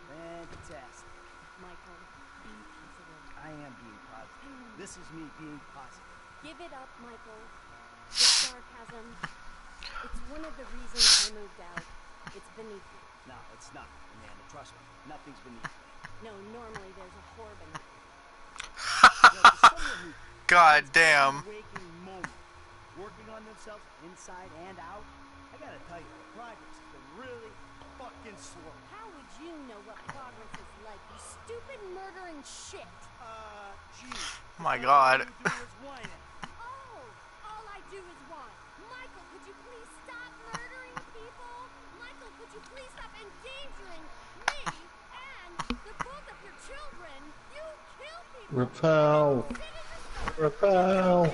Fantastic. Michael, be positive. I am being positive. This is me being positive. Give it up, Michael. The sarcasm. It's one of the reasons I moved out. It's beneath you. No, it's not, Amanda. Trust me. Nothing's beneath me. No, normally there's a whore beneath you. God damn. Waking moment, working on themselves inside and out. I gotta tell you, the progress has been really fucking slow. How would you know what progress is like, you stupid murdering shit? Geez. My God. All you do is whining. Oh, all I do is whine. Michael, could you please stop murdering people? Michael, could you please stop endangering me and the both of your children? You kill people Repel. Repel. I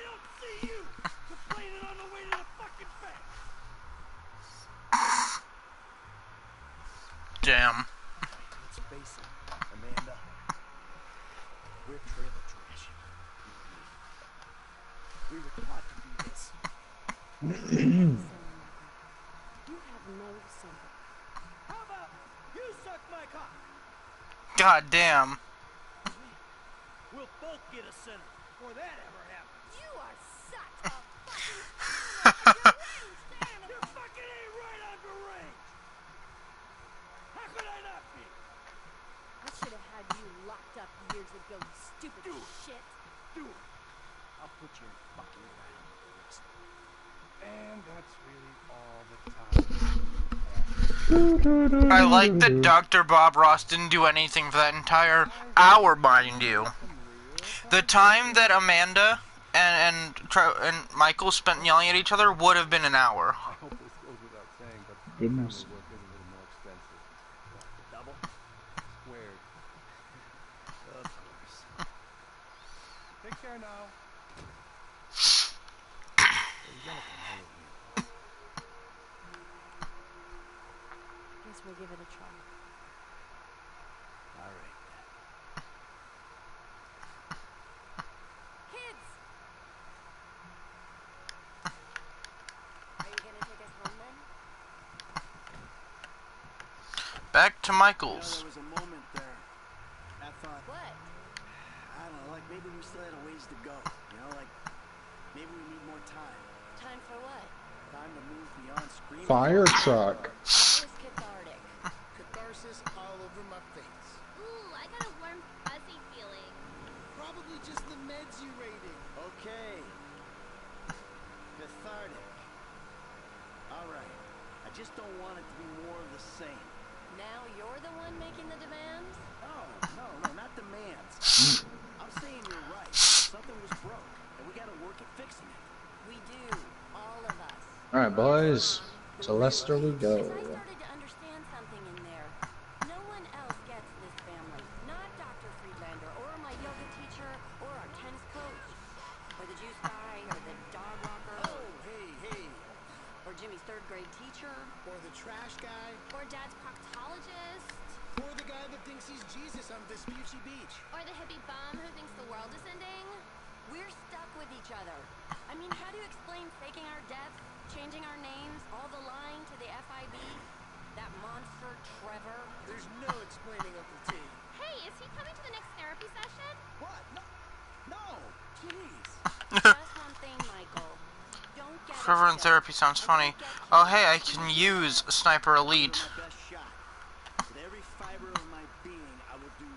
don't see you complaining on the way to the fucking fence. Damn. Let's face it, Amanda. We're trailer trash. We were taught to do this. You have no sympathy. How about you suck my cock? God damn. We'll both get a center before that ever happens. You are such a fucking animal. You're fucking ain't right on the range. How could I not be? I should have had you locked up years ago, you stupid shit. Do it. I'll put you in fucking ground. And that's really all the time. I like that Dr. Bob Ross didn't do anything for that entire hour, mind you. The time that Amanda and Michael spent yelling at each other would have been an hour. I hope this goes without saying, but Goodness. family work is a little more expensive. Double? Squared. Of course. Take care now. Guess we'll give it a try. All right. Kids! Are you gonna take us home then? Back to You know, Michael's. there was a moment there. I thought, What? I don't know, like maybe we still had a ways to go. You know, like maybe we need more time. Time for what? Time to move beyond screaming. Fire truck. That was cathartic. Catharsis all over my face. Ooh, I got a warm, fuzzy feeling. Probably just the meds you rated. Okay. Cathartic. All right. I just don't want it to be more of the same. Now you're the one making the demands? No, not demands. I'm saying you're right. Something was broke, and we gotta work at fixing it. We do. All of us. Alright, boys. To Lester we go. As I started to understand something in there. No one else gets this family. Not Dr. Friedlander, or my yoga teacher, or our tennis coach, or the juice guy, or the dog walker, Oh, hey. or Jimmy's third grade teacher, Or the trash guy. or Dad's proctologist, Or the guy that thinks he's Jesus on Vespucci Beach. or the hippie bum who thinks the world is ending. We're stuck with each other. I mean, how do you explain faking our deaths, changing our names, all the lying to the FIB? That monster Trevor. There's no explaining Uncle T. Hey, is he coming to the next therapy session? What? No! Jeez! Just one thing, Michael. Don't get Trevor in upset. therapy sounds funny. Oh hey, I can use Sniper Elite. My best shot. With every fiber of my being, I will do.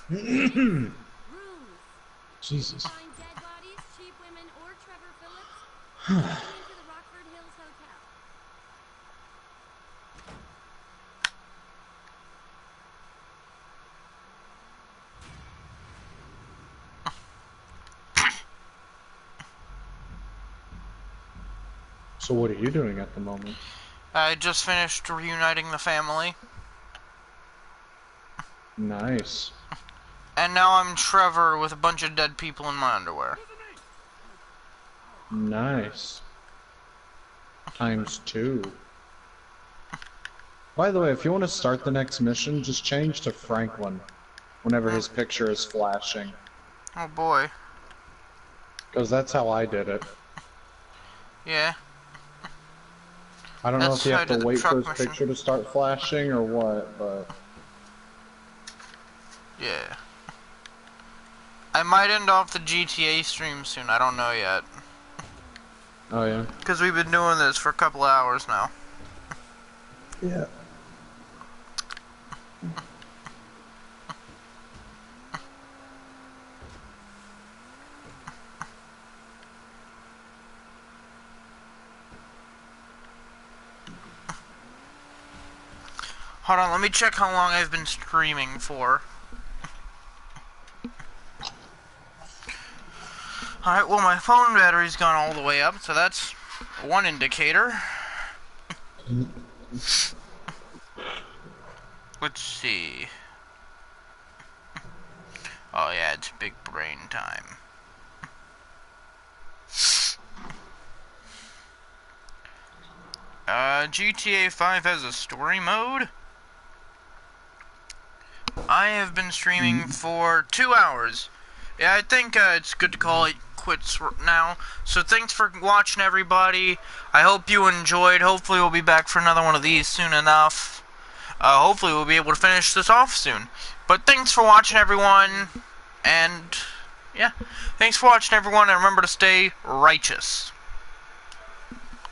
Rooms. Jesus. Find dead bodies, cheap women, or Trevor Phillips. Take them into the Rockford Hills Hotel. So what are you doing at the moment? I just finished reuniting the family. Nice. And now I'm Trevor with a bunch of dead people in my underwear. Nice. ×2. By the way, if you want to start the next mission, just change to Franklin whenever his picture is flashing. Oh boy. Because that's how I did it. Yeah. I don't know That's if you how I have did to the wait for truck his mission. picture to start flashing or what, but... Yeah. I might end off the GTA stream soon, I don't know yet. Oh yeah? Because we've been doing this for a couple hours now. Yeah. Hold on, let me check how long I've been streaming for. Alright, well my phone battery's gone all the way up, so that's one indicator. Let's see. Oh yeah, it's big brain time. GTA 5 has a story mode. I have been streaming for 2 hours. Yeah, I think it's good to call it quits now. So thanks for watching, everybody. I hope you enjoyed. Hopefully we'll be back for another one of these soon enough. Hopefully we'll be able to finish this off soon. But thanks for watching, everyone. And, yeah. Thanks for watching, everyone. And remember to stay righteous.